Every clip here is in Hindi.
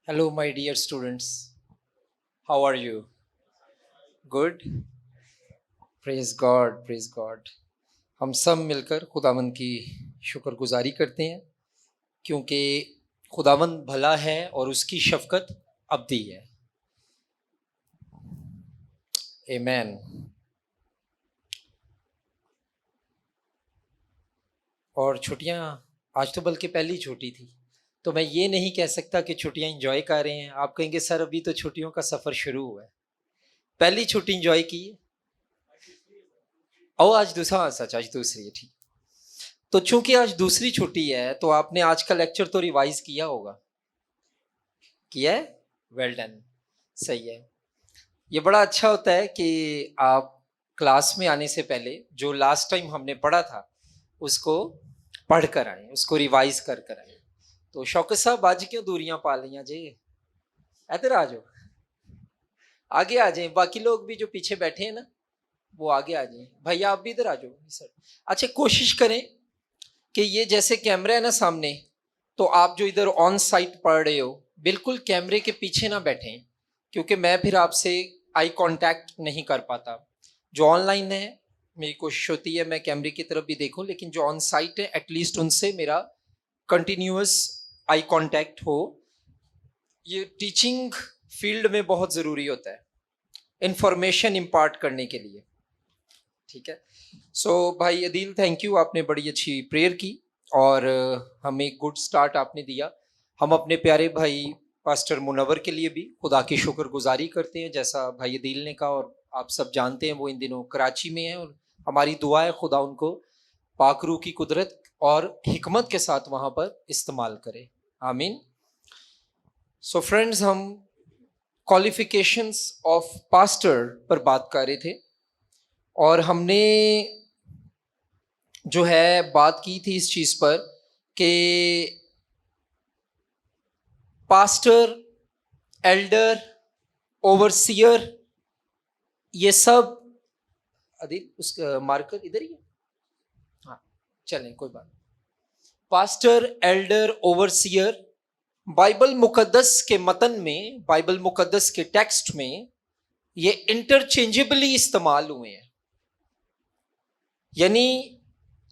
Hello, my dear students. How are you? Good? Praise God, praise God. हम सब मिलकर खुदावंद की शुक्रगुजारी करते हैं क्योंकि खुदावंद भला है और उसकी शफकत अबदी है। आमीन। और छुट्टियां आज तो बल्कि पहली छुट्टी थी, तो मैं ये नहीं कह सकता कि छुट्टियां इंजॉय कर रहे हैं। आप कहेंगे सर अभी तो छुट्टियों का सफ़र शुरू हुआ है। पहली छुट्टी इंजॉय की है। और आज दूसरा, सच आज दूसरी है, ठीक। तो चूंकि आज दूसरी छुट्टी है तो आपने आज का लेक्चर तो रिवाइज किया होगा। किया है? Well done. सही है। ये बड़ा अच्छा होता है कि आप क्लास में आने से पहले जो लास्ट टाइम हमने पढ़ा था उसको पढ़ कर आए, उसको रिवाइज कर आए। तो शौकत साहब आज क्यों दूरियां पा लिया जी? इधर आ जाओ, आगे आ जाए। बाकी लोग भी जो पीछे बैठे हैं ना, वो आगे आ जाए। भैया आप भी इधर आ जाओ सर। अच्छा, कोशिश करें कि ये जैसे कैमरा है ना सामने, तो आप जो इधर ऑन साइट पढ़ रहे हो बिल्कुल कैमरे के पीछे ना बैठें, क्योंकि मैं फिर आपसे आई कांटेक्ट नहीं कर पाता। जो ऑनलाइन है मेरी कोशिश होती है मैं कैमरे की तरफ भी देखूं, लेकिन जो ऑन साइट है एटलीस्ट उनसे मेरा कंटिन्यूअस आई कांटेक्ट हो। ये टीचिंग फील्ड में बहुत ज़रूरी होता है इंफॉर्मेशन इम्पार्ट करने के लिए। ठीक है। सो भाई अदील, थैंक यू, आपने बड़ी अच्छी प्रेयर की और हमें एक गुड स्टार्ट आपने दिया। हम अपने प्यारे भाई पास्टर मुनव्वर के लिए भी खुदा की शुक्रगुजारी करते हैं, जैसा भाई अदील ने कहा। और आप सब जानते हैं वो इन दिनों कराची में हैं, और हमारी दुआ है खुदा उनको पाकरू की कुदरत और हिकमत के साथ वहाँ पर इस्तेमाल करे। आमीन। सो फ्रेंड्स, हम क्वालिफिकेशंस ऑफ पास्टर पर बात कर रहे थे और हमने जो है बात की थी इस चीज पर कि पास्टर, एल्डर, ओवरसियर, ये सब अदिल उस मार्कर इधर ही है। हाँ, चलें कोई बात। पास्टर, एल्डर, ओवरसियर बाइबल मुकद्दस के मतन में, बाइबल मुकद्दस के टेक्स्ट में ये इंटरचेंजेबली इस्तेमाल हुए हैं। यानी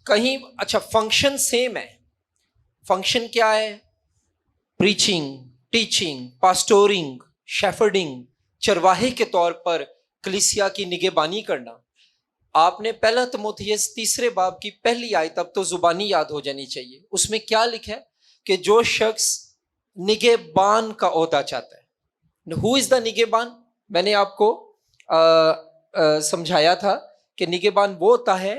कहीं, अच्छा, फंक्शन सेम है। फंक्शन क्या है? प्रीचिंग, टीचिंग, पास्टोरिंग, शेफर्डिंग, चरवाहे के तौर पर कलीसिया की निगहबानी करना। आपने पहला तिमोथियस तीसरे बाब की पहली आयत अब तो जुबानी याद हो जानी चाहिए। उसमें क्या लिखा है कि जो शख्स निगहबान का ओहदा चाहता है। हु इज द निगहबान? मैंने आपको समझाया था कि निगहबान वो होता है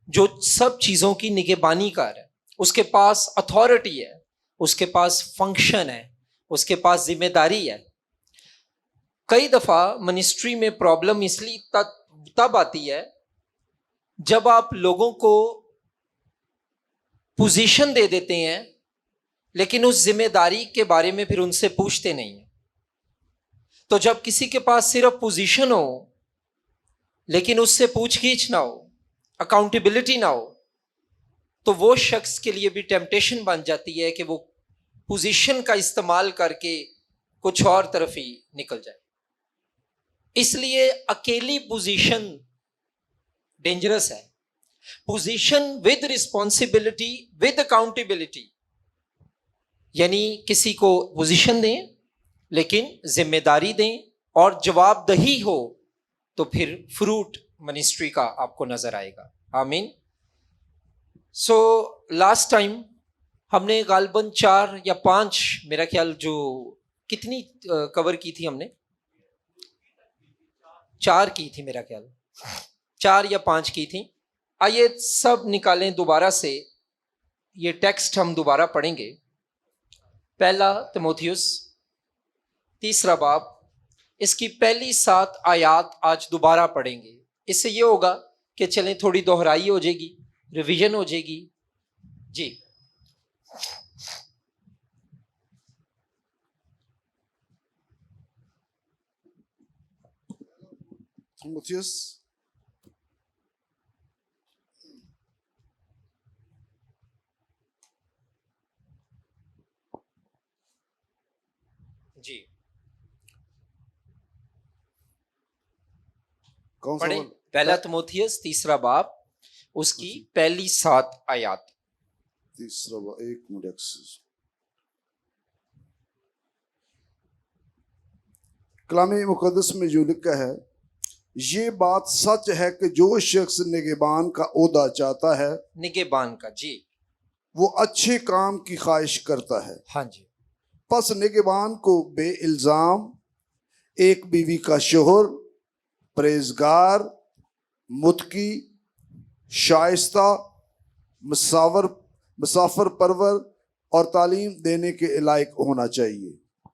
जो सब चीजों की निगहबानी कर है। उसके पास अथॉरिटी है, उसके पास फंक्शन है, उसके पास जिम्मेदारी है। कई दफा मिनिस्ट्री में प्रॉब्लम इसलिए तब आती है जब आप लोगों को पोजीशन दे देते हैं लेकिन उस जिम्मेदारी के बारे में फिर उनसे पूछते नहीं है। तो जब किसी के पास सिर्फ पोजीशन हो लेकिन उससे पूछगीछ ना हो, अकाउंटेबिलिटी ना हो, तो वो शख्स के लिए भी टेम्पटेशन बन जाती है कि वो पोजीशन का इस्तेमाल करके कुछ और तरफ ही निकल जाए। इसलिए अकेली पोजीशन डेंजरस है। Position with responsibility, with accountability, यानी किसी को पोजीशन दें लेकिन जिम्मेदारी दें और जवाबदही हो, तो फिर फ्रूट मिनिस्ट्री का आपको नजर आएगा। आमीन। सो लास्ट टाइम हमने गालबन 4 या 5, मेरा ख्याल, जो कितनी कवर की थी हमने? 4 की थी मेरा ख्याल, 4 या 5 की थी। आइए सब निकालें दोबारा से, ये टेक्स्ट हम दोबारा पढ़ेंगे। पहला तिमोथियुस तीसरा बाब, इसकी पहली 7 आयत आज दोबारा पढ़ेंगे। इससे ये होगा कि चलें थोड़ी दोहराई हो जाएगी, रिवीजन हो जाएगी जी। Timotheus, जी कौन सा पढ़े। वाला? पहला तिमोथियस तीसरा बाब उसकी जी। पहली 7 आयत। तीसरा एक मिनट एक्सेस। कलामी मुकद्दस में जो लिखा है, ये बात सच है कि जो शख्स निगहबान का ओहदा चाहता है निगहबान का, जी वो अच्छे काम की ख्वाहिश करता है। हाँ जी। पस निगहबान को बेइल्जाम एक बीवी का शोहर, परहेजगार, मुत्की, शाइस्ता, मुसाफर परवर और तालीम देने के लायक होना चाहिए।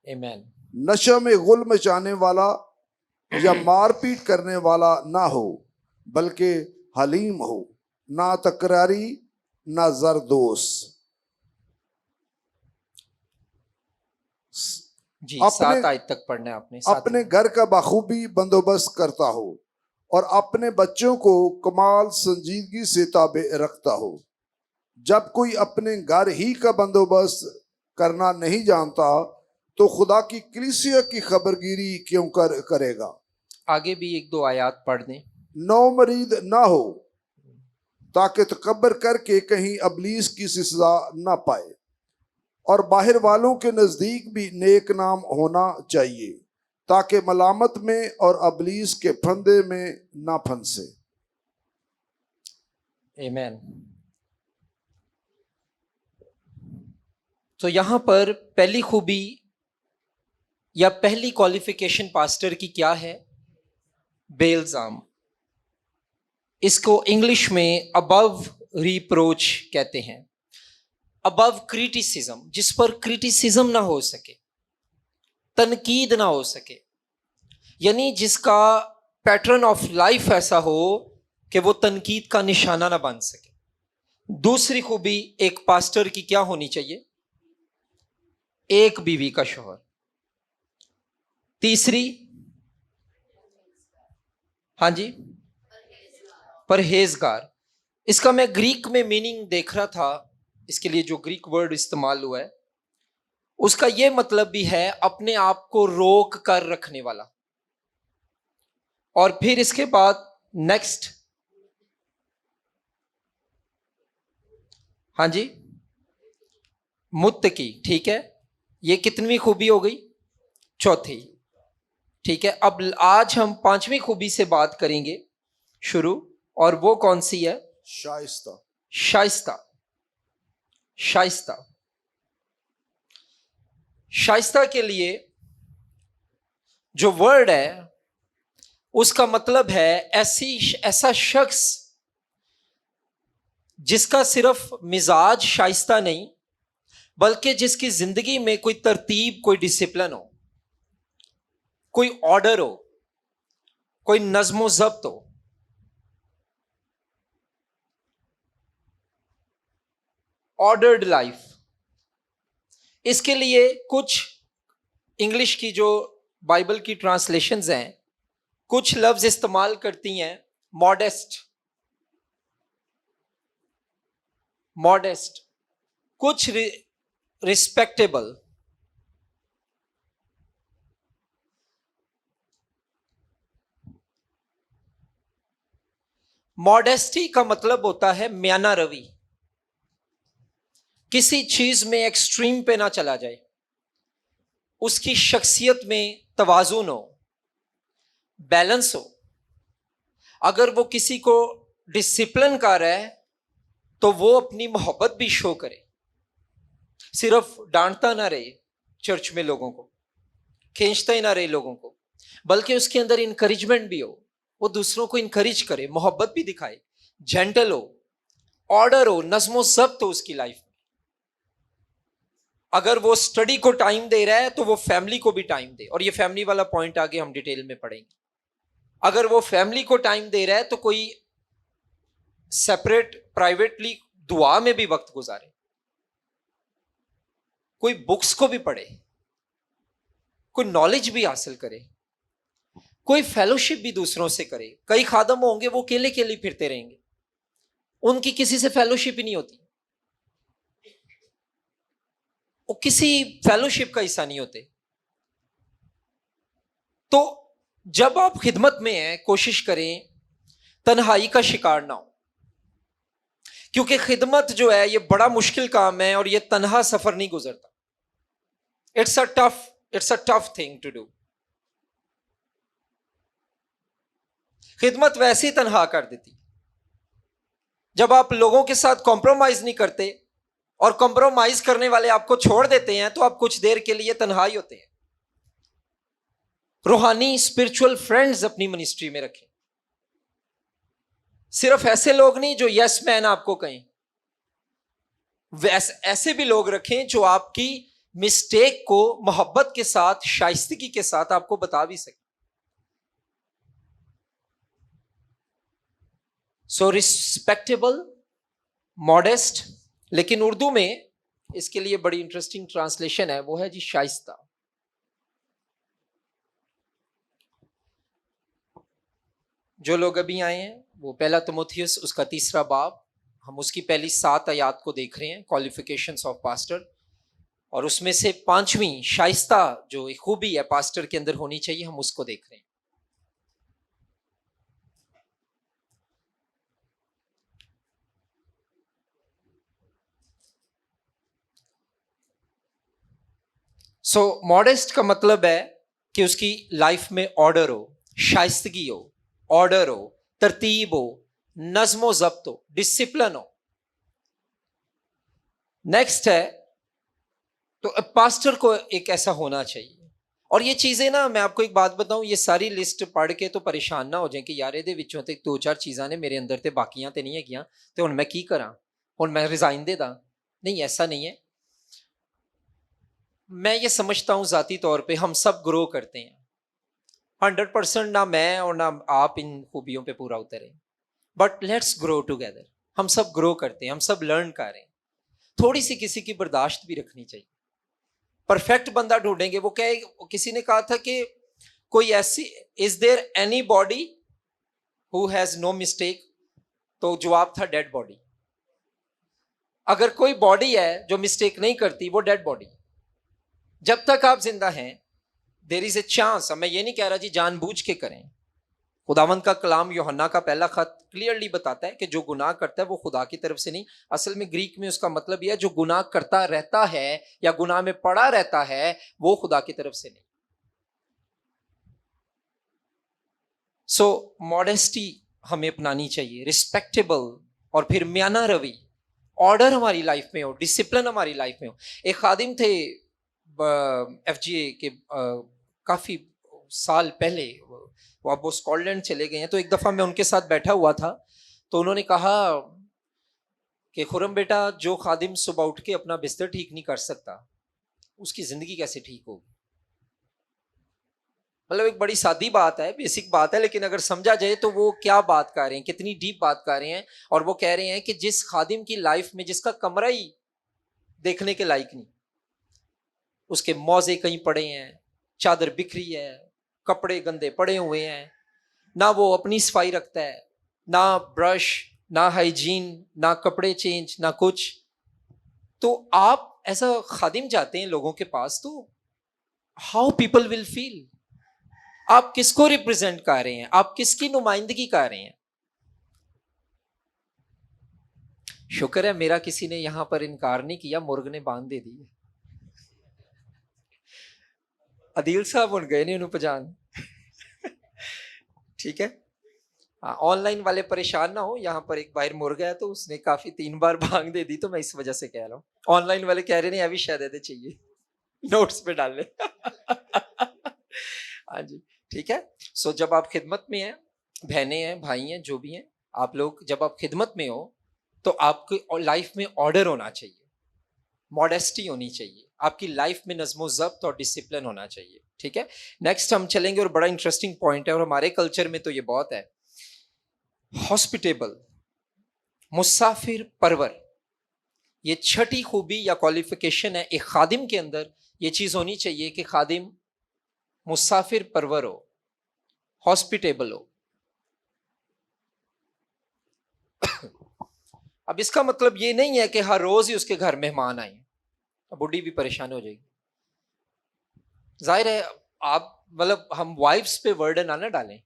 आमीन। नशा में गुल मचाने वाला या मारपीट करने वाला ना हो, बल्कि हलीम हो, ना तकरारी, ना जरदोस। जी अपने 7 आयत तक पढ़ना है आपने। 7 अपने घर का बखूबी बंदोबस्त करता हो और अपने बच्चों को कमाल संजीदगी से ताबे रखता हो। जब कोई अपने घर ही का बंदोबस्त करना नहीं जानता तो खुदा की कलीसिया की खबरगिरी क्यों करेगा। आगे भी 1-2 आयत पढ़ दें। नौ मरीद ना हो ताकि तकबर करके कहीं अबलीस की सजा ना पाए, और बाहर वालों के नजदीक भी नेक नाम होना चाहिए ताकि मलामत में और अबलीस के फंदे में ना फंसे। आमीन। तो यहां पर पहली खूबी या पहली क्वालिफिकेशन पास्टर की क्या है? बेइल्जाम। इसको इंग्लिश में अबव रिप्रोच कहते हैं। अबव क्रिटिसिज्म, जिस पर क्रिटिसिज्म ना हो सके, तनकीद ना हो सके, यानी जिसका पैटर्न ऑफ लाइफ ऐसा हो कि वो तनकीद का निशाना ना बन सके। दूसरी खूबी एक पास्टर की क्या होनी चाहिए? एक बीवी का शौहर। तीसरी, हाँ जी, परहेजगार। इसका मैं ग्रीक में मीनिंग देख रहा था, इसके लिए जो ग्रीक वर्ड इस्तेमाल हुआ है उसका यह मतलब भी है अपने आप को रोक कर रखने वाला। और फिर इसके बाद नेक्स्ट, हाँ जी, मुत्तकी। ठीक है, ये कितनी खूबी हो गई? चौथी। ठीक है, अब आज हम 5वीं खूबी से बात करेंगे शुरू, और वो कौन सी है? शाइस्ता। शाइस्ता। शाइस्ता। शाइस्ता के लिए जो वर्ड है उसका मतलब है ऐसा शख्स जिसका सिर्फ मिजाज शाइस्ता नहीं, बल्कि जिसकी जिंदगी में कोई तरतीब, कोई डिसिप्लिन हो, कोई ऑर्डर हो, कोई नज्मो जब्त हो। Ordered life. इसके लिए कुछ इंग्लिश की जो बाइबल की ट्रांसलेशंस हैं कुछ लफ्ज इस्तेमाल करती हैं मॉडेस्ट, मॉडेस्ट, कुछ रिस्पेक्टेबल। मॉडेस्टी का मतलब होता है म्याना रवि, किसी चीज में एक्सट्रीम पे ना चला जाए, उसकी शख्सियत में तवाजुन हो, बैलेंस हो। अगर वो किसी को डिसिप्लिन कर रहा है तो वो अपनी मोहब्बत भी शो करे, सिर्फ डांटता ना रहे, चर्च में लोगों को खींचता ही ना रहे लोगों को, बल्कि उसके अंदर इंकरेजमेंट भी हो, वो दूसरों को इंकरेज करे, मोहब्बत भी दिखाए, जेंटल हो, ऑर्डर हो, नज्मो जब्त हो उसकी लाइफ में। अगर वो स्टडी को टाइम दे रहा है तो वो फैमिली को भी टाइम दे, और ये फैमिली वाला पॉइंट आगे हम डिटेल में पढ़ेंगे। अगर वो फैमिली को टाइम दे रहा है तो कोई सेपरेट प्राइवेटली दुआ में भी वक्त गुजारे, कोई बुक्स को भी पढ़े, कोई नॉलेज भी हासिल करे, कोई फेलोशिप भी दूसरों से करे। कई खादम होंगे वो अकेले अकेले फिरते रहेंगे, उनकी किसी से फेलोशिप ही नहीं होती, वो किसी फेलोशिप का हिस्सा नहीं होते। तो जब आप खिदमत में हैं, कोशिश करें तन्हाई का शिकार ना हो, क्योंकि खिदमत जो है ये बड़ा मुश्किल काम है और ये तन्हा सफर नहीं गुजरता. It's a tough thing to do. खिदमत वैसे ही तन्हा कर देती. जब आप लोगों के साथ कॉम्प्रोमाइज नहीं करते और कॉम्प्रोमाइज करने वाले आपको छोड़ देते हैं तो आप कुछ देर के लिए तन्हा ही होते हैं. रूहानी स्पिरिचुअल फ्रेंड्स अपनी मिनिस्ट्री में रखें. सिर्फ ऐसे लोग नहीं जो यस मैन आपको कहें, ऐसे भी लोग रखें जो आपकी मिस्टेक को मोहब्बत के साथ, शाइस्तगी के साथ आपको बता भी सके. सो रिस्पेक्टेबल, मॉडेस्ट, लेकिन उर्दू में इसके लिए बड़ी इंटरेस्टिंग ट्रांसलेशन है, वो है जी शाइस्ता. जो लोग अभी आए हैं वो पहला तिमोथियस उसका 3 बाब, हम उसकी पहली 7 आयत को देख रहे हैं, क्वालिफिकेशंस ऑफ पास्टर, और उसमें से 5वीं शाइस्ता जो एक खूबी है पास्टर के अंदर होनी चाहिए, हम उसको देख रहे हैं. सो मॉडेस्ट का मतलब है कि उसकी लाइफ में ऑर्डर हो, शाइस्तगी हो, ऑर्डर हो, तरतीब हो, नज्मो जब्त हो, डिसिप्लिन हो. नेक्स्ट है, तो पास्टर को एक ऐसा होना चाहिए. और ये चीजें ना, मैं आपको एक बात बताऊं, ये सारी लिस्ट पढ़ के तो परेशान ना हो जाए कि यार ਇਹਦੇ ਵਿੱਚੋਂ ਤੇ 2-4 चीज़ां ने मेरे अंदर ते बाकियां ते नहीं हैगियां ते हुण मैं की करा, हुण मैं रिजाइन दे दा. नहीं, ऐसा नहीं है. मैं ये समझता हूं जाती तौर पे हम सब ग्रो करते हैं. 100% ना मैं और ना आप इन खूबियों पे पूरा उतरे, बट लेट्स ग्रो टुगेदर. हम सब ग्रो करते हैं, हम सब लर्न कर रहे हैं. थोड़ी सी किसी की बर्दाश्त भी रखनी चाहिए. परफेक्ट बंदा ढूंढेंगे, वो कहे, किसी ने कहा था कि कोई ऐसी, is there anybody who has no mistake, तो जवाब था डेड बॉडी. अगर कोई बॉडी है जो मिस्टेक नहीं करती, वो डेड बॉडी. जब तक आप जिंदा हैं देयर इज ए चांस. मैं ये नहीं कह रहा जी जानबूझ के करें. खुदावंद का कलाम यूहन्ना का पहला खत क्लियरली बताता है कि जो गुनाह करता है वो खुदा की तरफ से नहीं. असल में ग्रीक में उसका मतलब यह है जो गुनाह करता रहता है या गुनाह में पड़ा रहता है वो खुदा की तरफ से नहीं. सो मॉडेस्टी हमें अपनानी चाहिए, रिस्पेक्टेबल, और फिर म्याना रवि, ऑर्डर हमारी लाइफ में हो, डिसिप्लिन हमारी लाइफ में हो. एक खादिम थे FGA के काफी साल पहले, वो अब वो स्कॉटलैंड चले गए हैं. तो एक दफा मैं उनके साथ बैठा हुआ था, तो उन्होंने कहा कि खुरम बेटा, जो खादिम सुबह उठ के अपना बिस्तर ठीक नहीं कर सकता उसकी जिंदगी कैसे ठीक होगी. मतलब एक बड़ी सादी बात है, बेसिक बात है, लेकिन अगर समझा जाए तो वो क्या बात कर रहे हैं, कितनी डीप बात कर रहे हैं. और वो कह रहे हैं कि जिस खादिम की लाइफ में जिसका कमरा ही देखने के लायक नहीं, उसके मौजे कहीं पड़े हैं, चादर बिखरी है, कपड़े गंदे पड़े हुए हैं, ना वो अपनी सफाई रखता है, ना ब्रश, ना हाइजीन, ना कपड़े चेंज, ना कुछ. तो आप ऐसा खादिम जाते हैं लोगों के पास, तो हाउ पीपल विल फील. आप किसको रिप्रेजेंट कर रहे हैं, आप किसकी नुमाइंदगी कर रहे हैं. शुक्र है मेरा किसी ने यहां पर इनकार नहीं किया, मुर्ग ने बांध दे दी. अदील साहब उन गए नहीं उन्होंने पहचान. ठीक है, ऑनलाइन वाले परेशान ना हो, यहाँ पर एक बाहर मुर्गा है तो उसने काफी 3 बार भांग दे दी, तो मैं इस वजह से कह रहा हूँ. ऑनलाइन वाले कह रहे नहीं अभी शायद चाहिए, नोट्स पे डाल ले. हाँ जी, ठीक है. सो जब आप खिदमत में हैं, बहनें हैं, भाई हैं, जो भी हैं आप लोग, जब आप खिदमत में हो तो आपकी लाइफ में ऑर्डर होना चाहिए, मॉडेस्टी होनी चाहिए, आपकी लाइफ में नज़्मो ज़ब्त और डिसिप्लिन होना चाहिए. ठीक है, नेक्स्ट हम चलेंगे, और बड़ा इंटरेस्टिंग पॉइंट है और हमारे कल्चर में तो ये बहुत है. हॉस्पिटेबल, मुसाफिर परवर. ये छठी खूबी या क्वालिफिकेशन है एक खादिम के अंदर. ये चीज होनी चाहिए कि खादिम मुसाफिर परवर हो, हॉस्पिटेबल हो. अब इसका मतलब ये नहीं है कि हर रोज ही उसके घर मेहमान आए, बुढ़ी भी परेशान हो जाएगी. जाहिर है आप मतलब हम वाइफ्स पे वर्डन ना डालें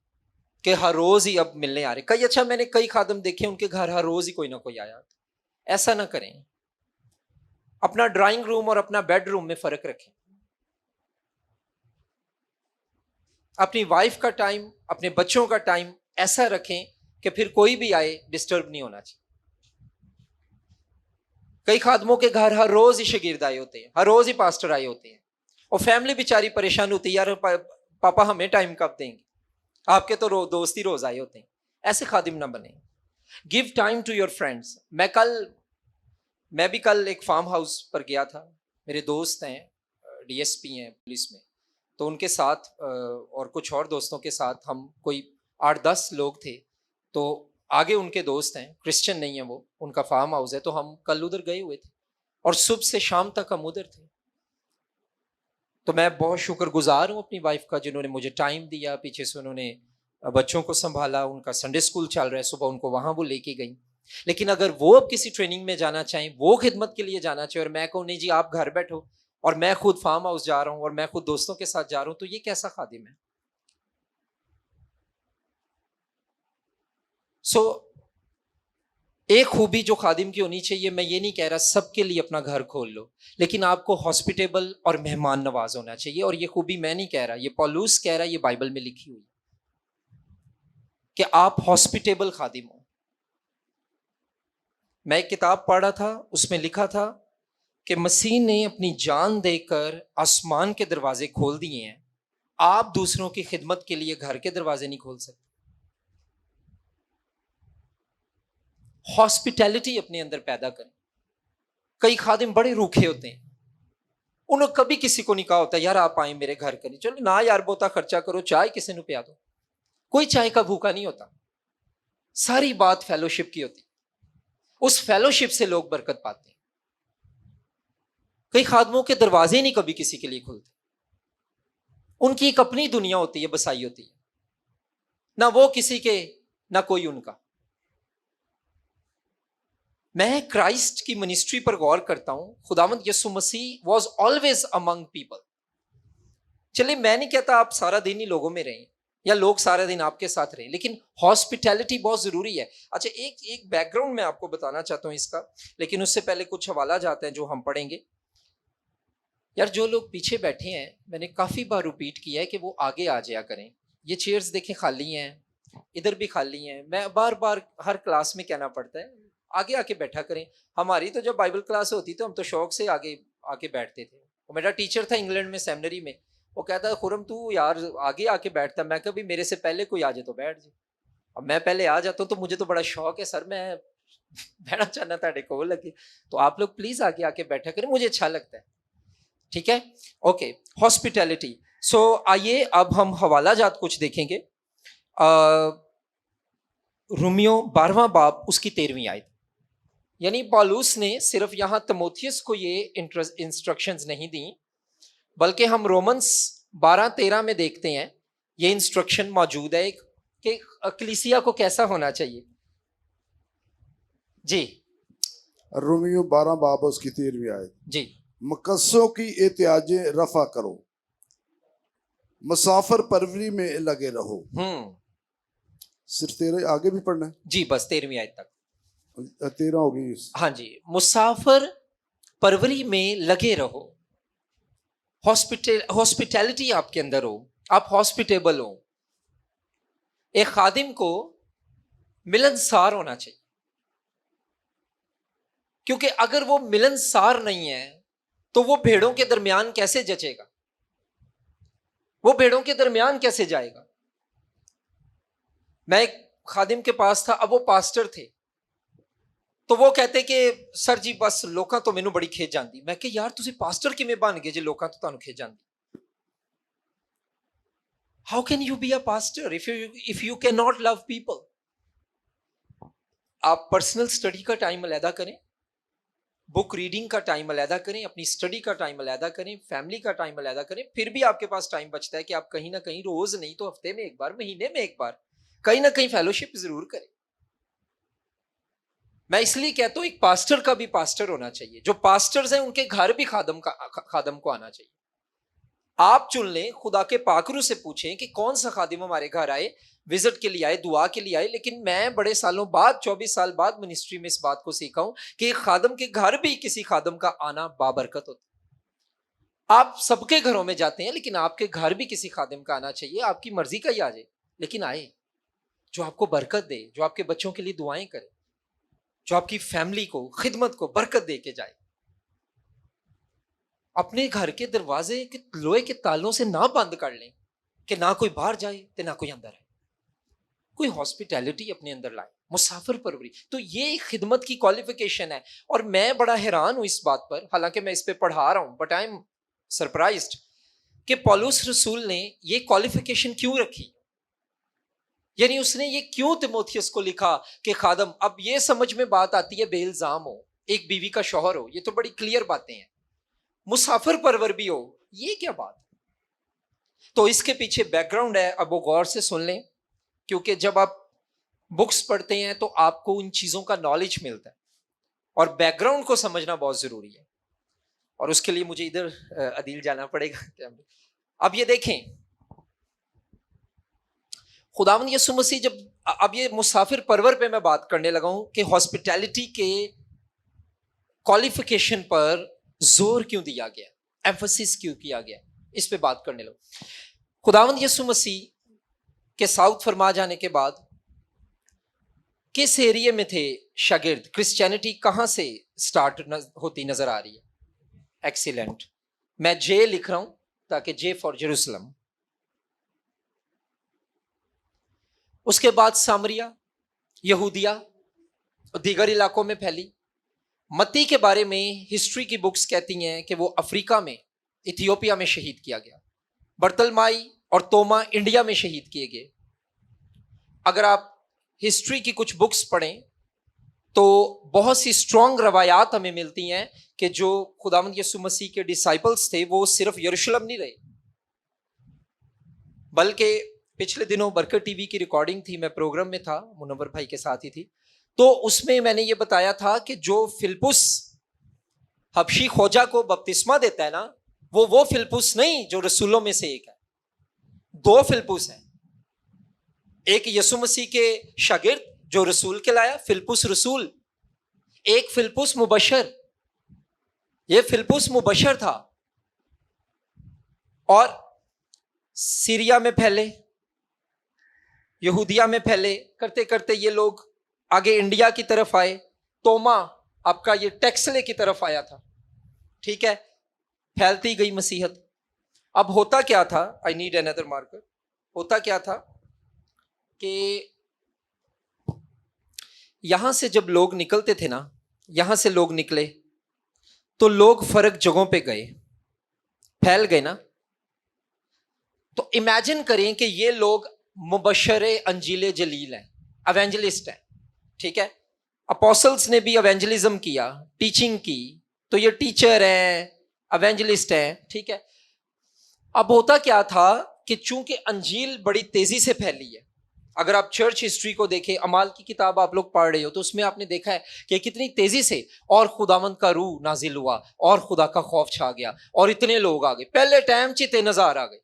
कि हर रोज ही अब मिलने आ रहे। कई अच्छा मैंने कई खादम देखे उनके घर हर रोज ही कोई ना कोई आया। ऐसा ना करें। अपना ड्राइंग रूम और अपना बेडरूम में फर्क रखें। अपनी वाइफ का टाइम, अपने बच्चों का टाइम ऐसा रखें कि फिर कोई भी आए डिस्टर्ब नहीं होना चाहिए। कई खादमों के घर हर रोज ही शागिर्द आए होते हैं, हर रोज ही पास्टर आए होते हैं, और फैमिली बेचारी परेशान होती है, यार पापा हमें टाइम कब देंगे, आपके तो दोस्त ही रोज आए होते हैं। ऐसे खादिम ना बने। Give time to your friends. मैं भी कल एक फार्म हाउस पर गया था। मेरे दोस्त हैं, डीएसपी हैं पुलिस में, तो उनके साथ और कुछ और दोस्तों के साथ हम कोई 8-10 लोग थे। तो आगे उनके दोस्त हैं, क्रिश्चियन नहीं है वो, उनका फार्म हाउस है, तो हम कल उधर गए हुए थे और सुबह से शाम तक हम उधर थे। तो मैं बहुत शुक्रगुजार हूँ अपनी वाइफ का, जिन्होंने मुझे टाइम दिया, पीछे से उन्होंने बच्चों को संभाला, उनका संडे स्कूल चल रहा है, सुबह उनको वहां वो लेके गई। लेकिन अगर वो अब किसी ट्रेनिंग में जाना चाहें, वो खिदमत के लिए जाना चाहे, और मैं कहूँ नहीं जी आप घर बैठो और मैं खुद फार्म हाउस जा रहा हूँ और मैं खुद दोस्तों के साथ जा रहा हूँ, तो ये कैसा खादिम है? सो एक खूबी जो खादिम की होनी चाहिए, मैं ये नहीं कह रहा सबके लिए अपना घर खोल लो, लेकिन आपको हॉस्पिटेबल और मेहमान नवाज होना चाहिए। और ये खूबी मैं नहीं कह रहा, ये पौलुस कह रहा है, ये बाइबल में लिखी हुई कि आप हॉस्पिटेबल खादिम हो। मैं एक किताब पढ़ रहा था, उसमें लिखा था कि मसीह ने अपनी जान देकर आसमान के दरवाजे खोल दिए हैं, आप दूसरों की खिदमत के लिए घर के दरवाजे नहीं खोल सकते। हॉस्पिटैलिटी अपने अंदर पैदा करें। कई खादिम बड़े रूखे होते हैं, उन्होंने कभी किसी को नहीं कहा होता यार आप आए मेरे घर करें, चलो ना यार बहुता खर्चा करो, चाय किसी ने पिया दो। कोई चाय का भूखा नहीं होता। सारी बात फेलोशिप की होती, उस फेलोशिप से लोग बरकत पाते हैं। कई खादमों के दरवाजे नहीं कभी किसी के लिए खुलते, उनकी एक अपनी दुनिया होती है, बसाई होती है, ना वो किसी के ना कोई उनका। मैं क्राइस्ट की मिनिस्ट्री पर गौर करता हूं। खुदावंद यीशु मसीह वॉज ऑलवेज अमंग पीपल। चलिए मैं नहीं कहता आप सारा दिन ही लोगों में रहें या लोग सारा दिन आपके साथ रहें, लेकिन हॉस्पिटैलिटी बहुत जरूरी है। अच्छा एक बैकग्राउंड मैं आपको बताना चाहता हूं इसका, लेकिन उससे पहले कुछ हवाला जाते हैं जो हम पढ़ेंगे। यार जो लोग पीछे बैठे हैं, मैंने काफी बार रिपीट किया है कि वो आगे आ जाया करें। ये चेयर्स देखें खाली हैं, इधर भी खाली हैं, मैं बार बार हर क्लास में कहना पड़ता है आगे आके बैठा करें। हमारी तो जब बाइबल क्लास होती तो हम तो शौक से आगे आके बैठते थे। और मेरा टीचर था इंग्लैंड में सेमिनरी में, वो कहता खुरम तू यार आगे आके बैठता। मैं कभी मेरे से पहले कोई आ जाए तो बैठ जाए। अब मैं पहले आ जाता हूँ तो मुझे तो बड़ा शौक है सर, मैं बैठना चाहना था को लगे, तो आप लोग प्लीज आगे आके बैठा करें, मुझे अच्छा लगता है। ठीक है, ओके। हॉस्पिटैलिटी। सो आइए अब हम हवाला जात कुछ देखेंगे। रोमियो 12वां बाब उसकी 13वीं आयत। यानी पौलुस ने सिर्फ यहां तिमोथियस को ये इंस्ट्रक्शंस नहीं दी, बल्कि हम रोमन्स 12-13 में देखते हैं ये इंस्ट्रक्शन मौजूद है कि कलीसिया को कैसा होना चाहिए। जी रोमियो 12 बाब उसकी 13वीं आयत। जी। मुकस्सों की एहतियाजें रफा करो, मुसाफिर परवरी में लगे रहो। सिर्फ 13 आगे भी पढ़ना है जी, बस 13वीं आयत तक। 13 होगी। हाँ जी, मुसाफिर परवरी में लगे रहो। हॉस्पिटैलिटी आपके अंदर हो, आप हॉस्पिटेबल हो। एक खादिम को मिलनसार होना चाहिए, क्योंकि अगर वो मिलनसार नहीं है तो वो भेड़ों के दरमियान कैसे जचेगा, वो भेड़ों के दरमियान कैसे जाएगा। मैं एक खादिम के पास था, अब वो पास्टर थे, तो वो कहते कि सर जी बस लोकां तो मैनू बड़ी खेच जाती। मैं कि यार तुसी पास्टर किवें बन गए जे लोकां तो तुहानू खेच जाती। How can you be a pastor if you can not love people. आप पर्सनल स्टडी का टाइम अलहदा करें, बुक रीडिंग का टाइम अलहदा करें, अपनी स्टडी का टाइम अलहदा करें, फैमिली का टाइम अलहदा करें, फिर भी आपके पास टाइम बचता है कि आप कहीं ना कहीं रोज नहीं तो हफ्ते में एक बार, महीने में एक बार कहीं ना कहीं फेलोशिप जरूर करें। मैं इसलिए कहता हूं एक पास्टर का भी पास्टर होना चाहिए, जो पास्टर्स हैं उनके घर भी खादम को आना चाहिए। आप चुन लें, खुदा के पाकरू से पूछें कि कौन सा खादिम हमारे घर आए, विजिट के लिए आए, दुआ के लिए आए। लेकिन मैं बड़े सालों बाद, 24 साल बाद मिनिस्ट्री में इस बात को सीखा हूं कि एक खादम के घर भी किसी खादम का आना बाबरकत होता है। आप सबके घरों में जाते हैं, लेकिन आपके घर भी किसी खादिम का आना चाहिए। आपकी मर्जी का ही आ जाए, लेकिन आए, जो आपको बरकत दे, जो आपके बच्चों के लिए दुआएं करे, जो आपकी फैमिली को, खिदमत को बरकत दे के जाए। अपने घर के दरवाजे के लोहे के तालों से ना बंद कर लें कि ना कोई बाहर जाए ते ना कोई अंदर आए। कोई हॉस्पिटैलिटी अपने अंदर लाए, मुसाफिर परवरी। तो ये एक खिदमत की क्वालिफिकेशन है। और मैं बड़ा हैरान हूं इस बात पर, हालांकि मैं इस पे पढ़ा रहा हूं, बट आई एम सरप्राइज्ड कि पौलुस रसूल ने ये क्वालिफिकेशन क्यों रखी। यानी उसने ये क्यों तिमोथियस को लिखा कि खादम। अब ये समझ में बात आती है, बेइल्जाम हो, एक बीवी का शौहर हो, ये तो बड़ी क्लियर बातें हैं। मुसाफिर परवर भी हो, ये क्या बात। तो इसके पीछे बैकग्राउंड है, अब वो गौर से सुन लें, क्योंकि जब आप बुक्स पढ़ते हैं तो आपको उन चीजों का नॉलेज मिलता है, और बैकग्राउंड को समझना बहुत जरूरी है। और उसके लिए मुझे इधर अदील जाना पड़ेगा। अब ये देखें, खुदावंद यीशु मसीह जब, अब ये मुसाफिर परवर पे मैं बात करने लगा हूं कि हॉस्पिटैलिटी के क्वालिफिकेशन पर जोर क्यों दिया गया, एम्फसिस क्यों किया गया, इस पे बात करने लगा। खुदावंद यीशु मसीह के साउथ फरमा जाने के बाद किस एरिया में थे शागिर्द, क्रिश्चियनिटी कहां से स्टार्ट होती नजर आ रही है। एक्सीलेंट, मैं जे लिख रहा हूं ताकि जे फॉर जेरूसलम। उसके बाद सामरिया, यहूदिया और दीगर इलाकों में फैली। मत्ती के बारे में हिस्ट्री की बुक्स कहती हैं कि वो अफ्रीका में, इथियोपिया में शहीद किया गया। बर्तलमाई और तोमा इंडिया में शहीद किए गए। अगर आप हिस्ट्री की कुछ बुक्स पढ़ें तो बहुत सी स्ट्रॉन्ग रवायात हमें मिलती हैं कि जो खुदावंद यीशु मसीह के डिसाइपल्स थे वो सिर्फ यरूशलेम नहीं रहे, बल्कि पिछले दिनों बरकत टीवी की रिकॉर्डिंग थी, मैं प्रोग्राम में था, मुनव्वर भाई के साथ ही थी, तो उसमें मैंने ये बताया था कि जो फिलिपुस हबशी खोजा को बपतिस्मा देता है ना, वो फिलिपुस नहीं जो रसूलों में से एक है। दो फिलिपुस हैं, एक यीशु मसीह के शागिर्द जो रसूल कहलाया, फिलिपुस रसूल, एक फिलिपुस मुबशर। ये फिलिपुस मुबशर था और सीरिया में फैले, यहूदिया में फैले, करते करते ये लोग आगे इंडिया की तरफ आए। तोमा आपका ये टेक्सले की तरफ आया था, ठीक है, फैलती गई मसीहत। अब होता क्या था, आई नीड अनदर मार्कर। होता क्या था कि यहां से जब लोग निकलते थे ना, यहां से लोग निकले तो लोग फर्क जगहों पे गए, फैल गए ना। तो इमेजिन करें कि ये लोग मुबशरे अंजीले जलील हैं, एवेंजलिस्ट हैं, ठीक है। अपोस्टल्स ने भी एवेंजलिज्म किया, टीचिंग की, तो ये टीचर हैं, एवेंजलिस्ट हैं, ठीक है। अब होता क्या था कि चूंकि अंजील बड़ी तेजी से फैली है, अगर आप चर्च हिस्ट्री को देखें, अमाल की किताब आप लोग पढ़ रहे हो तो उसमें आपने देखा है कि कितनी तेजी से और खुदावंद का रूह नाजिल हुआ और खुदा का खौफ छा गया और इतने लोग आ गए। पहले टाइम च 3,000 आ गए,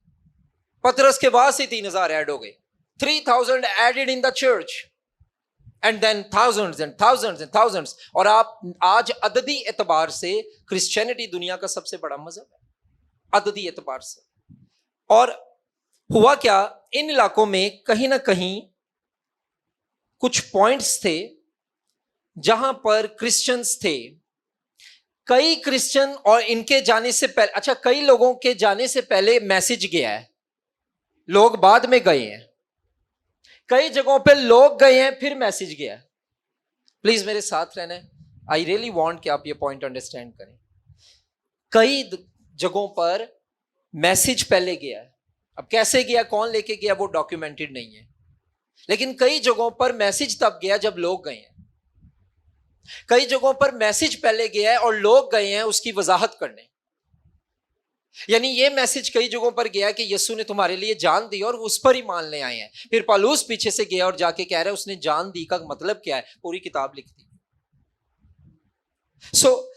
पतरस के बाद से 3,000 ऐड हो गए, 3,000 added in the church, and then thousands and thousands and thousands. और आप आज अददी एतबार से क्रिश्चियनिटी दुनिया का सबसे बड़ा मजहब है, अददी एतबार से। और हुआ क्या, इन इलाकों में कहीं ना कहीं कुछ पॉइंट्स थे जहां पर क्रिश्चियंस थे। कई क्रिश्चियन और इनके जाने से पहले, अच्छा कई लोगों के जाने से पहले मैसेज गया है, लोग बाद में गए हैं। कई जगहों पे लोग गए हैं फिर मैसेज गया है। प्लीज मेरे साथ रहना है, आई रियली वांट कि आप ये पॉइंट अंडरस्टैंड करें। कई जगहों पर मैसेज पहले गया है, अब कैसे गया, कौन लेके गया, वो डॉक्यूमेंटेड नहीं है, लेकिन कई जगहों पर मैसेज तब गया जब लोग गए हैं। कई जगहों पर मैसेज पहले गया है और लोग गए हैं उसकी वजाहत करने। यानी ये मैसेज कई जगहों पर गया कि यीशु ने तुम्हारे लिए जान दी और उस पर ही मानने आए हैं। फिर पौलुस पीछे से गया और जाके कह रहा है उसने जान दी का मतलब क्या है, पूरी किताब लिख दी। सो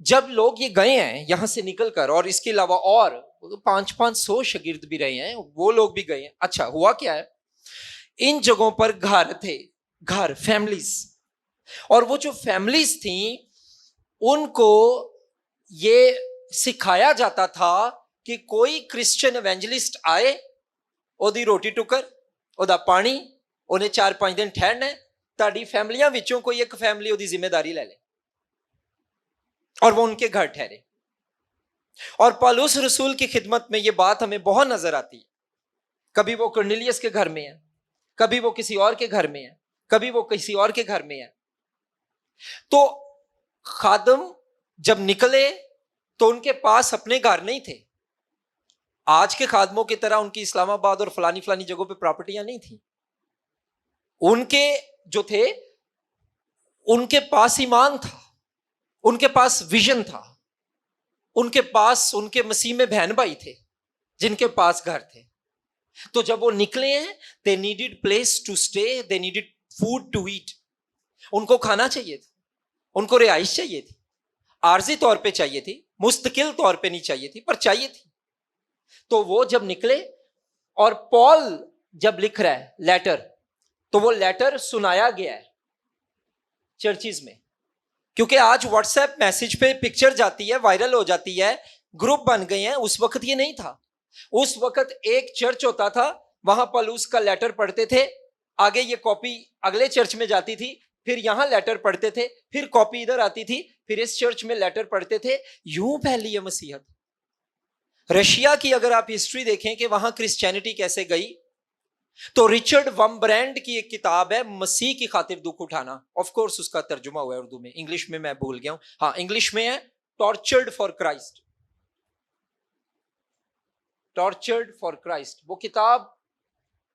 जब लोग ये गए हैं यहां से निकलकर, और इसके अलावा और वो तो 500 शागिर्द भी रहे हैं, वो लोग भी गए हैं। अच्छा, हुआ क्या है, इन जगहों पर घर थे, घर, फैमिलीज, और वो जो फैमिलीज थी उनको ये सिखाया जाता था कि कोई क्रिश्चियन एवेंजलिस्ट आए, ओदी रोटी टुकर, ओदा पानी, उन्हें 4-5 दिन ठहरना है, ताड़ी फैमिलियां विचों कोई एक फैमिली ओदी जिम्मेदारी ले ले और वो उनके घर ठहरे। और पौलुस रसूल की खिदमत में ये बात हमें बहुत नजर आती है। कभी वो कुरनेलियस के घर में है, कभी वो किसी और के घर में है, कभी वो किसी और के घर में है। तो खादम जब निकले तो उनके पास अपने घर नहीं थे। आज के खादमों की तरह उनकी इस्लामाबाद और फलानी फलानी जगहों पे प्रॉपर्टियां नहीं थी। उनके जो थे, उनके पास ईमान था, उनके पास विजन था, उनके पास उनके मसीह में बहन भाई थे जिनके पास घर थे। तो जब वो निकले हैं, they needed place to stay, they needed food to eat. उनको खाना चाहिए था, उनको रिहाइश चाहिए थी, आर्जी तौर पे चाहिए थी, मुस्तकिल तौर पे नहीं चाहिए थी, पर चाहिए थी। तो वो जब निकले, और पॉल जब लिख रहा है लेटर, तो वो लेटर सुनाया गया है चर्चिज में, क्योंकि आज व्हाट्सएप मैसेज पे पिक्चर जाती है, वायरल हो जाती है, ग्रुप बन गए हैं। उस वक्त ये नहीं था। उस वक्त एक चर्च होता था, वहां पौलुस का लेटर पढ़ते थे, आगे ये कॉपी अगले चर्च में जाती थी, फिर यहां लेटर पढ़ते थे, फिर कॉपी इधर आती थी, फिर इस चर्च में लेटर पढ़ते थे। यूं फैली है मसीहत। रशिया की अगर आप हिस्ट्री देखें कि वहां क्रिश्चियनिटी कैसे गई, तो रिचर्ड वम्ब्रैंड की एक किताब है, मसीह की खातिर दुख उठाना। ऑफ कोर्स उसका तर्जुमा हुआ है उर्दू में, इंग्लिश में मैं भूल गया हूं। हाँ, इंग्लिश में है tortured for Christ, tortured for Christ. वो किताब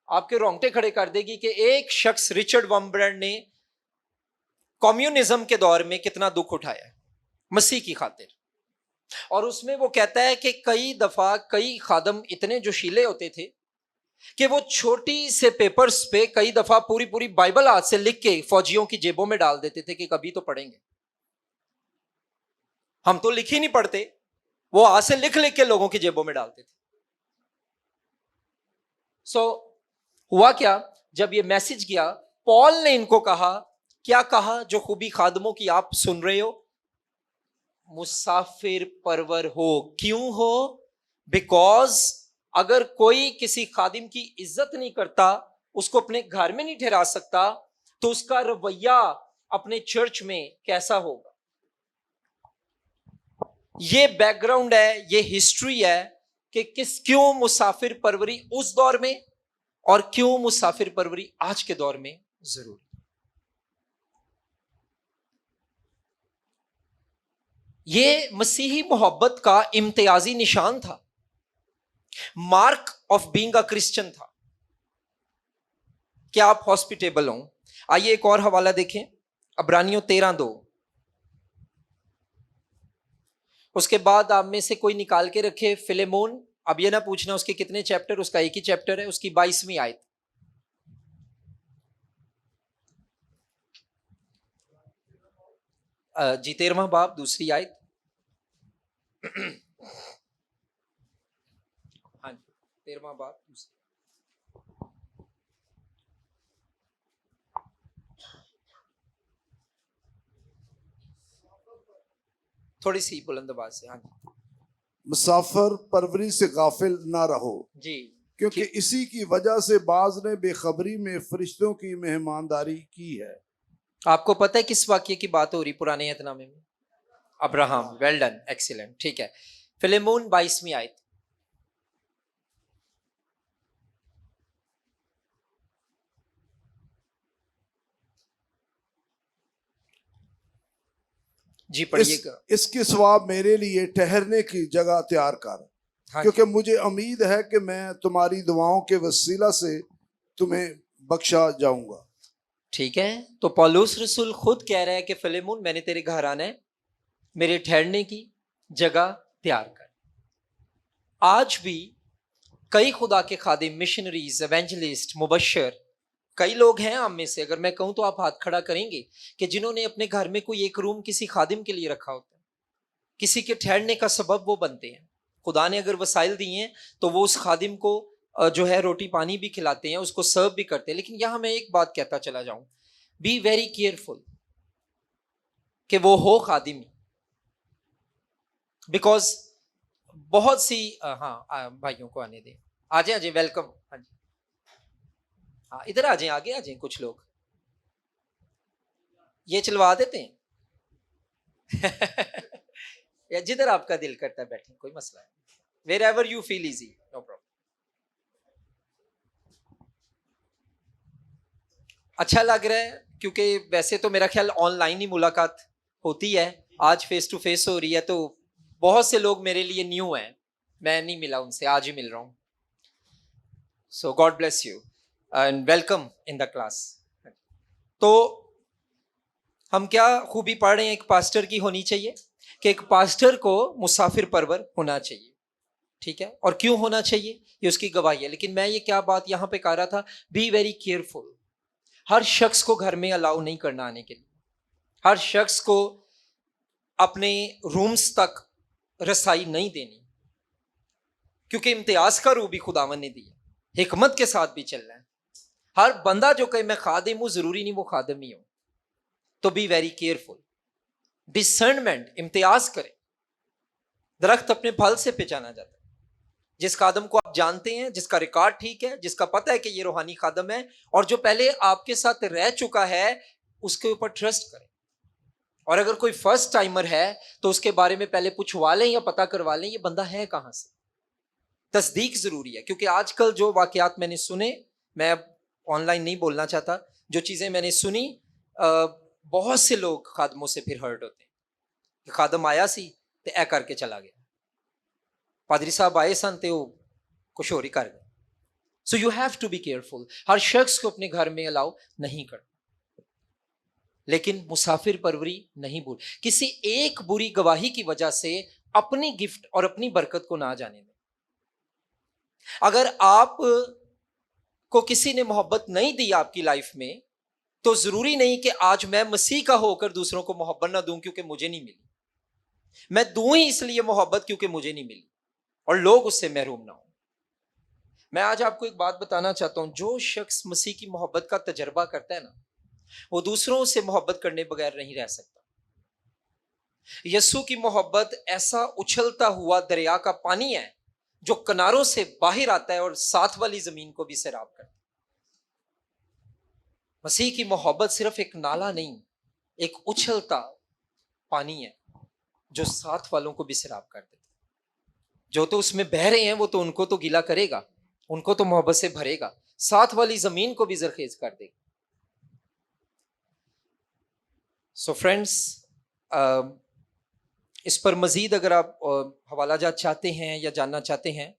आपके रोंगटे खड़े कर देगी कि एक शख्स रिचर्ड वम्ब्रैंड ने कम्युनिज्म के दौर में कितना दुख उठाया है मसीह की खातिर। और उसमें वो कहता है कि कई दफा कई खादम इतने जोशीले होते थे कि वो छोटी से पेपर्स पे कई दफा पूरी पूरी बाइबल हाथ से लिख के फौजियों की जेबों में डाल देते थे कि कभी तो पढ़ेंगे। हम तो लिख ही नहीं पढ़ते, वो हाथ से लिख लिख के लोगों की जेबों में डालते थे। हुआ क्या, जब ये मैसेज गया, पॉल ने इनको कहा, क्या कहा जो खूबी खादमों की आप सुन रहे हो, मुसाफिर परवर हो। क्यों हो? बिकॉज अगर कोई किसी खादिम की इज्जत नहीं करता, उसको अपने घर में नहीं ठहरा सकता, तो उसका रवैया अपने चर्च में कैसा होगा। ये बैकग्राउंड है, ये हिस्ट्री है कि क्यों मुसाफिर परवरी उस दौर में और क्यों मुसाफिर परवरी आज के दौर में जरूरी। ये मसीही मोहब्बत का इम्तियाजी निशान था, mark of being a Christian था। क्या आप हॉस्पिटेबल हो? आइए एक और हवाला देखें, अब्रानियों 13:2। उसके बाद आप में से कोई निकाल के रखे फिलेमोन। अब ये ना पूछना उसके कितने चैप्टर, उसका एक ही चैप्टर है, उसकी 22वीं आयत। जी 13वां बाब, दूसरी आयत। हाँ जी, 13वां बाब दूसरी। थोड़ी सी बुलंद आवाज से। हाँ जी। मुसाफिर परवरी से गाफिल ना रहो जी, क्योंकि इसी की वजह से बाज ने बेखबरी में फरिश्तों की मेहमानदारी की है। आपको पता है किस वाक्य की बात हो रही पुराने यतनामे में? अब्राहम। वेल डन, एक्सीलेंट, ठीक है। फिलेमोन 22वीं आयत। जी पढ़िएगा। इसके सिवा मेरे लिए ठहरने की जगह तैयार कर, हाँ क्योंकि मुझे उम्मीद है कि मैं तुम्हारी दुआओं के वसीला से तुम्हें बख्शा जाऊंगा। ठीक है, तो पौलुस रसूल खुद कह रहा है कि फिलेमोन मैंने तेरे घर आना है, मेरे ठहरने की जगह तैयार कर। आज भी कई खुदा के खादिम, मिशनरीज, एवेंजलिस्ट, मुबशर, कई लोग हैं हम में से, अगर मैं कहूं तो आप हाथ खड़ा करेंगे, कि जिन्होंने अपने घर में कोई एक रूम किसी खादिम के लिए रखा होता है, किसी के ठहरने का सबब वो बनते हैं। खुदा ने अगर वसाइल दिए हैं तो वो उस खादिम को जो है रोटी पानी भी खिलाते हैं, उसको सर्व भी करते हैं। लेकिन यहां मैं एक बात कहता चला जाऊं, बी वेरी केयरफुल कि वो हो खादिम, बिकॉज बहुत सी भाइयों को आने दें, आ जाए वेलकम। हाँ जी, हाँ इधर आ जाए, आगे आ जाए। कुछ लोग ये चलवा देते हैं या जिधर आपका दिल करता है बैठे, कोई मसला है। Wherever you feel easy, no problem. अच्छा लग रहा है क्योंकि वैसे तो मेरा ख्याल ऑनलाइन ही मुलाकात होती है, आज फेस टू फेस हो रही है, तो बहुत से लोग मेरे लिए न्यू हैं, मैं नहीं मिला उनसे, आज ही मिल रहा हूं। So God bless you and welcome in the class. तो हम क्या खूबी पढ़ रहे हैं, एक पास्टर की होनी चाहिए कि एक पास्टर को मुसाफिर परवर होना चाहिए, ठीक है। और क्यों होना चाहिए ये उसकी गवाही है। लेकिन मैं ये क्या बात यहां पे कह रहा था, बी वेरी केयरफुल। हर शख्स को घर में अलाउ नहीं करना आने के लिए, हर शख्स को अपने रूम्स तक रसाई नहीं देनी, क्योंकि इम्तियाज का रूह भी खुदावन ने दिया, हिकमत के साथ भी चलना है। हर बंदा जो कहे मैं खादिम हूं, जरूरी नहीं वो खादिम ही हो। तो be very careful, discernment, Imtiaz करें। दरख्त अपने फल से पहचाना जाता है। जिस खादम को आप जानते हैं, जिसका रिकॉर्ड ठीक है, जिसका पता है कि ये रूहानी खादम है और जो पहले आपके साथ रह चुका है, उसके ऊपर ट्रस्ट करें। और अगर कोई फर्स्ट टाइमर है तो उसके बारे में पहले पूछवा लें या पता करवा लें ये बंदा है कहां से। तस्दीक जरूरी है, क्योंकि आजकल जो वाकयात मैंने सुने, मैं ऑनलाइन नहीं बोलना चाहता, जो चीजें मैंने सुनी, बहुत से लोग खादमों से फिर हर्ट होते हैं। खादम आया सी ते ऐ करके चला गया, पादरी साहब आए सन ते वो कुछ और ही कर गए। So you have to be careful. हर शख्स को अपने घर में अलाउ नहीं कर, लेकिन मुसाफिर परवरी नहीं भूल। किसी एक बुरी गवाही की वजह से अपनी गिफ्ट और अपनी बरकत को ना जाने दें। अगर आप को किसी ने मोहब्बत नहीं दी आपकी लाइफ में, तो जरूरी नहीं कि आज मैं मसीह का होकर दूसरों को मोहब्बत ना दूं क्योंकि मुझे नहीं मिली। मैं दूं ही इसलिए मोहब्बत क्योंकि मुझे नहीं मिली और लोग उससे महरूम ना हो। मैं आज आपको एक बात बताना चाहता हूं, जो शख्स मसीह की मोहब्बत का तजर्बा करता है ना, वो दूसरों से मोहब्बत करने बगैर नहीं रह सकता। यस्सु की मोहब्बत ऐसा उछलता हुआ दरिया का पानी है जो किनारों से बाहर आता है और साथ वाली जमीन को भी सैराब करता है। मसीह की मोहब्बत सिर्फ एक नाला नहीं, एक उछलता पानी है जो साथ वालों को भी सैराब कर देता है। जो तो उसमें बह रहे हैं वो तो उनको तो गीला करेगा, उनको तो मोहब्बत से भरेगा, साथ वाली जमीन को भी जरखेज कर देगा। सो फ्रेंड्स, इस पर मजीद अगर आप हवाला जात चाहते हैं या जानना चाहते हैं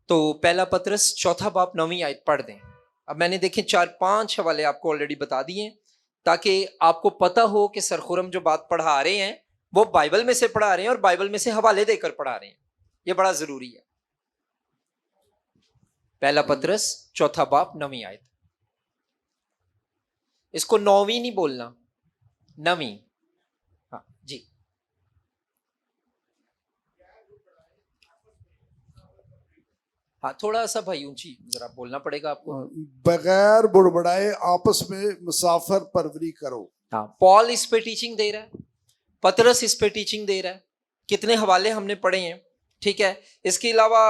तो पहला पतरस 4 बाब 9 आयत पढ़ दें। अब मैंने देखे 4-5 हवाले आपको ऑलरेडी बता दिए, ताकि आपको पता हो कि सरखुरम जो बात पढ़ा रहे हैं वो बाइबल में से पढ़ा रहे हैं और बाइबल में से हवाले देकर पढ़ा रहे हैं। ये बड़ा जरूरी है। पहला पतरस 4 बाब 9 आयत। इसको 9वीं नहीं बोलना, 9वीं। हाँ जी। हाँ थोड़ा सा भाई ऊंची जरा बोलना पड़ेगा आपको। बगैर बुड़बड़ाए आपस में मुसाफिर परवरी करो। हाँ, पॉल इस पे टीचिंग दे रहा है, पतरस इस पे टीचिंग दे रहा है। कितने हवाले हमने पढ़े हैं, ठीक है। इसके अलावा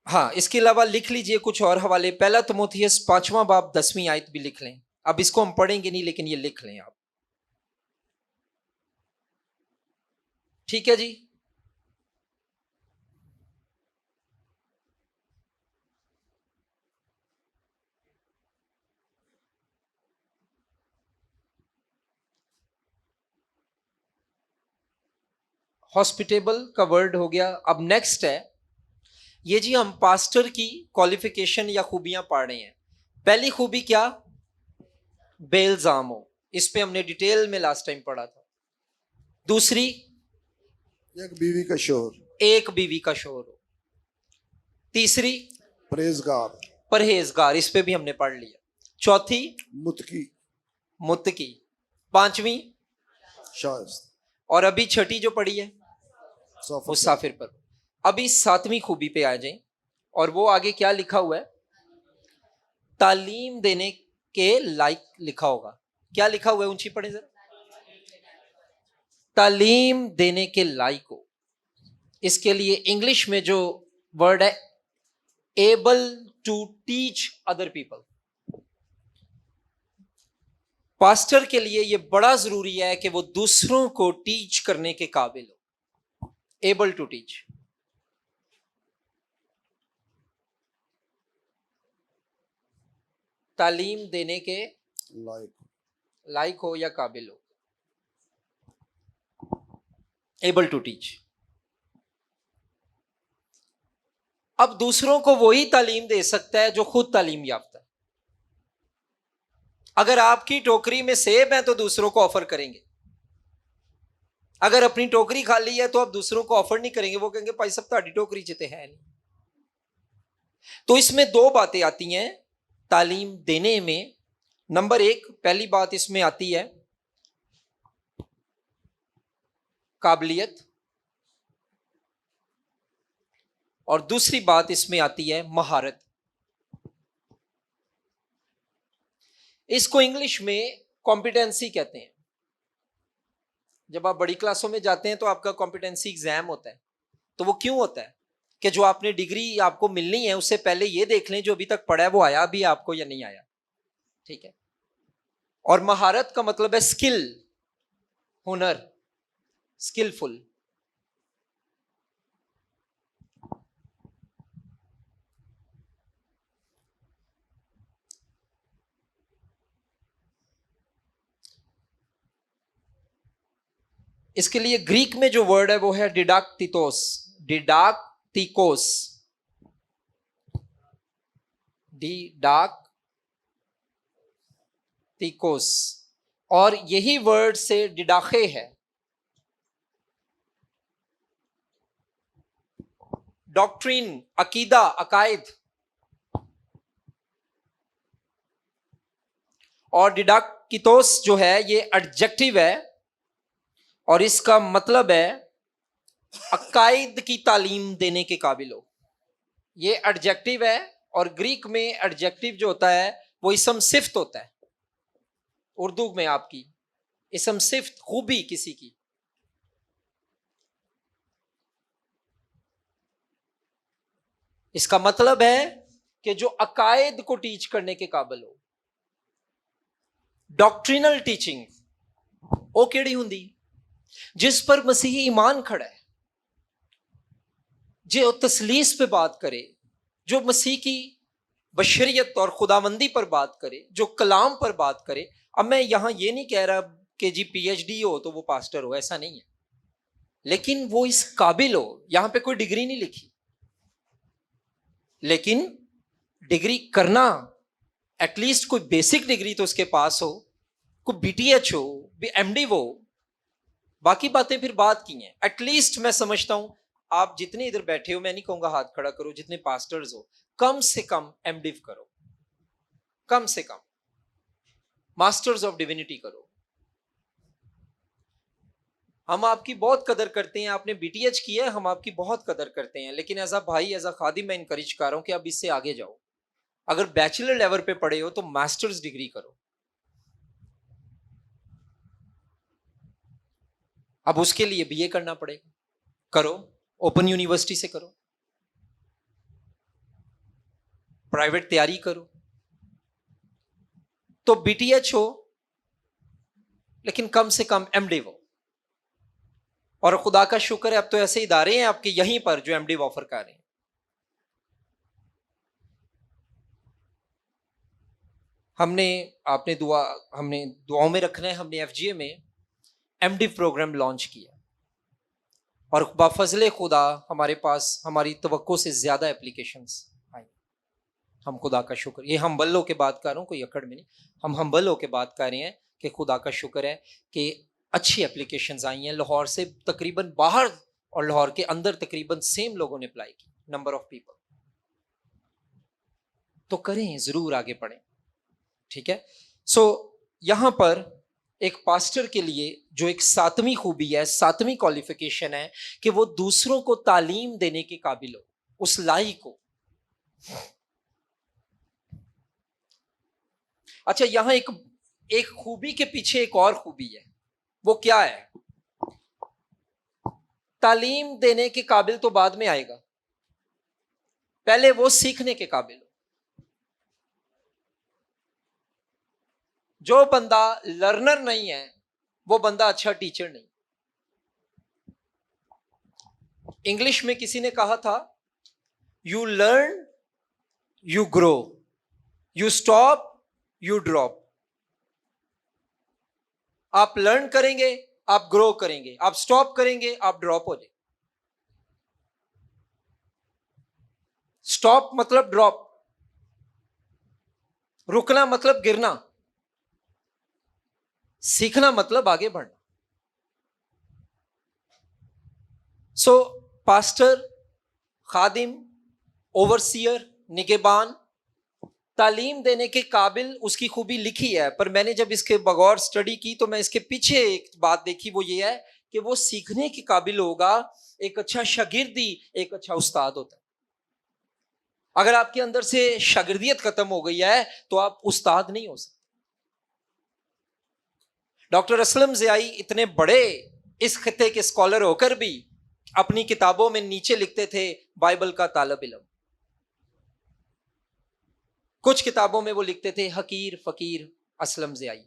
हाँ, इसके अलावा लिख लीजिए कुछ और हवाले। पहला तिमोथियस 5वां बाब 10वीं आयत भी लिख लें। अब इसको हम पढ़ेंगे नहीं, लेकिन ये लिख लें आप, ठीक है जी। हॉस्पिटेबल का वर्ड हो गया। अब नेक्स्ट है ये जी, हम पास्टर की क्वालिफिकेशन या खूबियां पढ़ रहे हैं। पहली खूबी क्या, बेइल्जाम हो, इस पे हमने डिटेल में लास्ट टाइम पढ़ा था। दूसरी, एक बीवी का शोहर, एक बीवी का शोहर हो। तीसरी, परहेजगार, परहेजगार, इस पे भी हमने पढ़ लिया। चौथी, मुत्की, मुत्तकी। पांचवी, शाइस्त, और अभी छठी जो पड़ी है मुसाफिर, मुसाफिर पर। अभी सातवीं खूबी पे आ जाएं, और वो आगे क्या लिखा हुआ है? तालीम देने के लायक लिखा होगा। क्या लिखा हुआ है? ऊंची पढ़े जरा। तालीम देने के लायक हो। इसके लिए इंग्लिश में जो वर्ड है, able to teach other people. Pastor के लिए यह बड़ा जरूरी है कि वो दूसरों को टीच करने के काबिल हो। एबल टू टीच, तालीम देने के लाइक, लायक हो या काबिल हो। Able to teach. अब दूसरों को वही तालीम दे सकता है जो खुद तालीम याफ्ता है। अगर आपकी टोकरी में सेब है तो दूसरों को ऑफर करेंगे। अगर अपनी टोकरी खाली है तो आप दूसरों को ऑफर नहीं करेंगे, वो कहेंगे भाई सब ताड़ी टोकरी जिते है नहीं। तो इसमें दो बातें आती हैं तालीम देने में। नंबर एक, पहली बात इसमें आती है काबिलियत, और दूसरी बात इसमें आती है महारत। इसको इंग्लिश में कॉम्पिटेंसी कहते हैं। जब आप बड़ी क्लासों में जाते हैं तो आपका कॉम्पिटेंसी एग्जाम होता है। तो वो क्यों होता है? कि जो आपने डिग्री आपको मिलनी है उससे पहले ये देख लें जो अभी तक पढ़ा है वो आया भी आपको या नहीं आया। ठीक है। और महारत का मतलब है स्किल, हुनर, स्किलफुल। इसके लिए ग्रीक में जो वर्ड है वो है डिडाक्टिकोस। डिडाक्टिकोस, डिडाक्टिकोस, और यही वर्ड से डिडाखे है। डॉक्ट्रिन, अकीदा, अकायद। और डिडाक्टिकोस जो है ये एडजेक्टिव है, और इसका मतलब है अकायद की तालीम देने के काबिल हो। ये एडजेक्टिव है, और ग्रीक में एडजेक्टिव जो होता है वो इसम सिफ्त होता है। उर्दू में आपकी इसम सिफ्त, खूबी किसी की। इसका मतलब है कि जो अकायद को टीच करने के काबिल हो। डॉक्ट्रिनल टीचिंग वो केड़ी हुंदी? जिस पर मसीही ईमान खड़ा है, जो तसलीस पे बात करे, जो मसीह की बशरियत और खुदाबंदी पर बात करे, जो कलाम पर बात करे। अब मैं यहां ये नहीं कह रहा कि जी पीएचडी हो तो वो पास्टर हो, ऐसा नहीं है, लेकिन वो इस काबिल हो। यहां पे कोई डिग्री नहीं लिखी, लेकिन डिग्री करना, एटलीस्ट कोई बेसिक डिग्री तो उसके पास हो, कोई बीटीएच हो, एमडी हो। बाकी बातें फिर बात की हैं। एटलीस्ट मैं समझता हूं आप जितने इधर बैठे हो, मैं नहीं कहूंगा हाथ खड़ा करो, जितने पास्टर्स हो, कम से कम एमडिव करो, कम से कम मास्टर्स ऑफ डिविनिटी करो। हम आपकी बहुत कदर करते हैं, आपने बीटीएच किया है, हम आपकी बहुत कदर करते हैं, लेकिन एज अ भाई, एज अ खादिम, मैं इंकरेज कर रहा हूं कि अब इससे आगे जाओ। अगर बैचलर लेवल पे पढ़े हो तो मास्टर्स डिग्री करो। अब उसके लिए बीए करना पड़ेगा, करो, ओपन यूनिवर्सिटी से करो, प्राइवेट तैयारी करो। तो बीटीएच हो, लेकिन कम से कम एमडी हो। और खुदा का शुक्र है अब तो ऐसे इदारे हैं आपके यहीं पर जो एमडी ऑफर कर रहे हैं। हमने दुआओं में रखना है। हमने एफजीए में एमडी प्रोग्राम लॉन्च किया, और बाफजले खुदा हमारे पास हमारी तवक्को से ज्यादा एप्लीकेशंस आई। हम खुदा का शुक्र, ये हम्बल होके बात कर रहा हूँ, कोई अकड़ में नहीं, हम हम्बल होके बात कर रहे हैं कि खुदा का शुक्र है कि अच्छी एप्लीकेशंस आई हैं। लाहौर से तकरीबन बाहर और लाहौर के अंदर तकरीबन सेम लोगों ने अप्लाई की, नंबर ऑफ पीपल। तो करें, जरूर आगे पढ़ें। ठीक है। सो यहां पर एक पास्टर के लिए जो एक सातवीं खूबी है, सातवीं क्वालिफिकेशन है कि वो दूसरों को तालीम देने के काबिल हो, उस लायक हो। अच्छा, यहां एक खूबी के पीछे एक और खूबी है। वो क्या है? तालीम देने के काबिल तो बाद में आएगा, पहले वो सीखने के काबिल हो। जो बंदा लर्नर नहीं है वो बंदा अच्छा टीचर नहीं। इंग्लिश में किसी ने कहा था, you learn you grow, you stop you drop. आप लर्न करेंगे, आप ग्रो करेंगे, आप स्टॉप करेंगे, आप ड्रॉप हो जाएंगे। स्टॉप मतलब ड्रॉप, रुकना मतलब गिरना, सीखना मतलब आगे बढ़ना। सो पास्टर, खादिम, ओवरसियर, निगेबान, तालीम देने के काबिल उसकी खूबी लिखी है। पर मैंने जब इसके बगौर स्टडी की तो मैं इसके पीछे एक बात देखी, वो ये है कि वो सीखने के काबिल होगा। एक अच्छा शागिर्दी एक अच्छा उस्ताद होता है। अगर आपके अंदर से शागिर्दियत खत्म हो गई है तो आप उस्ताद नहीं हो सकते। डॉक्टर असलम ज़ियाई इतने बड़े इस खिते के स्कॉलर होकर भी अपनी किताबों में नीचे लिखते थे बाइबल का तालिब इल्म। कुछ किताबों में वो लिखते थे हकीर फकीर असलम ज़ियाई।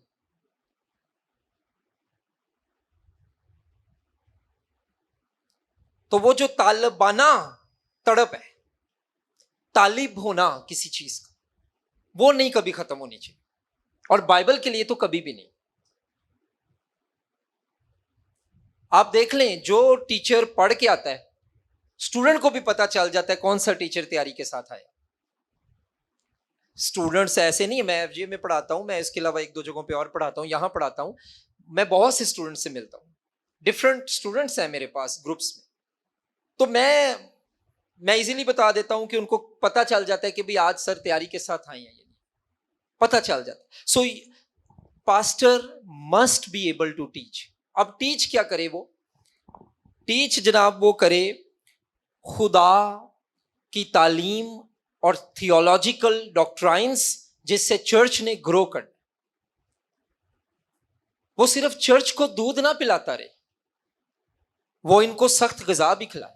तो वो जो तालिबाना तड़प है, तालिब होना किसी चीज का, वो नहीं कभी खत्म होनी चाहिए। और बाइबल के लिए तो कभी भी नहीं। आप देख लें, जो टीचर पढ़ के आता है स्टूडेंट को भी पता चल जाता है कौन सा टीचर तैयारी के साथ आया। स्टूडेंट्स ऐसे नहीं है, मैं एफजे में पढ़ाता हूं, मैं इसके अलावा एक दो जगहों पे और पढ़ाता हूं, यहां पढ़ाता हूं, मैं बहुत से स्टूडेंट से मिलता हूं, डिफरेंट स्टूडेंट्स हैं मेरे पास ग्रुप्स में। तो मैं इजीली बता देता हूं कि उनको पता चल जाता है कि भाई आज सर तैयारी के साथ आए हैं, ये पता चल जाता है। So pastor must be able to teach. अब टीच क्या करे वो? टीच जनाब वो करे खुदा की तालीम और थियोलॉजिकल डॉक्ट्राइंस जिससे चर्च ने ग्रो कर। वो सिर्फ चर्च को दूध ना पिलाता रहे, वो इनको सख्त ग़िज़ा भी खिलाए।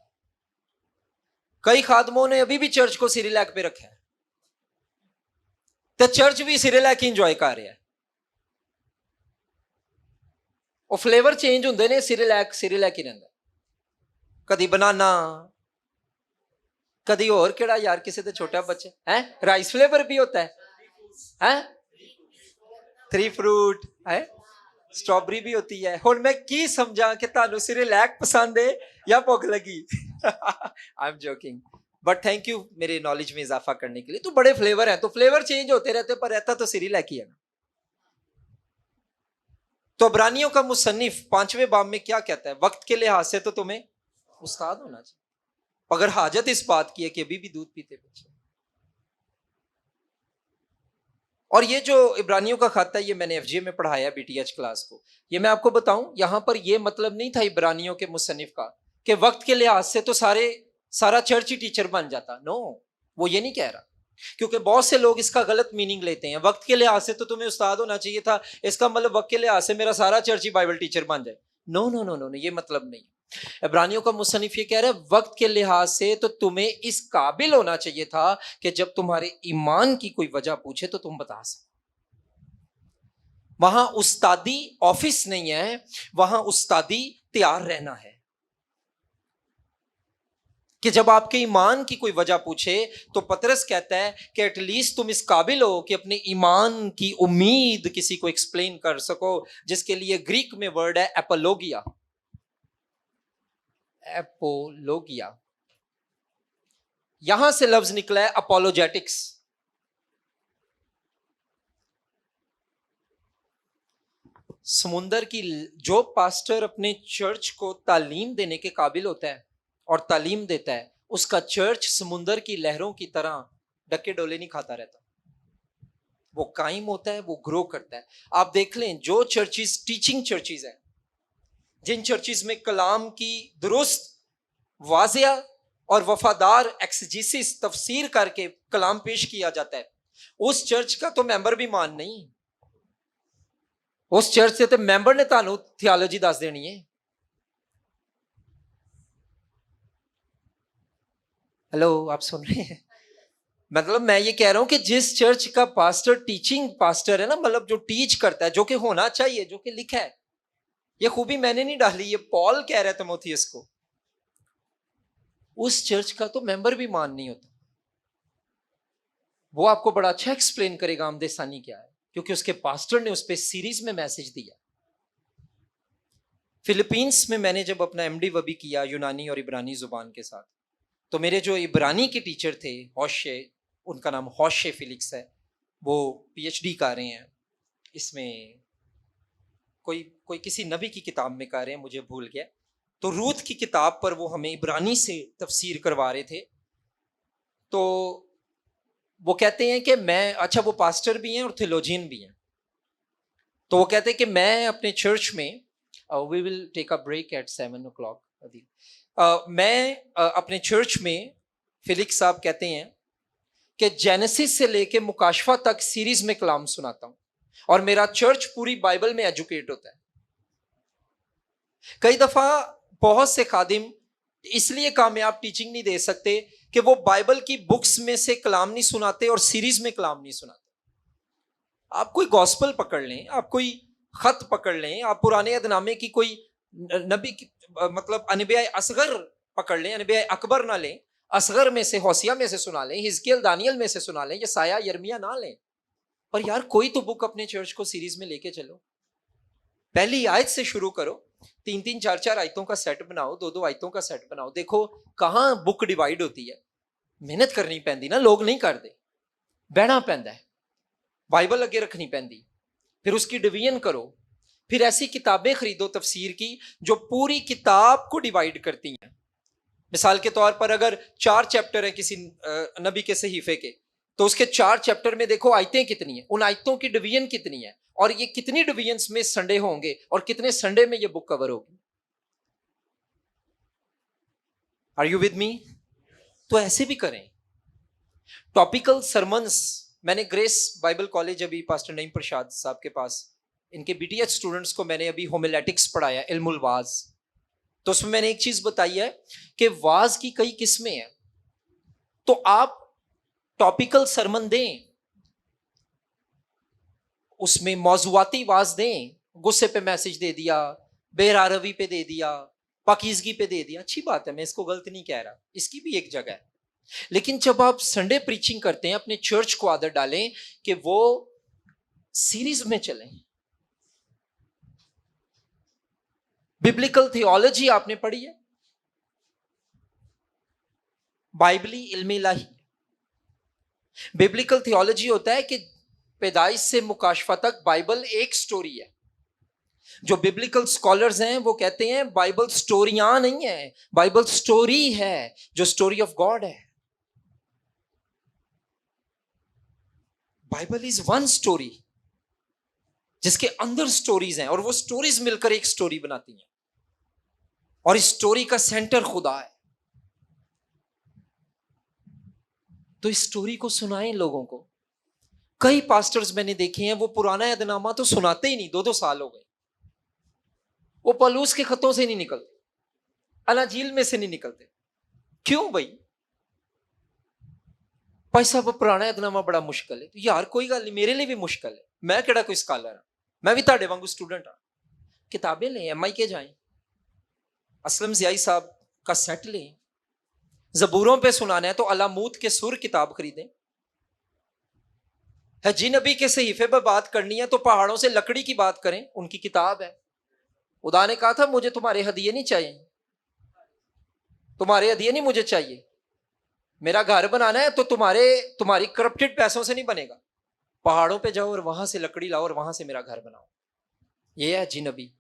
कई खादमों ने अभी भी चर्च को सिरिलैक पे रखा है, तो चर्च भी सिरिलैक इंजॉय कर रहा है। वो फ्लेवर चेंज होंगे ने, सिरिलैक सिरिलैक ही रहता, कदी बनाना, कदी और केड़ा यार, किसी तो छोटा बच्चा है राइस फ्लेवर भी होता है, थ्री फ्रूट है, स्ट्रॉबेरी भी होती है। हुण मैं की समझा कि तानू सिरिलैक पसंद है या भुख लगी। I am joking, but thank you मेरे नॉलेज में इजाफा करने के लिए। तो बड़े फ्लेवर हैं, तो फ्लेवर चेंज होते रहते, पर रहता तो सिरिलैक ही है ना। तो अब्रानियों का मुसन्निफ 5वें बाब में क्या कहता है? वक्त के लिहाज से तो तुम्हें उस्ताद होना चाहिए, अगर हाजत इस बात की है कि अभी भी दूध पीते बच्चे। और ये जो इब्रानियों का खाता है, ये मैंने एफजे में पढ़ाया बीटीएच क्लास को। ये मैं आपको बताऊं, यहां पर ये मतलब नहीं था इब्रानियों के मुसन्निफ का कि वक्त के लिहाज से तो सारा चर्च ही टीचर बन जाता। नो, वो ये नहीं कह रहा, क्योंकि बहुत से लोग इसका गलत मीनिंग लेते हैं। वक्त के लिहाज से तो तुम्हें उस्ताद होना चाहिए था, इसका मतलब वक्त के लिहाज से मेरा सारा चर्च ही बाइबल टीचर बन जाए। नो नो नो नो, ये मतलब नहीं। इब्रानियों का मुसन्निफ ये कह रहा है वक्त के लिहाज से तो तुम्हें इस काबिल होना चाहिए था कि जब तुम्हारे ईमान की कोई वजह पूछे तो तुम बता सको। वहां उस्तादी ऑफिस नहीं है, वहां उस्तादी तैयार रहना है कि जब आपके ईमान की कोई वजह पूछे तो पतरस कहता है कि एटलीस्ट तुम इस काबिल हो कि अपने ईमान की उम्मीद किसी को एक्सप्लेन कर सको, जिसके लिए ग्रीक में वर्ड है एपोलोगिया। एपोलोगिया, यहां से लफ्ज निकला है अपोलोजेटिक्स। समुंदर की जो पास्टर अपने चर्च को तालीम देने के काबिल होता है और तालीम देता है, उसका चर्च समुंदर की लहरों की तरह डके डोले नहीं खाता रहता। वो कायम होता है, वो ग्रो करता है। आप देख लें जो चर्चिज टीचिंग चर्चिज हैं, जिन चर्चिज में कलाम की दुरुस्त, वाजिया और वफादार एक्सजेसिस तफसीर करके कलाम पेश किया जाता है, उस चर्च का तो मैंबर भी मान नहीं। उस चर्च से तो मैंबर ने तानू थियोलॉजी दस देनी है। हेलो, आप सुन रहे हैं? मतलब मैं ये कह रहा हूं कि जिस चर्च का पास्टर टीचिंग पास्टर है ना, मतलब जो टीच करता है, जो कि होना चाहिए, जो कि लिखा है, ये खूबी मैंने नहीं डाली, ये पॉल कह रहा है तिमोथियस को, उस चर्च का तो मेंबर भी मान नहीं होता। वो आपको बड़ा अच्छा एक्सप्लेन करेगा आमदे सानी क्या है, क्योंकि उसके पास्टर ने उस पर सीरीज में मैसेज दिया। फिलीपींस में मैंने जब अपना एमडी वबी किया यूनानी और इब्रानी जुबान के साथ, तो मेरे जो इब्रानी के टीचर थे हौशे, उनका नाम हौशे फिलिक्स है, वो पीएचडी कर रहे हैं इसमें, कोई कोई किसी नबी की किताब में कर रहे हैं, मुझे भूल गया। तो रूथ की किताब पर वो हमें इब्रानी से तफसीर करवा रहे थे। तो वो कहते हैं कि मैं, अच्छा वो पास्टर भी हैं और थियोलॉजियन भी हैं, तो वो कहते हैं कि मैं अपने चर्च में, we will take a break at 7 o'clock। मैं अपने चर्च में, फिलिक्स साहब कहते हैं कि जेनेसिस से लेके मुकाशफा तक सीरीज में कलाम सुनाता हूं, और मेरा चर्च पूरी बाइबल में एजुकेट होता है। कई दफा बहुत से खादिम इसलिए कामयाब टीचिंग नहीं दे सकते कि वो बाइबल की बुक्स में से कलाम नहीं सुनाते और सीरीज में कलाम नहीं सुनाते। आप कोई गॉस्पल पकड़ लें, आप कोई खत पकड़ लें, आप पुराने अदनामे की कोई नबी की, मतलब अनबिया असगर पकड़ लें, अनबिया अकबर ना लें, असगर में से, हौसिया में से सुना लें, हिजकियल दानियल में से सुना लें, या साया यर्मिया ना लें, पर यार कोई तो बुक अपने चर्च को सीरीज में लेके चलो। पहली आयत से शुरू करो, 3-3 4-4 आयतों का सेट बनाओ, 2-2 आयतों का सेट बनाओ, देखो कहां बुक डिवाइड होती है। मेहनत करनी पैंदी ना, लोग नहीं करते, बहना पैंदा है, बाइबल अगे रखनी पैंदी, फिर उसकी डिवीजन करो, फिर ऐसी किताबें खरीदो तफसीर की जो पूरी किताब को डिवाइड करती हैं। मिसाल के तौर पर अगर 4 चैप्टर है किसी नबी के सहीफे के, तो उसके 4 चैप्टर में देखो आयतें कितनी है, उन आयतों की डिवीजन कितनी है, और ये कितनी डिवीजन्स में संडे होंगे, और कितने संडे में ये बुक कवर होगी। Are you with me? तो ऐसे भी करें। टॉपिकल सरमन्स, मैंने ग्रेस बाइबल कॉलेज अभी पास्टर नईम प्रसाद साहब के पास, इनके बीटीएच स्टूडेंट्स को मैंने अभी होमिलेटिक्स पढ़ाया, इल्मुल वाज। तो उसमें मैंने एक चीज बताई है कि वाज की कई किस्में हैं। तो आप टॉपिकल सरमन दें, उसमें मौजुआती वाज दें, गुस्से पे मैसेज दे दिया, बेरारवी पे दे दिया, पाकीजगी पे दे दिया, अच्छी बात है, मैं इसको गलत नहीं कह रहा, इसकी भी एक जगह है। लेकिन जब आप संडे प्रीचिंग करते हैं, अपने चर्च को आदत डालें कि वो सीरीज में चलें। बिब्लिकल थियोलॉजी आपने पढ़ी है, बाइबली इल्म इलाही। बिब्लिकल थियोलॉजी होता है कि पैदाइश से मुकाशफा तक बाइबल एक स्टोरी है। जो बिब्लिकल स्कॉलर्स हैं वो कहते हैं बाइबल स्टोरियां नहीं है, बाइबल स्टोरी है, जो स्टोरी ऑफ गॉड है। बाइबल इज वन स्टोरी जिसके अंदर स्टोरीज हैं, और वो स्टोरीज मिलकर एक स्टोरी बनाती हैं, और इस स्टोरी का सेंटर खुदा है। तो इस स्टोरी को सुनाएं लोगों को। कई पास्टर्स मैंने देखे हैं, वो पुराना ऐदनामा तो सुनाते ही नहीं, 2-2 साल हो गए, वो पलूस के खतों से नहीं निकलते, अनाजील में से नहीं निकलते। क्यों भाई? भाई साहब पुराना ऐदनामा बड़ा मुश्किल है। तो यार कोई गल नहीं, मेरे लिए भी मुश्किल है, मैं केड़ा कोई स्कॉलर हाँ, मैं भी ताड़े वांगू स्टूडेंट हाँ। किताबें लें, MI के जाएं, असलम ज़ियाई साहब का सेट लें, जबूरों पे सुनाना है तो अलामूत के सुर किताब खरीदें। है जी नबी के सहीफे पर बात करनी है तो पहाड़ों से लकड़ी की बात करें, उनकी किताब है। खुदा ने कहा था मुझे तुम्हारे हदिये नहीं चाहिए, तुम्हारे हदिये नहीं मुझे चाहिए, मेरा घर बनाना है तो तुम्हारी करप्टेड पैसों से नहीं बनेगा, पहाड़ों पे जाओ और वहां से लकड़ी लाओ और वहां से मेरा घर बनाओ। ये है जी नबी।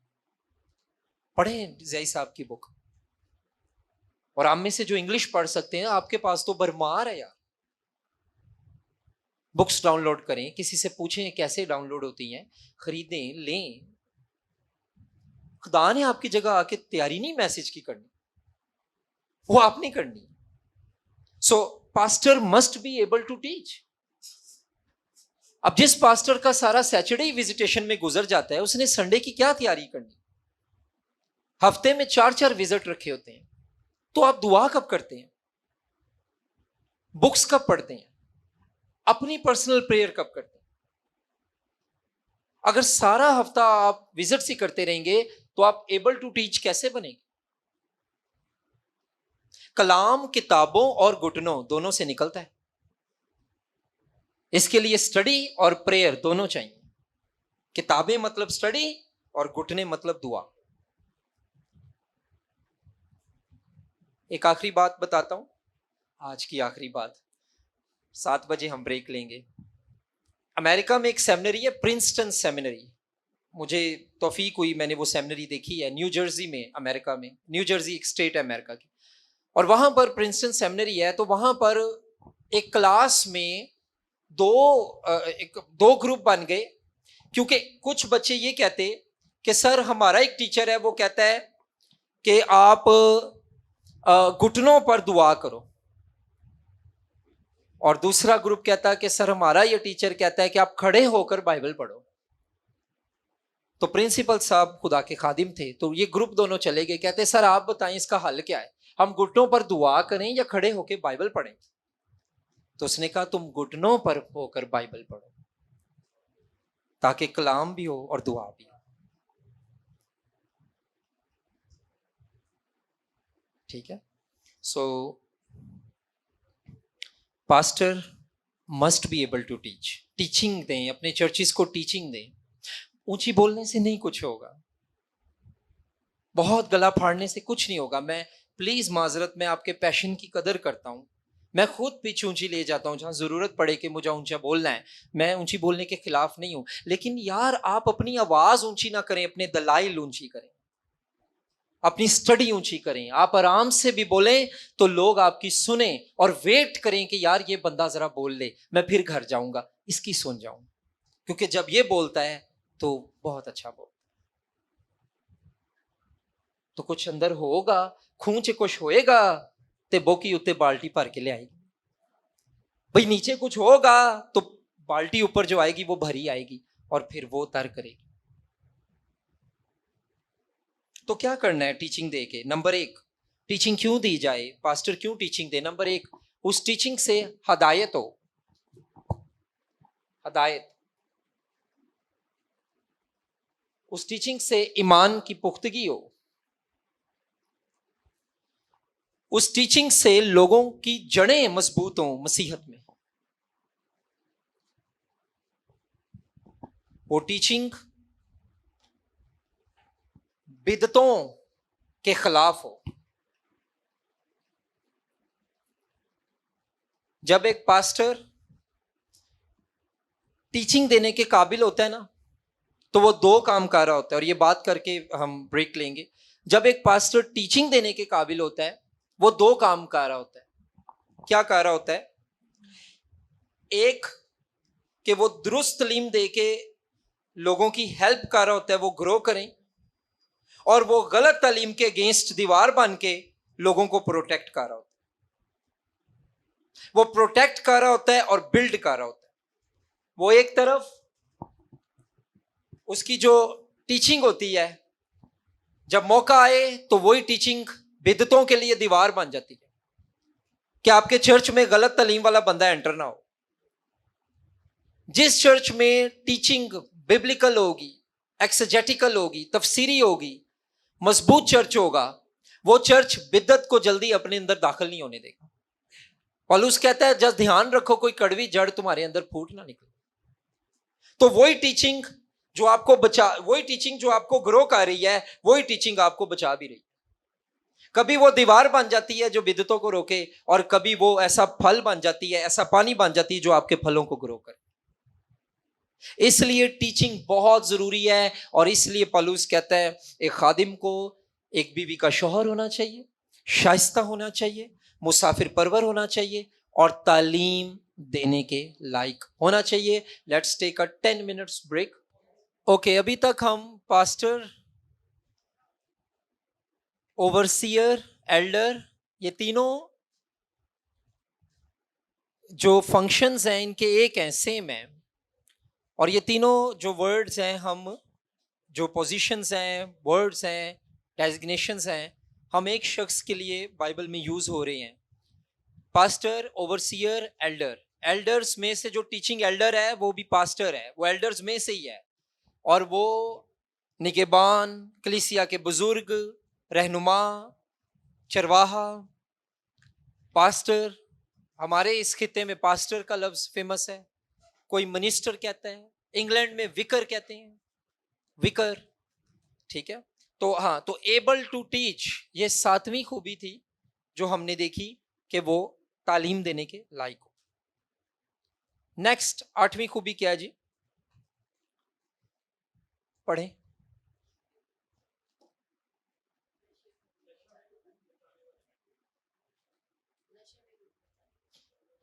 पढ़ें ज़ियाई साहब की बुक, और आप में से जो इंग्लिश पढ़ सकते हैं, आपके पास तो भरमार है यार। बुक्स डाउनलोड करें, किसी से पूछें कैसे डाउनलोड होती हैं, खरीदें, लें। खुदा ने आपकी जगह आके तैयारी नहीं मैसेज की करनी, वो आपने करनी। So pastor must be able to teach. अब जिस पास्टर का सारा सैटरडे विजिटेशन में गुजर जाता है, उसने संडे की क्या तैयारी करनी? हफ्ते में 4-4 विजिट रखे होते हैं, तो आप दुआ कब करते हैं? बुक्स कब पढ़ते हैं? अपनी पर्सनल प्रेयर कब करते हैं? अगर सारा हफ्ता आप विजिट ही करते रहेंगे तो आप एबल टू टीच कैसे बनेंगे? कलाम किताबों और घुटनों दोनों से निकलता है। इसके लिए स्टडी और प्रेयर दोनों चाहिए। किताबें मतलब स्टडी और घुटने मतलब दुआ। एक आखिरी बात बताता हूं, आज की आखिरी बात। 7 बजे हम ब्रेक लेंगे। अमेरिका में एक सेमिनरी है, प्रिंसटन सेमिनरी। मुझे तौफीक हुई, मैंने वो सेमिनरी देखी है न्यू जर्सी में, अमेरिका में। न्यू जर्सी एक स्टेट है अमेरिका की, और वहां पर प्रिंसटन सेमिनरी है। तो वहां पर एक क्लास में दो ग्रुप बन गए, क्योंकि कुछ बच्चे ये कहते कि सर हमारा एक टीचर है, वो कहता है कि आप घुटनों पर दुआ करो, और दूसरा ग्रुप कहता है कि सर हमारा ये टीचर कहता है कि आप खड़े होकर बाइबल पढ़ो। तो प्रिंसिपल साहब खुदा के खादिम थे, तो ये ग्रुप दोनों चले गए, कहते सर आप बताएं इसका हल क्या है, हम घुटनों पर दुआ करें या खड़े होकर बाइबल पढ़ें? तो उसने कहा तुम घुटनों पर होकर बाइबल पढ़ो, ताकि कलाम भी हो और दुआ भी हो। ठीक है? So pastor must be able to teach. Teaching दें, अपने चर्चिस को टीचिंग दें। ऊंची बोलने से नहीं कुछ होगा, बहुत गला फाड़ने से कुछ नहीं होगा। मैं प्लीज माजरत, मैं आपके पैशन की कदर करता हूं, मैं खुद पिच ऊंची ले जाता हूं जहां जरूरत पड़े कि मुझे ऊंचा बोलना है। मैं ऊंची बोलने के खिलाफ नहीं हूं, लेकिन यार आप अपनी आवाज ऊंची ना करें, अपने दलाइल ऊंची करें, अपनी स्टडी ऊंची करें। आप आराम से भी बोलें तो लोग आपकी सुने और वेट करें कि यार ये बंदा जरा बोल ले, मैं फिर घर जाऊंगा, इसकी सुन जाऊं, क्योंकि जब ये बोलता है तो बहुत अच्छा बोल, तो कुछ अंदर होगा, खूंच कुछ होएगा ते बोकी उत्ते बाल्टी भर के ले आएगी। भाई नीचे कुछ होगा तो बाल्टी ऊपर जो आएगी वो भरी आएगी, और फिर वो तर करेगी। तो क्या करना है टीचिंग दे के? नंबर 1, टीचिंग क्यों दी जाए, पास्टर क्यों टीचिंग दे? नंबर 1, उस टीचिंग से हदायत हो, हदायत। उस टीचिंग से ईमान की पुख्तगी हो, उस टीचिंग से लोगों की जड़ें मजबूत हों मसीहत में। वो टीचिंग बिदतों के खिलाफ हो। जब एक पास्टर टीचिंग देने के काबिल होता है ना, तो वो 2 काम कर रहा होता है, और ये बात करके हम ब्रेक लेंगे। जब एक पास्टर टीचिंग देने के काबिल होता है, वो 2 काम कर रहा होता है। क्या कर रहा होता है? एक, कि वो दुरुस्त तालीम दे के लोगों की हेल्प कर रहा होता है वो ग्रो करें, और वो गलत तालीम के अगेंस्ट दीवार बन के लोगों को प्रोटेक्ट कर रहा होता है। वो प्रोटेक्ट कर रहा होता है और बिल्ड कर रहा होता है। वो एक तरफ उसकी जो टीचिंग होती है, जब मौका आए तो वही टीचिंग बिदतों के लिए दीवार बन जाती है कि आपके चर्च में गलत तालीम वाला बंदा एंटर ना हो। जिस चर्च में टीचिंग बिब्लिकल होगी, एक्सेजेटिकल होगी, तफसीरी होगी, मजबूत चर्च होगा, वो चर्च बिद्दत को जल्दी अपने अंदर दाखिल नहीं होने देगा। पौलुस कहता है जब ध्यान रखो कोई कड़वी जड़ तुम्हारे अंदर फूट ना निकले। तो वही टीचिंग जो आपको वही टीचिंग जो आपको ग्रो कर रही है, वही टीचिंग आपको बचा भी रही है। कभी वो दीवार बन जाती है जो बिदतों को रोके, और कभी वो ऐसा फल बन जाती है, ऐसा पानी बन जाती है जो आपके फलों को ग्रो करे। इसलिए टीचिंग बहुत जरूरी है, और इसलिए पौलुस कहता है एक खादिम को एक बीवी का शौहर होना चाहिए, शाइस्ता होना चाहिए, मुसाफिर परवर होना चाहिए, और तालीम देने के लायक होना चाहिए। Let's take a 10 minutes break. Okay, अभी तक हम पास्टर, ओवरसियर, एल्डर, ये तीनों जो फंक्शंस हैं इनके एक हैं, सेम है। और ये तीनों जो वर्ड्स हैं, हम जो पोजीशंस हैं, वर्ड्स हैं, डेजिग्नेशंस हैं, हम एक शख्स के लिए बाइबल में यूज हो रहे हैं। Pastor, overseer, Elder. एल्डर्स में से जो टीचिंग एल्डर है वो भी पास्टर है, वो एल्डर्स में से ही है। और वो निगहबान, कलीसिया के बुजुर्ग, रहनुमा, चरवाहा, पास्टर। हमारे इस खिते में पास्टर का लफ्ज फेमस है, कोई मिनिस्टर कहता है, इंग्लैंड में विकर कहते हैं, विकर। ठीक है, तो हाँ, तो एबल टू टीच, ये 7वीं खूबी थी जो हमने देखी कि वो तालीम देने के लायक हो। नेक्स्ट 8वीं खूबी क्या है जी? पढ़ें।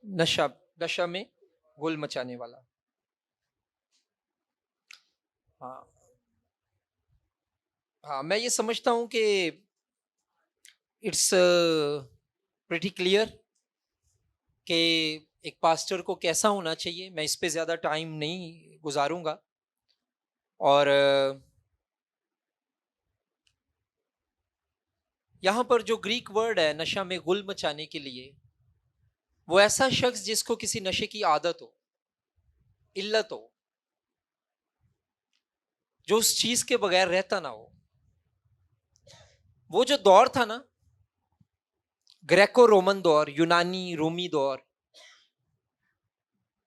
नशा, नशा में गुल मचाने वाला। हाँ हाँ, मैं ये समझता हूं कि इट्स प्रीटी क्लियर कि एक पास्टर को कैसा होना चाहिए। मैं इस पे ज़्यादा टाइम नहीं गुजारूंगा। और यहाँ पर जो ग्रीक वर्ड है नशा में गुल मचाने के लिए, वो ऐसा शख्स जिसको किसी नशे की आदत हो, इल्लत हो, जो उस चीज के बगैर रहता ना हो। वो जो दौर था ना, ग्रेको रोमन दौर, यूनानी रोमी दौर,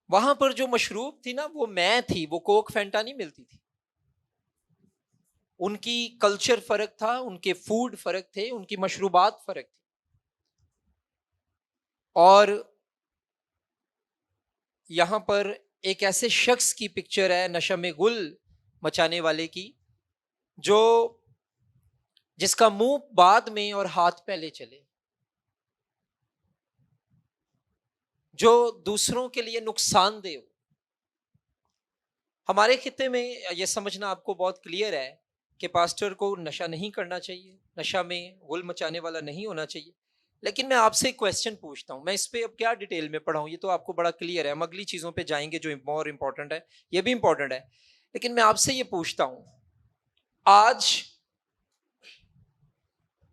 वहां पर जो मशरूब थी ना वो मैं थी, वो कोक फैंटा नहीं मिलती थी। उनकी कल्चर फर्क था, उनके फूड फर्क थे, उनकी मशरूबात फर्क थी। और यहां पर एक ऐसे शख्स की पिक्चर है नशा में गुल मचाने वाले की, जो जिसका मुंह बाद में और हाथ पहले चले, जो दूसरों के लिए नुकसानदेह हो। हमारे खिते में यह समझना आपको बहुत क्लियर है कि पास्टर को नशा नहीं करना चाहिए, नशा में गुल मचाने वाला नहीं होना चाहिए। लेकिन मैं आपसे एक क्वेश्चन पूछता हूं, मैं इस पे अब क्या डिटेल में पढ़ाऊं, ये तो आपको बड़ा क्लियर है। हम अगली चीजों पे जाएंगे जो मोर इंपॉर्टेंट है, ये भी इंपॉर्टेंट है। लेकिन मैं आपसे ये पूछता हूं, आज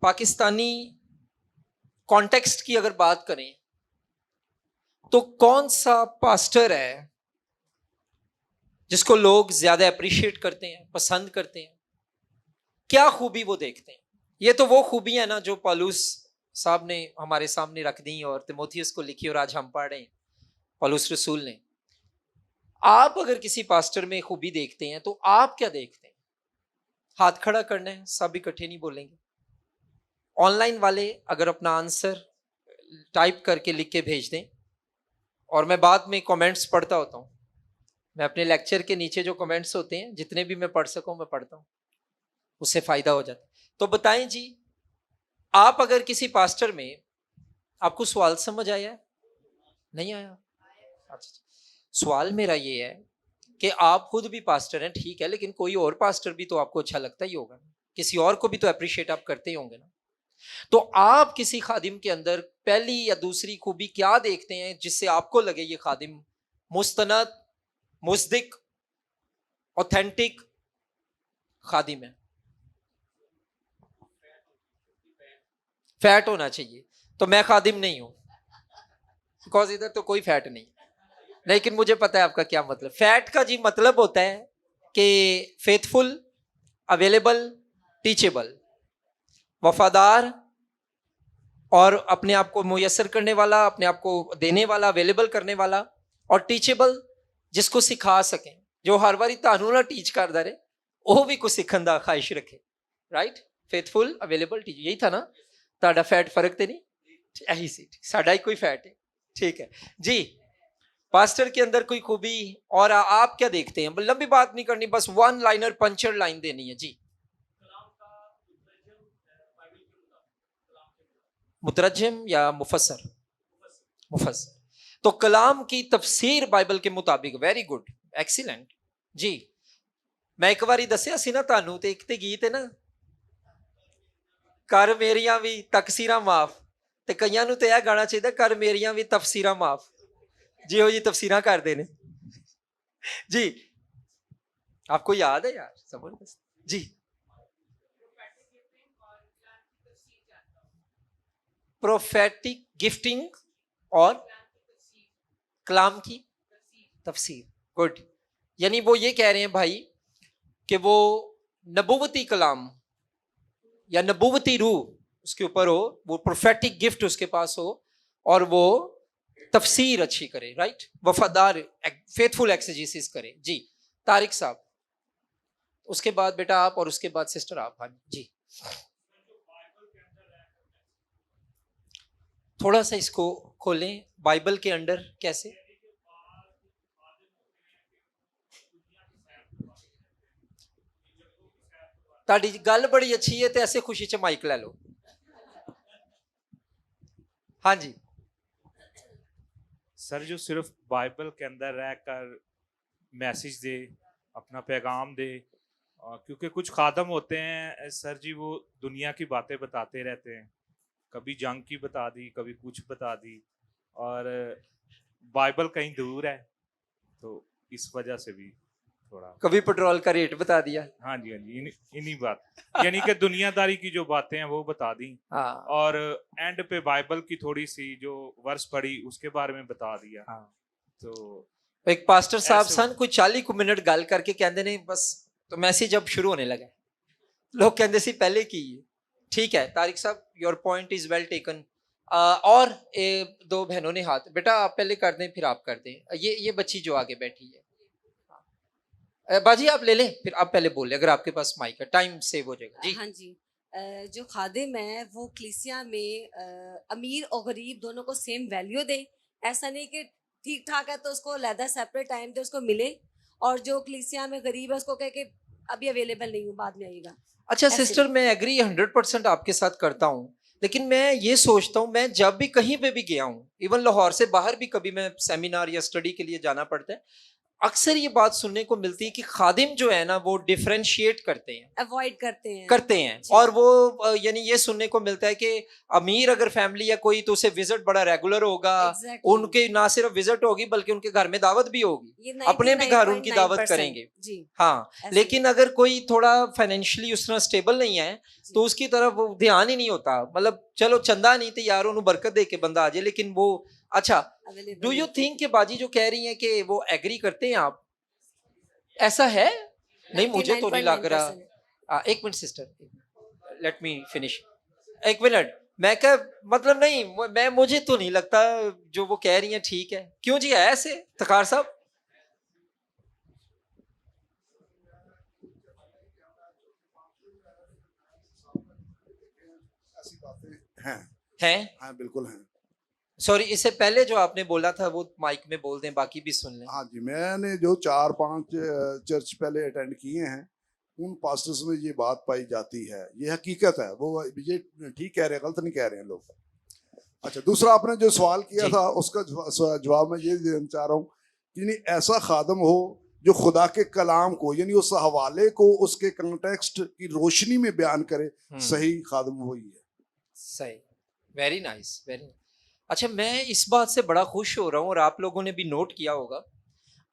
पाकिस्तानी कॉन्टेक्स्ट की अगर बात करें तो कौन सा पास्टर है जिसको लोग ज्यादा अप्रिशिएट करते हैं, पसंद करते हैं? क्या खूबी वो देखते हैं? ये तो वो खूबियां ना जो पौलुस साहब ने हमारे सामने रख दी और तिमोथियस को लिखी और आज हम पढ़ रहे हैं, पौलुस रसूल ने। आप अगर किसी पास्टर में खूबी देखते हैं तो आप क्या देखते हैं? हाथ खड़ा करना है, सब इकट्ठे नहीं बोलेंगे। ऑनलाइन वाले अगर अपना आंसर टाइप करके लिख के भेज दें, और मैं बाद में कमेंट्स पढ़ता होता हूँ। मैं अपने लेक्चर के नीचे जो कमेंट्स होते हैं जितने भी मैं पढ़ सकूं मैं पढ़ता हूँ, उससे फायदा हो जाता है। तो बताएं जी, आप अगर किसी पास्टर में, आपको सवाल समझ आया है? नहीं आया? अच्छा, सवाल मेरा ये है कि आप खुद भी पास्टर हैं, ठीक है, लेकिन कोई और पास्टर भी तो आपको अच्छा लगता ही होगा, किसी और को भी तो अप्रिशिएट आप करते ही होंगे ना। तो आप किसी खादिम के अंदर पहली या दूसरी खूबी क्या देखते हैं जिससे आपको लगे ये खादिम मुस्तनद, मुस्दिक, ऑथेंटिक खादिम है? फैट होना चाहिए। तो मैं खादिम नहीं हूं, बिकॉज इधर तो कोई फैट नहीं। लेकिन मुझे पता है आपका क्या मतलब। फैट का जी मतलब होता है कि फेथफुल, अवेलेबल, टीचेबल, वफादार और अपने आप को मुयसर करने वाला, अपने आप को देने वाला, अवेलेबल करने वाला। और टीचेबल, जिसको सिखा सकें, जो हर बारी तानू ना टीच करदा रहे, ਉਹ भी कुछ सीखने का ख्वाहिश रखे। राइट? फेथफुल, अवेलेबल, टीच, यही था ना? ਤੁਹਾਡਾ फैट फर्क तो नहीं? यही सी साडा ही कोई फैट है। ठीक है जी। पास्टर के अंदर कोई खूबी, और आप क्या देखते हैं? लंबी बात नहीं करनी, बस वन लाइनर पंचर लाइन देनी है जी। मुतरजम या मुफसर? मुफसर। तो कलाम की तफसीर बाइबल के मुताबिक, वेरी गुड, एक्सीलेंट जी। मैं एक बारी दसिया सी ना तानू, ते एक ते गीत है ना, कर मेरियां भी तकसीरां माफ, ते कईयां नू ते यह गाना चाहिए, कर मेरियां भी तफसीरां माफ, जिहो जी तफसीरां करते ने जी। आपको याद है यार, जबरदस्त जी। प्रोफेटिक गिफ्टिंग और कलाम की तफसीर, गुड। यानी वो ये कह रहे हैं भाई कि वो नबूवती कलाम या नबूवती रूह उसके ऊपर हो, वो प्रोफेटिक गिफ्ट उसके पास हो, और वो तफसीर अच्छी करे, राइट, वफादार फेथफुल एक्सेजेसिस करे जी। तारिक साहब, उसके बाद बेटा आप, और उसके बाद सिस्टर आप। हाँ जी, थोड़ा सा इसको खोलें, बाइबल के अंडर कैसे। ताड़ी गल बड़ी अच्छी है, तो ऐसे खुशी च माइक ले लो। हाँ जी सर, जो सिर्फ बाइबल के अंदर रहकर मैसेज दे, अपना पैगाम दे, क्योंकि कुछ खादम होते हैं सर जी, वो दुनिया की बातें बताते रहते हैं, कभी जंग की बता दी, कभी कुछ बता दी, और बाइबल कहीं दूर है, तो इस वजह से भी थोड़ा। कभी पेट्रोल का रेट बता दिया। हाँ जी, हाँ जी, इन्हीं बात, यानी कि दुनियादारी की जो बातें हैं वो बता दी, हाँ और एंड पे बाइबल की थोड़ी सी जो वर्स पढ़ी उसके बारे में बता दिया। हाँ। तो एक पास्टर साहब ऐसे सन कोई 40 मिनट गल करके कहते ने बस, तो मैसेज अब शुरू होने लगा, लोग कहते सी पहले की। ठीक है तारिक साहब, your point is well taken. और दो बहनों ने हाथ, बेटा आप पहले कर दें फिर आप कर दें, ये बच्ची जो आगे बैठी है। बाजी आप ले लें, फिर आप पहले बोले, अगर आपके पास माइक है, टाइम सेव हो जाएगा जी। हाँ जी। जो खादिम है वो कलीसिया में अमीर और गरीब दोनों को सेम वैल्यू दे। ऐसा नहीं कि ठीक ठाक है तो उसको अलहदा सेपरेट टाइम दे, उसको मिले, और जो कलीसिया में गरीब है उसको कहे कि अभी अवेलेबल नहीं हूँ, बाद में आइएगा। अच्छा ऐसे सिस्टर, नहीं। मैं एग्री 100% आपके साथ करता हूँ, लेकिन मैं ये सोचता हूँ, मैं जब भी कहीं पे भी गया हूँ, इवन लाहौर से बाहर भी कभी मैं सेमिनार या स्टडी के लिए जाना पड़ता है, अक्सर ये बात सुनने को मिलती है कि खादिम जो है ना वो डिफरेंशिएट करते हैं, अवॉइड करते हैं जी। और वो यानी ये सुनने को मिलता है कि अमीर अगर फैमिली या कोई, तो उसे विजिट बड़ा रेगुलर होगा। Exactly. उनके ना सिर्फ विजिट होगी बल्कि उनके घर में दावत भी होगी, ये अपने भी घर उनकी दावत 99.9% करेंगे। जी। हाँ, ऐसे लेकिन अगर कोई थोड़ा फाइनेंशियली उस तरह स्टेबल नहीं है जी। तो उसकी तरफ वो ध्यान ही नहीं होता, मतलब चलो चंदा नहीं तो यार उन्होंने बरकत दे के बंदा आ जाए, लेकिन वो अच्छा। available डू यू नहीं थिंक कि बाजी जो कह रही हैं कि वो एग्री करते हैं आप, ऐसा है? नहीं मुझे तो नहीं लग 99.9%। रहा। एक minute sister, let me finish, एक मिनट। मैं क्या मतलब, नहीं मैं, मुझे तो नहीं लगता जो वो कह रही हैं ठीक है। क्यों जी, है ऐसे तकार साहब? ऐसी बातें हैं। हैं? हाँ बिल्कुल हैं। सॉरी, इससे पहले जो आपने बोला था वो माइक में बोल दें, बाकी भी सुन लें। हाँ जी, मैंने जो 4-5 चर्च पहले अटेंड किए हैं, उन पास्टर्स में ये बात पाई जाती है, ये हकीकत है। वो ये ठीक कह रहे हैं, गलत नहीं कह रहे हैं लोग। अच्छा, दूसरा आपने जो सवाल किया जी। था उसका जवाब मैं ये देना चाह रहा हूँ कि नहीं, ऐसा खादम हो जो खुदा के कलाम को, यानी उस हवाले को उसके कॉन्टेक्स्ट की रोशनी में बयान करे, सही खादम वही है। सही, वेरी नाइस, वेरी। अच्छा, मैं इस बात से बड़ा खुश हो रहा हूँ, और आप लोगों ने भी नोट किया होगा,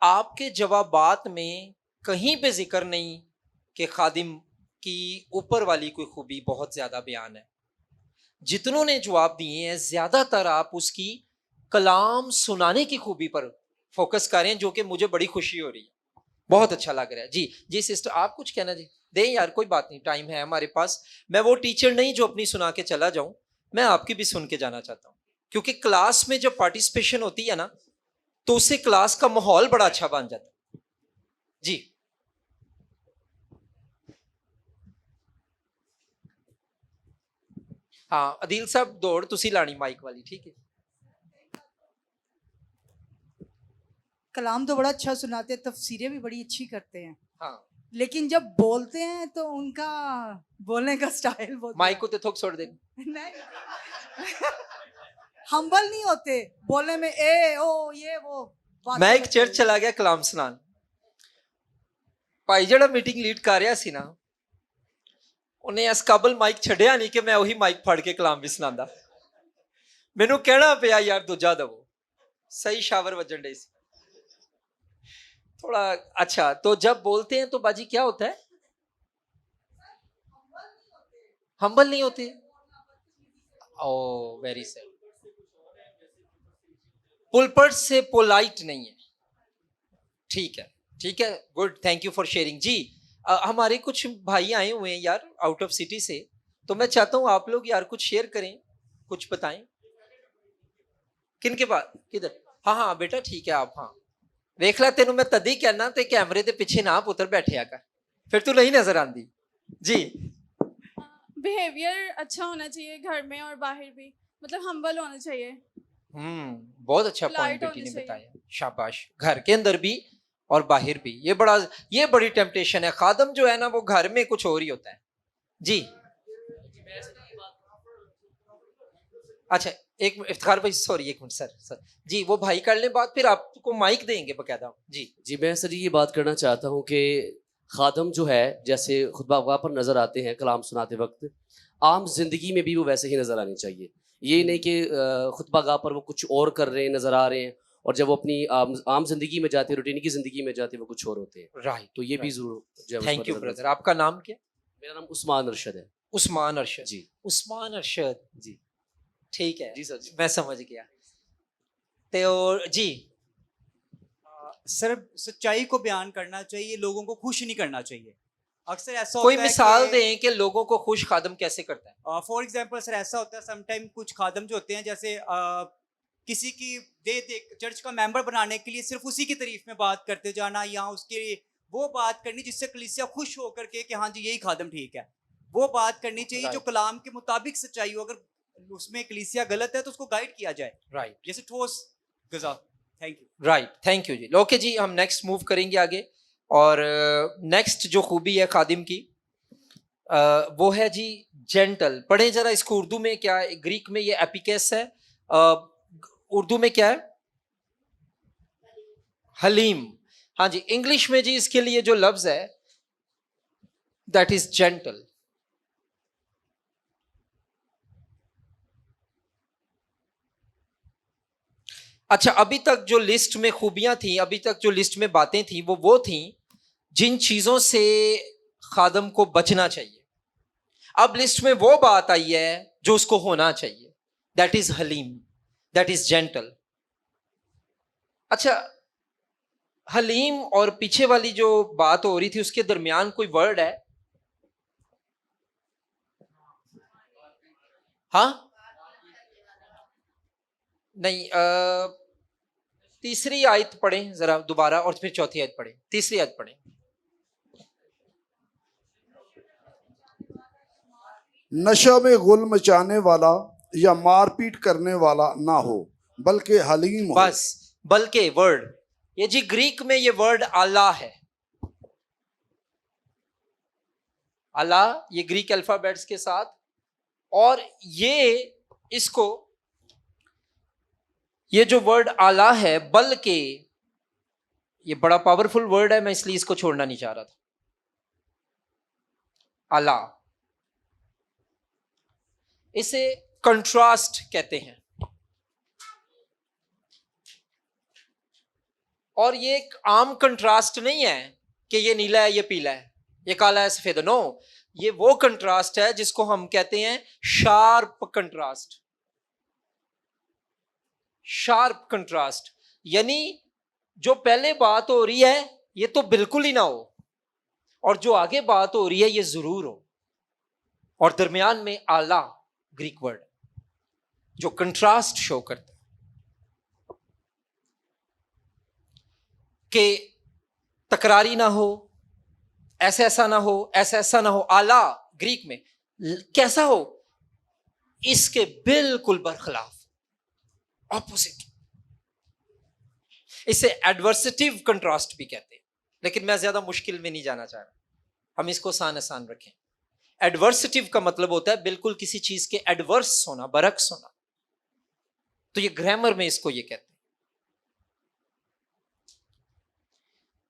आपके जवाबात में कहीं पे जिक्र नहीं कि खादिम की ऊपर वाली कोई खूबी बहुत ज्यादा बयान है। जितनों ने जवाब दिए हैं ज्यादातर आप उसकी कलाम सुनाने की खूबी पर फोकस कर रहे हैं, जो कि मुझे बड़ी खुशी हो रही है, बहुत अच्छा लग रहा है जी। जी सिस्टर, आप कुछ कहना जी? दें यार, कोई बात नहीं, टाइम है हमारे पास। मैं वो टीचर नहीं जो अपनी सुना के चला जाऊं, मैं आपकी भी सुन के जाना चाहता हूं, क्योंकि क्लास में जब पार्टिसिपेशन होती है ना, तो उससे क्लास का माहौल बड़ा अच्छा बन जाता है जी। हाँ अदील साहब, दौड़ तुसी लानी माइक वाली, ठीक है। कलाम तो बड़ा अच्छा सुनाते हैं, तफसीरें भी बड़ी अच्छी करते हैं, हाँ, लेकिन जब बोलते हैं तो उनका बोलने का स्टाइल बहुत माइक को तो थोक छोड़ दे। नहीं हम्बल नहीं होते बोलने में, ए ओ ये वो बातें मैं एक करते चर्च हैं। चला गया कलाम सुनान, ਭਾਈ ਜਿਹੜਾ ਮੀਟਿੰਗ ਲੀਡ ਕਰ ਰਿਹਾ ਸੀ ਨਾ, ਉਹਨੇ ਇਸ ਕਾਬਲ ਮਾਈਕ ਛੱਡਿਆ ਨਹੀਂ ਕਿ ਮੈਂ ਉਹੀ ਮਾਈਕ ਫੜ ਕੇ ਕਲਾਮ ਵੀ ਸੁਣਾਉਂਦਾ। ਮੈਨੂੰ ਕਹਿਣਾ ਪਿਆ ਯਾਰ ਦੂਜਾ ਦਵੋ, सही शावर वजन डे से थोड़ा। अच्छा, तो जब बोलते हैं तो बाजी क्या होता है? हम्बल नहीं होते। ओ वेरी सैड। पुलपट से पोलाइट नहीं है। ठीक है, ठीक है, good, thank you for sharing जी। हमारे कुछ भाई आए हुए हैं यार आउट ऑफ सिटी से, तो मैं चाहता हूं आप लोग यार कुछ शेयर करें, कुछ बताएं। किनके पास, किधर? हाँ हाँ बेटा ठीक है आप, हाँ वेख ला, तेनू मैं तदी कहना ते कैमरे दे पीछे ना पुत्र बैठे कर, फिर तू नहीं नजर आंदी जी। बिहेवियर अच्छा होना चाहिए घर में और बाहर भी, मतलब हम्बल होना चाहिए। बहुत अच्छा पॉइंट Polite बेटी होने ने चाहिए। बताया, शाबाश। घर के अंदर भी और बाहर भी, ये बड़ी टेम्पटेशन है। खादम जो है ना वो घर में कुछ और ही होता है जी। अच्छा एक इफ्तिखार भाई, सॉरी एक मिनट सर जी, वो भाई कर ले बात, फिर आपको माइक देंगे बकायदा जी। जी मैं सर ये बात करना चाहता हूँ कि खादम जो है जैसे खुतबा वहाँ पर नज़र आते हैं कलाम सुनाते वक्त, आम जिंदगी में भी वो वैसे ही नज़र आनी चाहिए। ये नहीं कि खुतबा गाह पर वो कुछ और कर रहे हैं, नज़र आ रहे हैं, और जब वो अपनी आम जिंदगी में जाते हैं, रूटीन की जिंदगी में जाते हैं, वो कुछ और होते हैं। राइट, तो ये भी जरूर थैंक यू ब्रदर। आपका नाम क्या? मेरा नाम उस्मान अरशद है। उस्मान अरशद जी। उस्मान अरशद जी ठीक है जी सर जी। मैं समझ गया। तो जी सर सच्चाई को बयान करना चाहिए, लोगों को खुश नहीं करना चाहिए। अक्सर ऐसा कोई होता है मिसाल कि- दें कि लोगों को खुश खादम कैसे करता है? फॉर एग्जांपल सर ऐसा होता है समटाइम कुछ खादम जो होते हैं जैसे किसी की दे चर्च का मेंबर बनाने के लिए सिर्फ उसी की तारीफ में बात करते जाना, या उसके वो बात करनी जिससे कलीसिया खुश होकर के कि हाँ जी यही खादम ठीक है, वो बात करनी चाहिए जो Right. कलाम के मुताबिक सच्चाई हो। अगर उसमें कलीसिया गलत है तो उसको गाइड किया जाए, राइट जैसे ठोस गजा। Thank you. Right, thank you जी। ओके जी, हम नेक्स्ट मूव करेंगे आगे, और नेक्स्ट जो खूबी है खादिम की वो है जी जेंटल। पढ़े जरा इसको उर्दू में क्या है? ग्रीक में ये एपिकेस है, उर्दू में क्या है? हलीम। हाँ जी, इंग्लिश में जी इसके लिए जो लफ्ज है दैट इज जेंटल। अच्छा, अभी तक जो लिस्ट में खूबियां थी, अभी तक जो लिस्ट में बातें थी, वो थी जिन चीजों से खादम को बचना चाहिए। अब लिस्ट में वो बात आई है जो उसको होना चाहिए, दैट इज हलीम, दैट इज जेंटल। अच्छा, हलीम और पीछे वाली जो बात हो रही थी उसके दरमियान कोई वर्ड है? हाँ नहीं, तीसरी आयत पढ़ें जरा दोबारा, और फिर चौथी आयत पढ़ें। तीसरी आयत पढ़ें। नशा में गुल मचाने वाला या मारपीट करने वाला ना हो, बल्कि हलीम हो। बस, बल्कि वर्ड, ये जी ग्रीक में ये वर्ड अल्लाह है। अल्लाह, ये ग्रीक अल्फाबेट्स के साथ, और ये जो वर्ड आला है, बल्कि ये बड़ा पावरफुल वर्ड है, मैं इसलिए इसको छोड़ना नहीं चाह रहा था। आला, इसे कंट्रास्ट कहते हैं, और ये एक आम कंट्रास्ट नहीं है कि ये नीला है, ये पीला है, ये काला है, सफेद। नो, ये वो कंट्रास्ट है जिसको हम कहते हैं शार्प कंट्रास्ट। शार्प कंट्रास्ट यानी जो पहले बात हो रही है ये तो बिल्कुल ही ना हो, और जो आगे बात हो रही है ये जरूर हो, और दरमियान में आला ग्रीक वर्ड जो कंट्रास्ट शो करता है कि तकरारी ना हो, ऐसा ऐसा ना हो, ऐसा ऐसा ना हो। आला ग्रीक में कैसा हो? इसके बिल्कुल बरखिलाफ, ऑपोजिट। इसे एडवर्सिटिव कंट्रास्ट भी कहते हैं, लेकिन मैं ज्यादा मुश्किल में नहीं जाना चाह रहा, हम इसको आसान आसान रखें। एडवर्सिटिव का मतलब होता है बिल्कुल किसी चीज के एडवर्स होना, बरक्स होना। तो ये ग्रामर में इसको ये कहते हैं,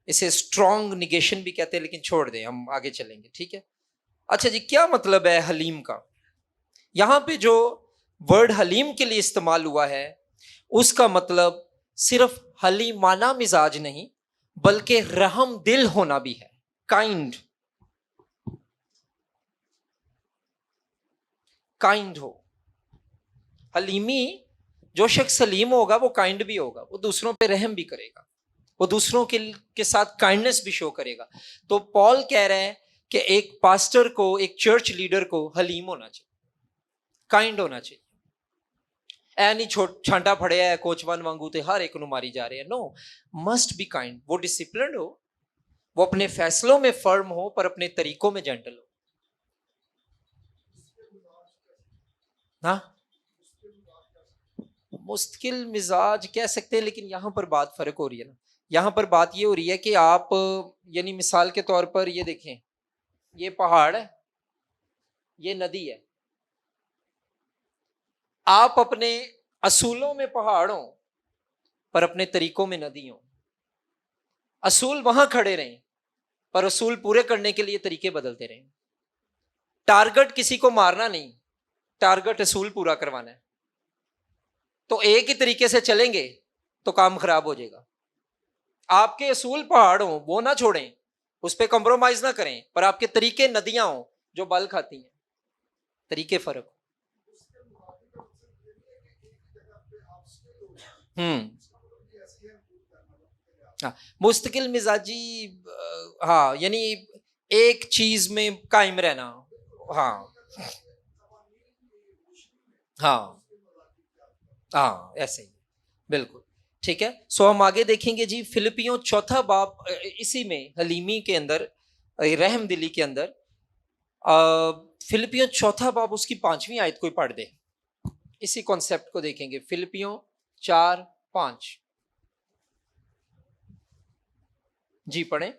इसे स्ट्रॉन्ग निगेशन भी कहते हैं, लेकिन छोड़ दें, हम आगे चलेंगे, ठीक है। अच्छा जी, क्या मतलब है हलीम का? यहां पे जो वर्ड हलीम के लिए इस्तेमाल हुआ है उसका मतलब सिर्फ हलीमाना मिजाज नहीं बल्कि रहम दिल होना भी है, काइंड, काइंड हो। हलीमी, जो शख्स सलीम होगा वो काइंड भी होगा, वो दूसरों पे रहम भी करेगा, वो दूसरों के साथ काइंडनेस भी शो करेगा। तो पॉल कह रहा है कि एक पास्टर को, एक चर्च लीडर को हलीम होना चाहिए, काइंड होना चाहिए। ऐ नहीं छांटा फड़िया है कोचवान वांगू ते हर एक नु मारी जा रही है, नो, मस्ट बी काइंड। वो डिसिप्लिन हो, वो अपने फैसलों में फर्म हो, पर अपने तरीकों में जेंटल हो। हाँ, मुश्किल मिजाज कह सकते हैं, लेकिन यहां पर बात फर्क हो रही है ना। यहां पर बात ये हो रही है कि आप, यानी मिसाल के तौर पर ये देखें, ये पहाड़ है, ये नदी है, आप अपने असूलों में पहाड़ हो पर अपने तरीकों में नदी हो। असूल वहां खड़े रहें पर असूल पूरे करने के लिए तरीके बदलते रहें। टारगेट किसी को मारना नहीं, टारगेट असूल पूरा करवाना है। तो एक ही तरीके से चलेंगे तो काम खराब हो जाएगा। आपके असूल पहाड़ हो वो ना छोड़ें, उस पर कंप्रोमाइज ना करें, पर आपके तरीके नदियां हो जो बल खाती हैं, तरीके फर्क हो। हाँ, मुस्तकिल मिजाजी, हाँ, यानी एक चीज में कायम रहना। हाँ हाँ हाँ, ऐसे ही, बिल्कुल ठीक है। सो हम आगे देखेंगे जी, फिलिपियों चौथा बाब, इसी में हलीमी के अंदर, रहम दिली के अंदर, फिलिपियों चौथा बाब उसकी 5वीं आयत कोई पढ़ दे, इसी कॉन्सेप्ट को देखेंगे। फिलिपियों 4:5 जी पढ़ें।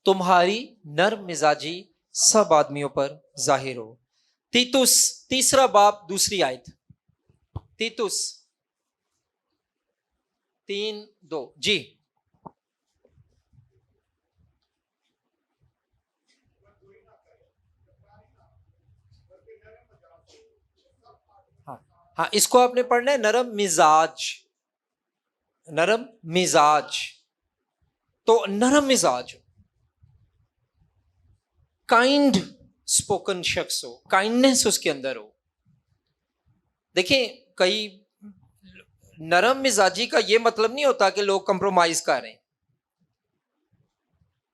तुम्हारी नर्म मिजाजी सब आदमियों पर जाहिर हो। तीतुस तीसरा बाब दूसरी आयत, तीतुस 3:2 जी। हाँ हाँ, इसको आपने पढ़ना है नरम मिजाज, नरम मिजाज। तो नरम मिजाज, काइंड स्पोकन शख्स हो, काइंडनेस उसके अंदर हो। देखिए, कई नरम मिजाजी का यह मतलब नहीं होता कि लोग कंप्रोमाइज कर रहे हैं।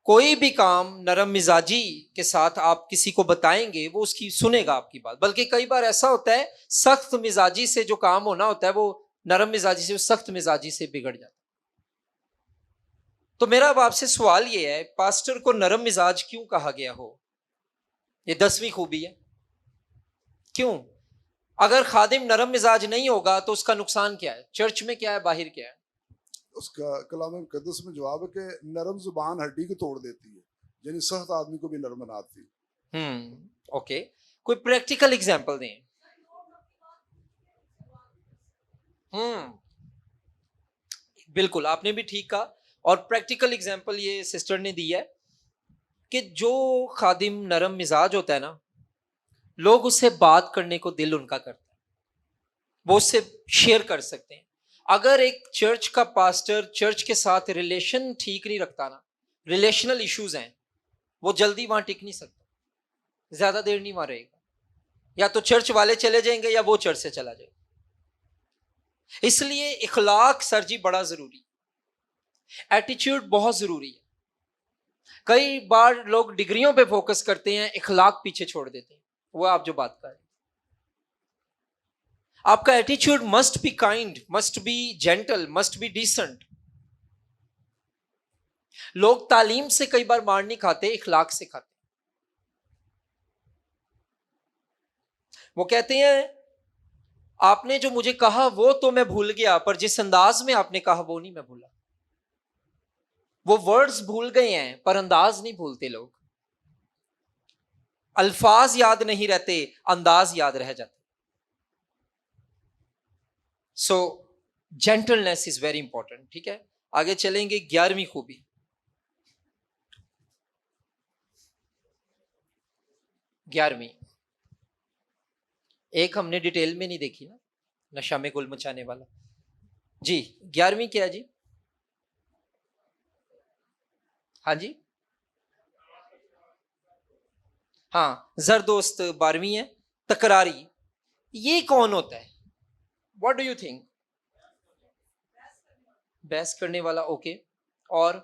कोई भी काम नरम मिजाजी के साथ आप किसी को बताएंगे, वो उसकी सुनेगा आपकी बात। बल्कि कई बार ऐसा होता है, सख्त मिजाजी से जो काम होना होता है वो नरम मिजाजी से, सख्त मिजाजी से बिगड़ जाता है। तो मेरा अब आपसे सवाल ये है, पास्टर को नरम मिजाज क्यों कहा गया हो? ये 10वीं खूबी है। क्यों? अगर खादिम नरम मिजाज नहीं होगा तो उसका नुकसान क्या है? चर्च में क्या है, बाहर क्या है? उसका कलाम मुकद्दस में जवाब है कि नरम जुबान हड्डी को तोड़ देती है, यानी सख्त आदमी को भी नरम बनाती है। ओके, कोई प्रैक्टिकल एग्जांपल दें। बिल्कुल, आपने भी ठीक कहा, और प्रैक्टिकल एग्जांपल ये सिस्टर ने दी है कि जो खादिम नरम मिजाज होता है ना, लोग उससे बात करने को दिल उनका करता है, वो उससे शेयर कर सकते हैं। अगर एक चर्च का पास्टर चर्च के साथ रिलेशन ठीक नहीं रखता ना, रिलेशनल इश्यूज हैं, वो जल्दी वहां टिक नहीं सकता, ज्यादा देर नहीं वहां रहेगा। या तो चर्च वाले चले जाएंगे या वो चर्च से चला जाएगा। इसलिए इखलाक सर जी बड़ा जरूरी, एटीट्यूड बहुत जरूरी है। कई बार लोग डिग्रियों पे फोकस करते हैं, इखलाक पीछे छोड़ देते हैं। वो आप जो बात कर रहे हैं, आपका attitude must be kind, must be gentle, must be decent. लोग तालीम से कई बार मार नहीं खाते, इखलाक से खाते। वो कहते हैं आपने जो मुझे कहा वो तो मैं भूल गया, पर जिस अंदाज में आपने कहा वो नहीं मैं भूला। वो वर्ड्स भूल गए हैं पर अंदाज नहीं भूलते लोग। अल्फाज याद नहीं रहते, अंदाज याद रह जाते। सो जेंटलनेस इज वेरी इंपॉर्टेंट। ठीक है, आगे चलेंगे। 11वीं खूबी, 11वीं एक हमने डिटेल में नहीं देखी ना, नशा में गुल मचाने वाला। जी 11वीं क्या है जी? हाँ जी, हाँ जरदोस्त 12वीं है। तकरारी, ये कौन होता है? What do you think? बहस करने वाला, ओके। और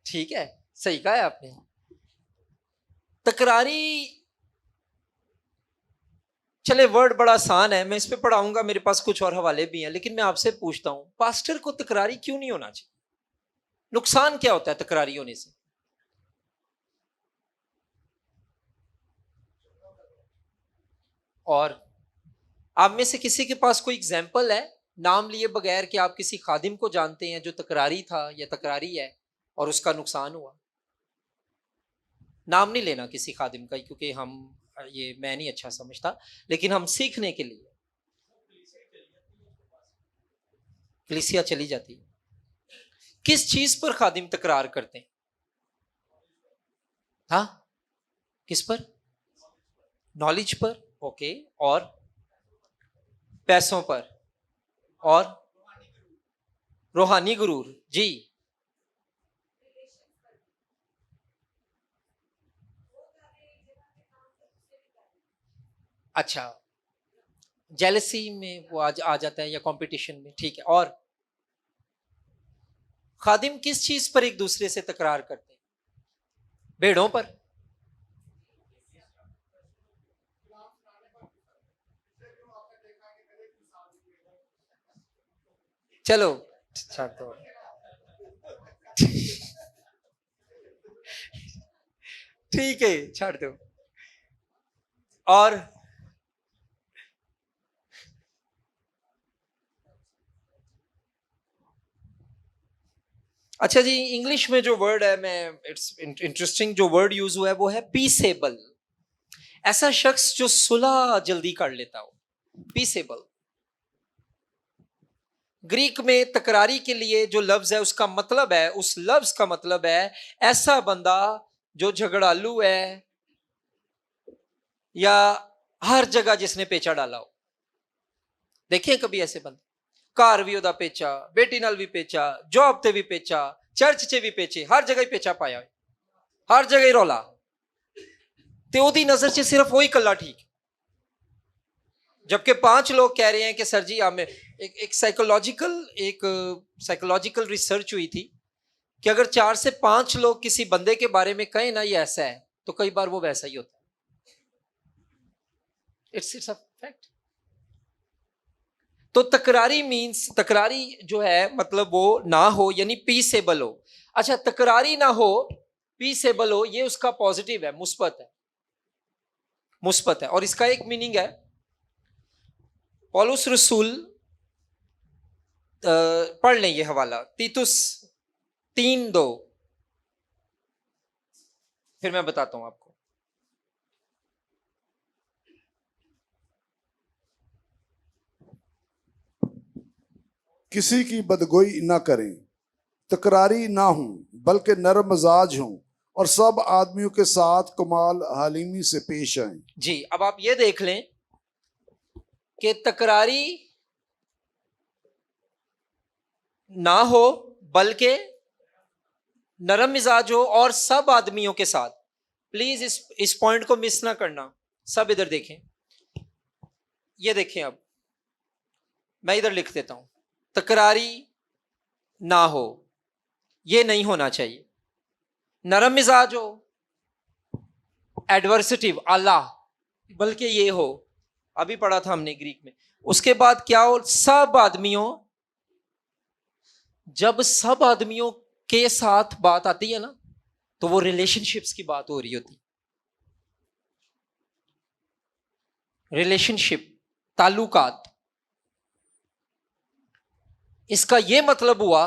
ठीक है, सही कहा है आपने। तकरारी, चले वर्ड बड़ा आसान है, मैं इस पे पढ़ाऊंगा, मेरे पास कुछ और हवाले भी हैं, लेकिन मैं आपसे पूछता हूं, पास्टर को तकरारी क्यों नहीं होना चाहिए? नुकसान क्या होता है तकरारी होने से? और आप में से किसी के पास कोई एग्जाम्पल है, नाम लिए बगैर, कि आप किसी खादिम को जानते हैं जो तकरारी था या तकरारी है और उसका नुकसान हुआ? नाम नहीं लेना किसी खादिम का, क्योंकि हम ये मैं नहीं अच्छा समझता, लेकिन हम सीखने के लिए। कलीसिया चली जाती है। किस चीज पर खादिम तकरार करते हैं? हाँ, किस पर? नॉलेज पर, ओके। और पैसों पर, और रूहानी गुरूर, जी। अच्छा, जेलसी में वो आ जाता है, या कंपटीशन में, ठीक है। और खादिम किस चीज पर एक दूसरे से तकरार करते हैं? भेड़ों पर? चलो छाड़ दो। ठीक है, छाड़ दो। और अच्छा जी, इंग्लिश में जो वर्ड है, मैं इट्स इंटरेस्टिंग, जो वर्ड यूज हुआ है वो है पीसेबल। ऐसा शख्स जो सुलह जल्दी कर लेता हो, पीसेबल। ग्रीक में तकरारी के लिए जो लफ्ज है, उसका मतलब है, उस लफ्ज का मतलब है ऐसा बंदा जो झगड़ालू है, या हर जगह जिसने पेचा डाला हो। देखिए कभी ऐसे बंदे, घर भी ओदा पेचा, बेटी नाल भी पेचा, जॉब ते भी पेचा, चर्च च भी पेचे, हर जगह ही पेचा पाया, हर जगह ही रौला, ते ओदी नजर से सिर्फ वही कला ठीक। जबकि 5 लोग कह रहे हैं कि सर जी हमें एक साइकोलॉजिकल रिसर्च हुई थी कि अगर 4 से 5 लोग किसी बंदे के बारे में कहें ना ये ऐसा है, तो कई बार वो वैसा ही होता है। It's a fact. तो तकरारी मींस, तकरारी जो है मतलब वो ना हो, यानी पीसेबल हो। अच्छा, तकरारी ना हो, पीसेबल हो, ये उसका पॉजिटिव है, मुस्बत है, मुस्बत है। और इसका एक मीनिंग है, पौलुस रसूल, पढ़ लें ये हवाला, तीतुस 3:2, फिर मैं बताता हूं आपको। किसी की बदगोई ना करें, तकरारी ना हों, बल्कि नरम मिजाज हों और सब आदमियों के साथ कमाल हालिमी से पेश आएं। जी, अब आप ये देख लें कि तकरारी ना हो, बल्कि नरम मिजाज हो और सब आदमियों के साथ। प्लीज इस पॉइंट को मिस ना करना। सब इधर देखें, ये देखें। अब मैं इधर लिख देता हूं, तकरारी ना हो, ये नहीं होना चाहिए। नरम मिजाज हो, एडवर्सिटिव, आला, बल्कि ये हो, अभी पढ़ा था हमने ग्रीक में। उसके बाद क्या हो? सब आदमियों, जब सब आदमियों के साथ बात आती है ना, तो वो रिलेशनशिप्स की बात हो रही होती। रिलेशनशिप, ताल्लुकात। इसका यह मतलब हुआ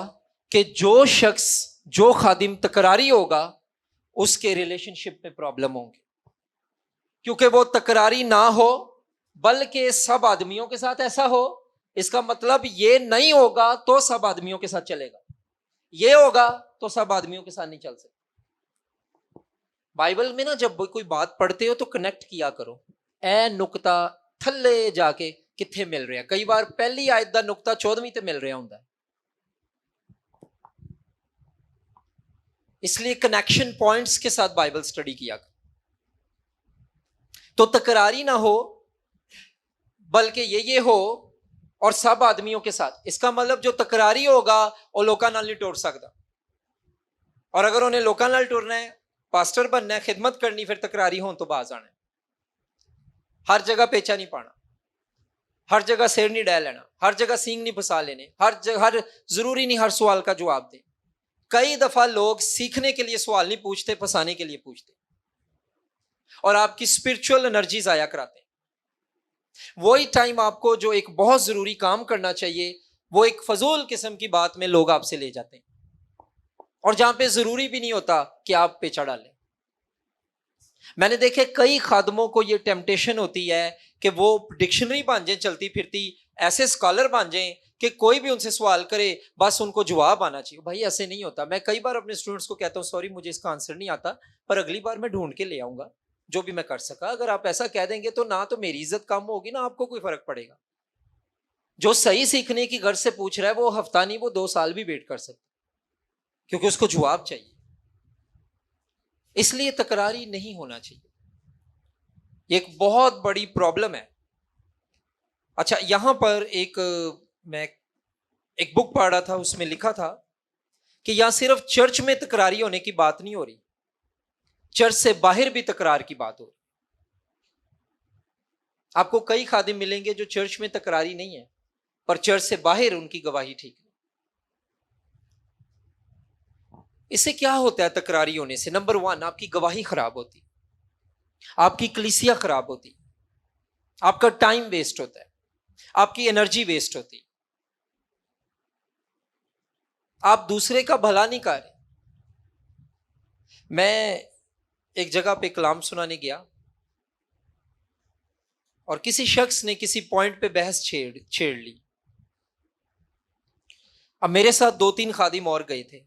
कि जो शख्स, जो खादिम तकरारी होगा, उसके रिलेशनशिप में प्रॉब्लम होंगे, क्योंकि वो तकरारी ना हो बल्कि सब आदमियों के साथ ऐसा हो। इसका मतलब ये नहीं होगा तो सब आदमियों के साथ चलेगा, ये होगा तो सब आदमियों के साथ नहीं चल सकता। बाइबल में ना जब कोई बात पढ़ते हो तो कनेक्ट किया करो, ए नुकता थल्ले जाके किथे मिल रहा। कई बार पहली आयत दा नुकता 14वीं ते मिल रहा होंदा है, इसलिए कनेक्शन पॉइंट्स के साथ बाइबल स्टडी किया करो, तो तकरारी ना हो बल्कि ये हो और सब आदमियों के साथ। इसका मतलब जो तकरारी होगा वो लोकां नाल नहीं टुर सकता, और अगर उन्हें लोकां नाल टुरना है, पास्टर बनना है, खिदमत करनी, फिर तकरारी होने तो बाज आना है। हर जगह पेचा नहीं पाना, हर जगह सिर नहीं डह लेना, हर जगह सींग नहीं फंसा लेने, हर जरूरी नहीं हर सवाल का जवाब दे। कई दफा लोग सीखने के लिए सवाल नहीं पूछते, फंसाने के लिए पूछते और आपकी स्पिरिचुअल एनर्जी जाया कराते हैं। वही टाइम आपको जो एक बहुत जरूरी काम करना चाहिए, वो एक फजूल किस्म की बात में लोग आपसे ले जाते हैं, और जहां पे जरूरी भी नहीं होता कि आप पेचा डालें। मैंने देखे कई खादमों को ये टेम्पटेशन होती है कि वो डिक्शनरी बन जाए चलती फिरती, ऐसे स्कॉलर बन जाए कि कोई भी उनसे सवाल करे बस उनको जवाब आना चाहिए। भाई ऐसे नहीं होता। मैं कई बार अपने स्टूडेंट्स को कहता हूं, सॉरी मुझे इसका आंसर नहीं आता, पर अगली बार मैं ढूंढ के ले आऊंगा जो भी मैं कर सका। अगर आप ऐसा कह देंगे तो ना तो मेरी इज्जत कम होगी, ना आपको कोई फर्क पड़ेगा। जो सही सीखने की घर से पूछ रहा है वो हफ्ता नहीं, वो 2 साल भी वेट कर सकता, क्योंकि उसको जवाब चाहिए। इसलिए तकरारी नहीं होना चाहिए, ये एक बहुत बड़ी प्रॉब्लम है। अच्छा, यहां पर मैं एक बुक पढ़ रहा था, उसमें लिखा था कि यहां सिर्फ चर्च में तकरारी होने की बात नहीं हो रही, चर्च से बाहर भी तकरार की बात हो रही। आपको कई खादिम मिलेंगे जो चर्च में तकरारी नहीं है, पर चर्च से बाहर उनकी गवाही ठीक नहीं। इससे क्या होता है तकरारी होने से? नंबर 1, आपकी गवाही खराब होती, आपकी कलीसिया खराब होती, आपका टाइम वेस्ट होता है, आपकी एनर्जी वेस्ट होती, आप दूसरे का भला नहीं कर रहे। मैं एक जगह पे कलाम सुनाने गया और किसी शख्स ने किसी पॉइंट पे बहस छेड़ ली। अब मेरे साथ 2-3 खादिम और गए थे,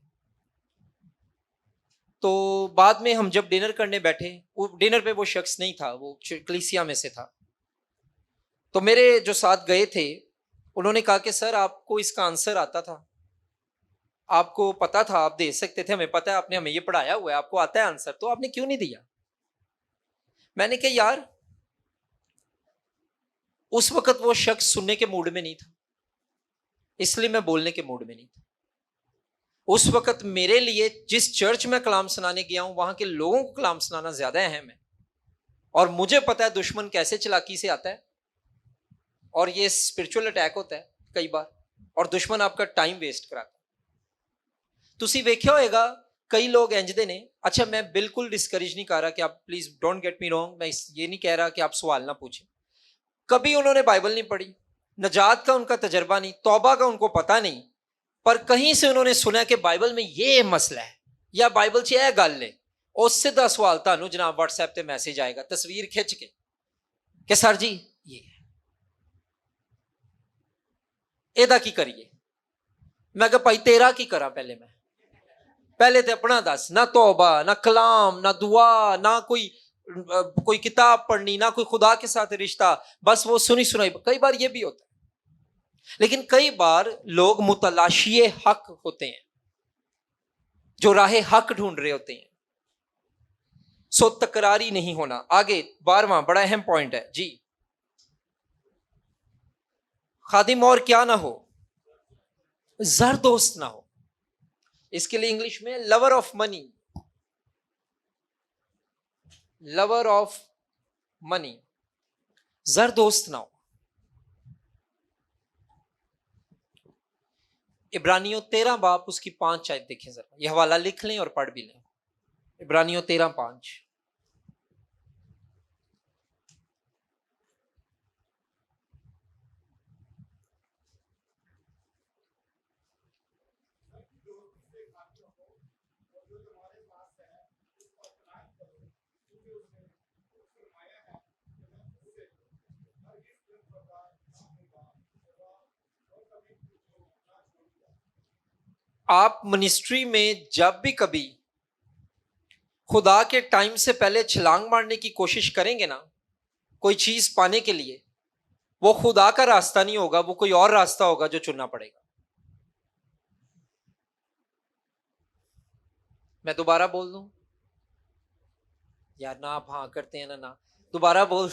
तो बाद में हम जब डिनर करने बैठे, वो डिनर पे वो शख्स नहीं था, वो कलीसिया में से था। तो मेरे जो साथ गए थे उन्होंने कहा कि सर आपको इसका आंसर आता था, आपको पता था, आप दे सकते थे, हमें पता है, आपने हमें ये पढ़ाया हुआ है, आपको आता है आंसर, तो आपने क्यों नहीं दिया? मैंने कहा यार उस वक्त वो शख्स सुनने के मूड में नहीं था, इसलिए मैं बोलने के मूड में नहीं था। उस वक्त मेरे लिए जिस चर्च में कलाम सुनाने गया हूं वहां के लोगों को कलाम सुनाना ज्यादा अहम है, और मुझे पता है दुश्मन कैसे चालाकी से आता है, और ये स्पिरिचुअल अटैक होता है कई बार, और दुश्मन आपका टाइम वेस्ट कराता है। तुसी वेख्या होएगा कई लोग इंजदे ने। अच्छा, मैं बिल्कुल डिस्करेज नहीं कर रहा कि आप please don't get me wrong, मैं ये नहीं कह रहा कि आप सवाल ना पूछें। कभी उन्होंने बाइबल नहीं पढ़ी, नजात का उनका तजर्बा नहीं, तौबा का उनको पता नहीं, पर कहीं से उन्होंने सुना कि बाइबल में ये मसला है या बाइबल च यह गल है, और सीधा सवाल तानू जनाब व्हाट्सएप ते मैसेज आएगा तस्वीर खिंच के कि सर जी ये एदा की करिए। मैं कहा भाई तेरा की करा, पहले तो अपना दस। ना तौबा, ना कलाम, ना दुआ, ना कोई किताब पढ़नी, ना कोई खुदा के साथ रिश्ता, बस वो सुनी सुनाई। कई बार ये भी होता है, लेकिन कई बार लोग मुतलाशिए हक होते हैं, जो राह हक ढूंढ रहे होते हैं। सो तकरारी नहीं होना। आगे 12वां बड़ा अहम पॉइंट है जी, खादिम और क्या ना हो, जर दोस्त ना हो। इसके लिए इंग्लिश में lover of money, lover of money, जर दोस्त ना हो। इब्रानियों 13 बाब उसकी 5 आयत देखें जरा, यह हवाला लिख लें और पढ़ भी लें। इब्रानियों 13:5। आप मिनिस्ट्री में जब भी कभी खुदा के टाइम से पहले छलांग मारने की कोशिश करेंगे ना कोई चीज पाने के लिए, वो खुदा का रास्ता नहीं होगा, वो कोई और रास्ता होगा जो चुनना पड़ेगा। मैं दोबारा बोल दूं यार? ना आप हाँ करते हैं ना दोबारा बोल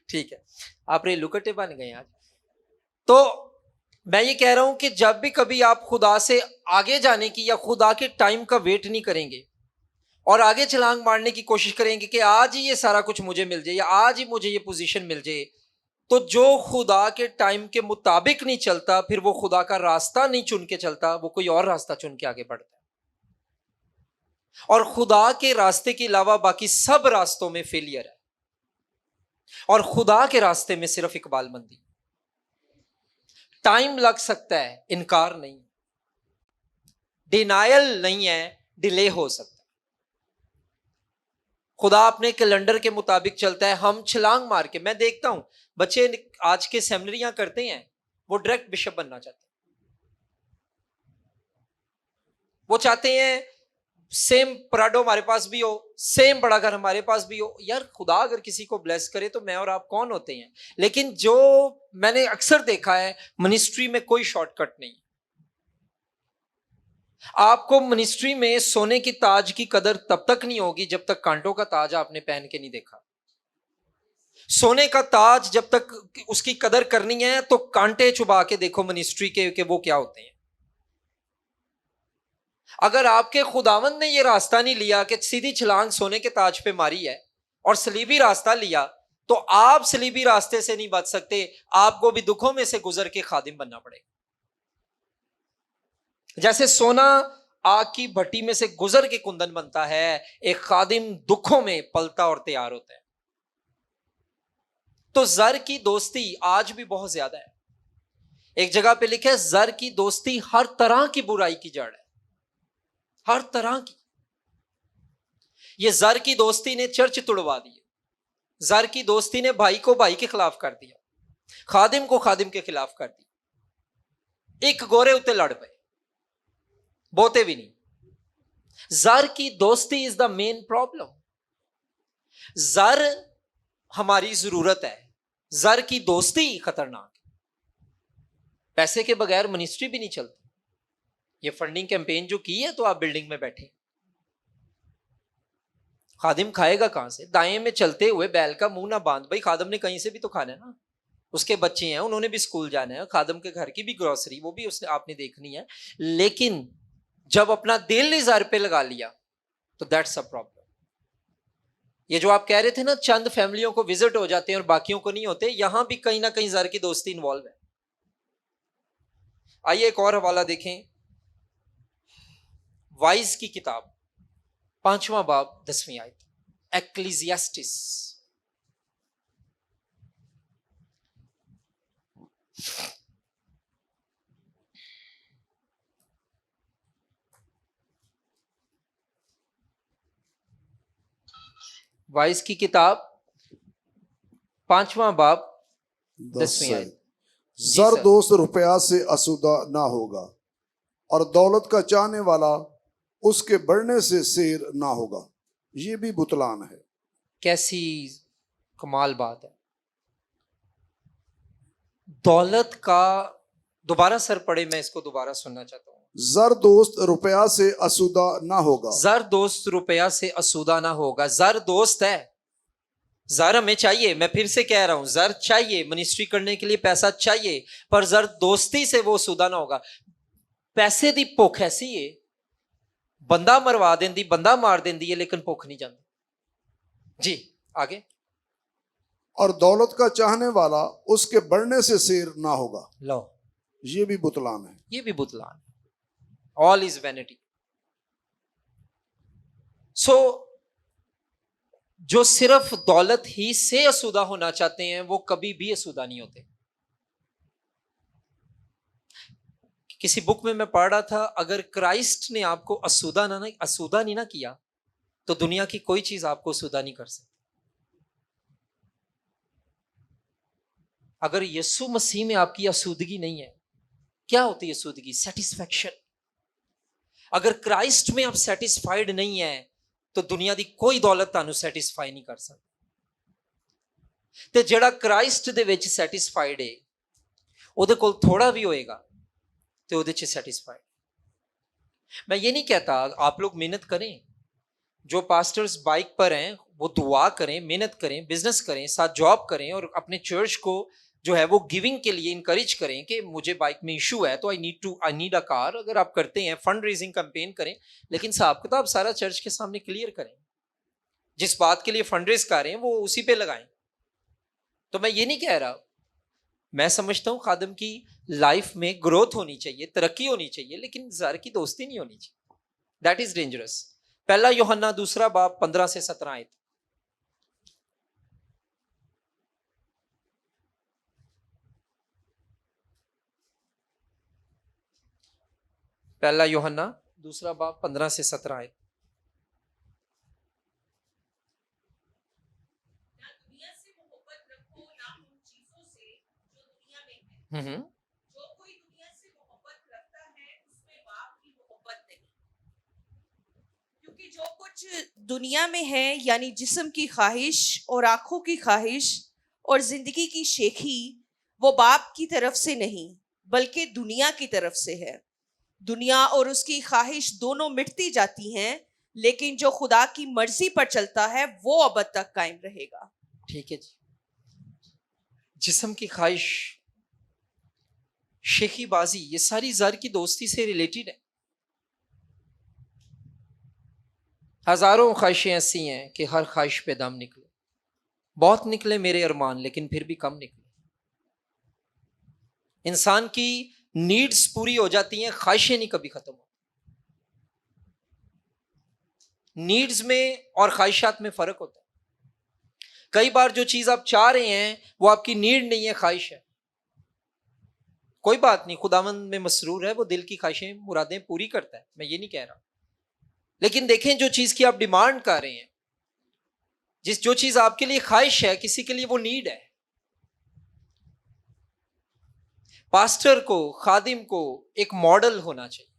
ठीक है, आप रेलुकटे बन गए आज। तो मैं ये कह रहा हूं कि जब भी कभी आप खुदा से आगे जाने की या खुदा के टाइम का वेट नहीं करेंगे और आगे छलांग मारने की कोशिश करेंगे कि आज ही ये सारा कुछ मुझे मिल जाए या आज ही मुझे ये पोजीशन मिल जाए, तो जो खुदा के टाइम के मुताबिक नहीं चलता, फिर वो खुदा का रास्ता नहीं चुन के चलता, वो कोई और रास्ता चुन के आगे बढ़ता है। और खुदा के रास्ते के अलावा बाकी सब रास्तों में फेलियर है, और खुदा के रास्ते में सिर्फ इकबालमंदी। टाइम लग सकता है, इनकार नहीं, डिनायल नहीं है, डिले हो सकता है। खुदा अपने कैलेंडर के मुताबिक चलता है। हम छलांग मार के, मैं देखता हूं बच्चे आज के सेमिनरियां करते हैं, वो डायरेक्ट बिशप बनना चाहते हैं। वो चाहते हैं सेम पराडो हमारे पास भी हो, सेम बड़ा घर हमारे पास भी हो। यार खुदा अगर किसी को ब्लेस करे तो मैं और आप कौन होते हैं? लेकिन जो मैंने अक्सर देखा है, मिनिस्ट्री में कोई शॉर्टकट नहीं। आपको मिनिस्ट्री में सोने की ताज की कदर तब तक नहीं होगी जब तक कांटों का ताज आपने पहन के नहीं देखा। सोने का ताज जब तक उसकी कदर करनी है तो कांटे चुबा के देखो मिनिस्ट्री के वो क्या होते हैं। अगर आपके खुदावंद ने ये रास्ता नहीं लिया कि सीधी छलांग सोने के ताज पे मारी है और सलीबी रास्ता लिया, तो आप सलीबी रास्ते से नहीं बच सकते, आपको भी दुखों में से गुजर के खादिम बनना पड़ेगा। जैसे सोना आग की भट्टी में से गुजर के कुंदन बनता है, एक खादिम दुखों में पलता और तैयार होता है। तो जर की दोस्ती आज भी बहुत ज्यादा है। एक जगह पे लिखा है, जर की दोस्ती हर तरह की बुराई की जड़ है, हर तरह की। ये जर की दोस्ती ने चर्च तुड़वा दी, जर की दोस्ती ने भाई को भाई के खिलाफ कर दिया, खादिम को खादिम के खिलाफ कर दिया। एक गोरे उत्ते लड़ पे, बोते भी नहीं। जर की दोस्ती इज द मेन प्रॉब्लम। जर हमारी जरूरत है, जर की दोस्ती खतरनाक है। पैसे के बगैर मिनिस्ट्री भी नहीं चलती। ये फंडिंग कैंपेन जो की है, तो आप बिल्डिंग में बैठे, खादिम खाएगा कहां से? दाएं में चलते हुए बैल का मुंह ना बांध भाई, खादिम ने कहीं से भी तो खाना है ना। उसके बच्चे हैं, उन्होंने भी स्कूल जाना है, खादिम के घर की भी ग्रोसरी वो भी उसने आपने देखनी है। लेकिन जब अपना दिल ही जर पे लगा लिया तो दैट्स अ प्रॉब्लम। ये जो आप कह रहे थे ना, चंद फैमिलियों को विजिट हो जाते हैं और बाकियों को नहीं होते, यहां भी कहीं ना कहीं जर की दोस्ती इन्वॉल्व है। आइए एक और हवाला देखें, वाइज की किताब 5वां बाब 10वीं आयत, एक्लीसियास्टिस। वाइज की किताब 5वां बाब 10वीं आयत। जर सर। दोस्त रुपया से असुदा ना होगा, और दौलत का चाहने वाला उसके बढ़ने से शेर ना होगा। ये भी बुतलान है। कैसी कमाल बात है। दौलत का, दोबारा सर पढ़े, मैं इसको दोबारा सुनना चाहता हूँ। जर दोस्त रुपया से असुदा ना होगा। जर दोस्त रुपया से असुदा ना होगा। जर दोस्त है, जर हमें चाहिए, मैं फिर से कह रहा हूं, जर चाहिए, मिनिस्ट्री करने के लिए पैसा चाहिए, पर जर दोस्ती से वो असुदा ना होगा। पैसे दी भुख ऐसी है, बंदा मरवा देंदी, बंदा मार देंदी है, लेकिन भुख नहीं जाती। जी आगे। और दौलत का चाहने वाला उसके बढ़ने से शेर ना होगा। लो, ये भी बुतलान है। ये भी बुतलान। All is vanity. सो जो सिर्फ दौलत ही से असुदा होना चाहते हैं, वो कभी भी असुदा नहीं होते। किसी बुक में मैं पढ़ रहा था, अगर क्राइस्ट ने आपको असूदा नहीं ना किया तो दुनिया की कोई चीज आपको असूदा नहीं कर सकती। अगर यीशु मसीह में आपकी असूदगी नहीं है, क्या होती है असूदगी? सेटिस्फैक्शन। अगर क्राइस्ट में आप सेटिस्फाइड नहीं है तो दुनिया की कोई दौलत ਤੁਹਾਨੂੰ ਸੈਟੀਸਫਾਈ नहीं कर सकती। ਤੇ ਜਿਹੜਾ क्राइस्ट ਦੇ ਵਿੱਚ ਸੈਟੀਸਫਾਈਡ ਹੈ ਉਹਦੇ ਕੋਲ थोड़ा भी होएगा तो ਉਹਦੇ 'ਚ ਸੈਟੀਸਫਾਈਡ। मैं ये नहीं कहता आप लोग मेहनत करें, जो पास्टर्स बाइक पर हैं वो दुआ करें, मेहनत करें, बिजनेस करें, साथ जॉब करें और अपने चर्च को जो है वो गिविंग के लिए इंकरेज करें कि मुझे बाइक में इशू है तो आई नीड अ कार। अगर आप करते हैं फंड रेजिंग कैंपेन करें, लेकिन हिसाब किताब सारा चर्च के सामने क्लियर करें। जिस बात के लिए फंड रेज कर रहे हैं वो उसी पे लगाएं। तो मैं ये नहीं कह रहा, मैं समझता हूं खादिम की लाइफ में ग्रोथ होनी चाहिए, तरक्की होनी चाहिए, लेकिन ज़र की दोस्ती नहीं होनी चाहिए। That is dangerous. पहला यूहन्ना 2 बाब 15 से 17 आयत। पहला यूहन्ना 2 बाब 15 से 17 आयत। हम्म। जो कोई दुनिया से मोहब्बत रखता है उसमें बाप की मोहब्बत नहीं, क्योंकि जो कुछ दुनिया में है यानी जिस्म की ख्वाहिश और आंखों की ख्वाहिश और जिंदगी की शेखी, वो बाप की तरफ से नहीं बल्कि दुनिया की तरफ से है। दुनिया और उसकी ख्वाहिश दोनों मिटती जाती हैं, लेकिन जो खुदा की मर्जी पर चलता है वो अबद तक कायम रहेगा। ठीक है जी। जिस्म की ख्वाहिश, शेखी बाजी, ये सारी ज़र की दोस्ती से रिलेटेड है। हजारों ख्वाहिशें ऐसी हैं कि हर ख्वाहिश पे दम निकले। बहुत निकले मेरे अरमान, लेकिन फिर भी कम निकले। इंसान की नीड्स पूरी हो जाती हैं, ख्वाहिशें नहीं कभी खत्म होती। नीड्स में और ख्वाहिशात में फर्क होता है। कई बार जो चीज आप चाह रहे हैं वो आपकी नीड नहीं है, ख्वाहिश है। कोई बात नहीं, खुदावंद में मसरूर है, वो दिल की ख्वाहिशें मुरादें पूरी करता है, मैं ये नहीं कह रहा। लेकिन देखें, जो चीज की आप डिमांड कर रहे हैं, जो चीज आपके लिए ख्वाहिश है, किसी के लिए वो नीड है। पास्टर को, खादिम को एक मॉडल होना चाहिए,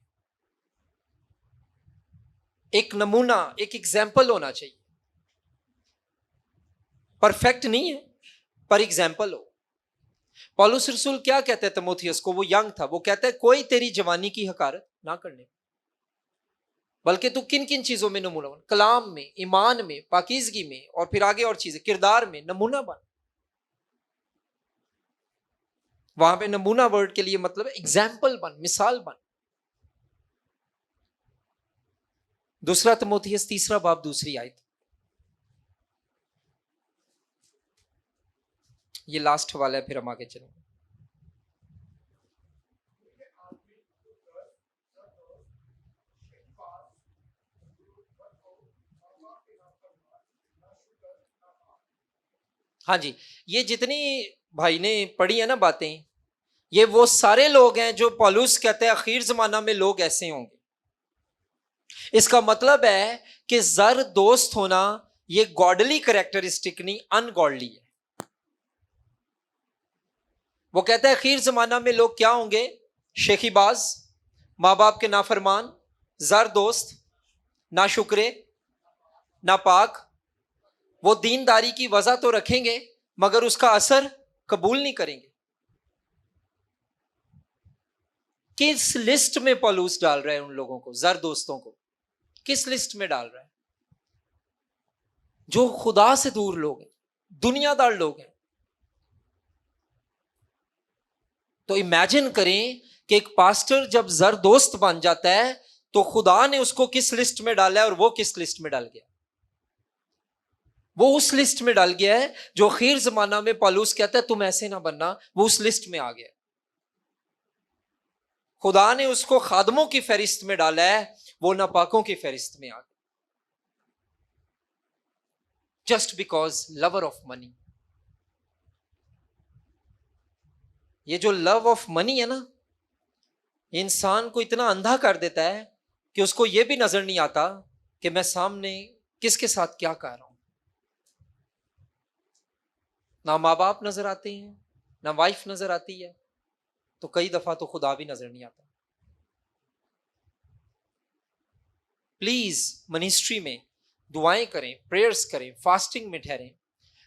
एक नमूना, एक एग्जाम्पल होना चाहिए। परफेक्ट नहीं है पर एग्जाम्पल हो। पौलुस रसूल क्या कहते हैं तिमोथियस को? वो यंग था, वो कहता है कोई तेरी जवानी की हकारत ना करने, बल्कि तू किन किन चीजों में नमूना बन, कलाम में, ईमान में, पाकीजगी में, और फिर आगे और चीजें, किरदार में नमूना बन। वहां पे नमूना वर्ड के लिए मतलब एग्जाम्पल बन, मिसाल बन। 2 तिमोथियस 3 बाब 2 आयत। ये लास्ट वाला है, फिर हम आगे चलेंगे। हाँ जी, ये जितनी भाई ने पढ़ी है ना बातें, ये वो सारे लोग हैं जो पौलुस कहते हैं आखिर जमाना में लोग ऐसे होंगे। इसका मतलब है कि जर दोस्त होना ये गॉडली कैरेक्टरिस्टिक नहीं, अनगॉडली है। वो कहता है आखिर जमाना में लोग क्या होंगे? शेखीबाज, माँ बाप के नाफरमान, जर दोस्त, नाशुक्रे, नापाक। वो दीनदारी की वजह तो रखेंगे मगर उसका असर कबूल नहीं करेंगे। किस लिस्ट में पौलुस डाल रहा है उन लोगों को, जर दोस्तों को? किस लिस्ट में डाल रहा है? जो खुदा से दूर लोग हैं, दुनियादार लोग हैं। तो इमेजिन करें कि एक पास्टर जब जर दोस्त बन जाता है तो खुदा ने उसको किस लिस्ट में डाला है, और वो किस लिस्ट में डाल गया? वो उस लिस्ट में डाल गया है जो आखिर जमाना में पौलुस कहता है तुम ऐसे ना बनना, वो उस लिस्ट में आ गया। खुदा ने उसको खादमों की फहरिस्त में डाला है, वो नापाकों की फहरिस्त में आ गया। Just because lover of money. ये जो लव ऑफ मनी है ना, ये इंसान को इतना अंधा कर देता है कि उसको ये भी नजर नहीं आता कि मैं सामने किसके साथ क्या कर रहा हूं। ना माँ बाप नजर आते हैं, ना वाइफ नजर आती है, तो कई दफा तो खुदा भी नजर नहीं आता। प्लीज मिनिस्ट्री में दुआएं करें, प्रेयर्स करें, फास्टिंग में ठहरें,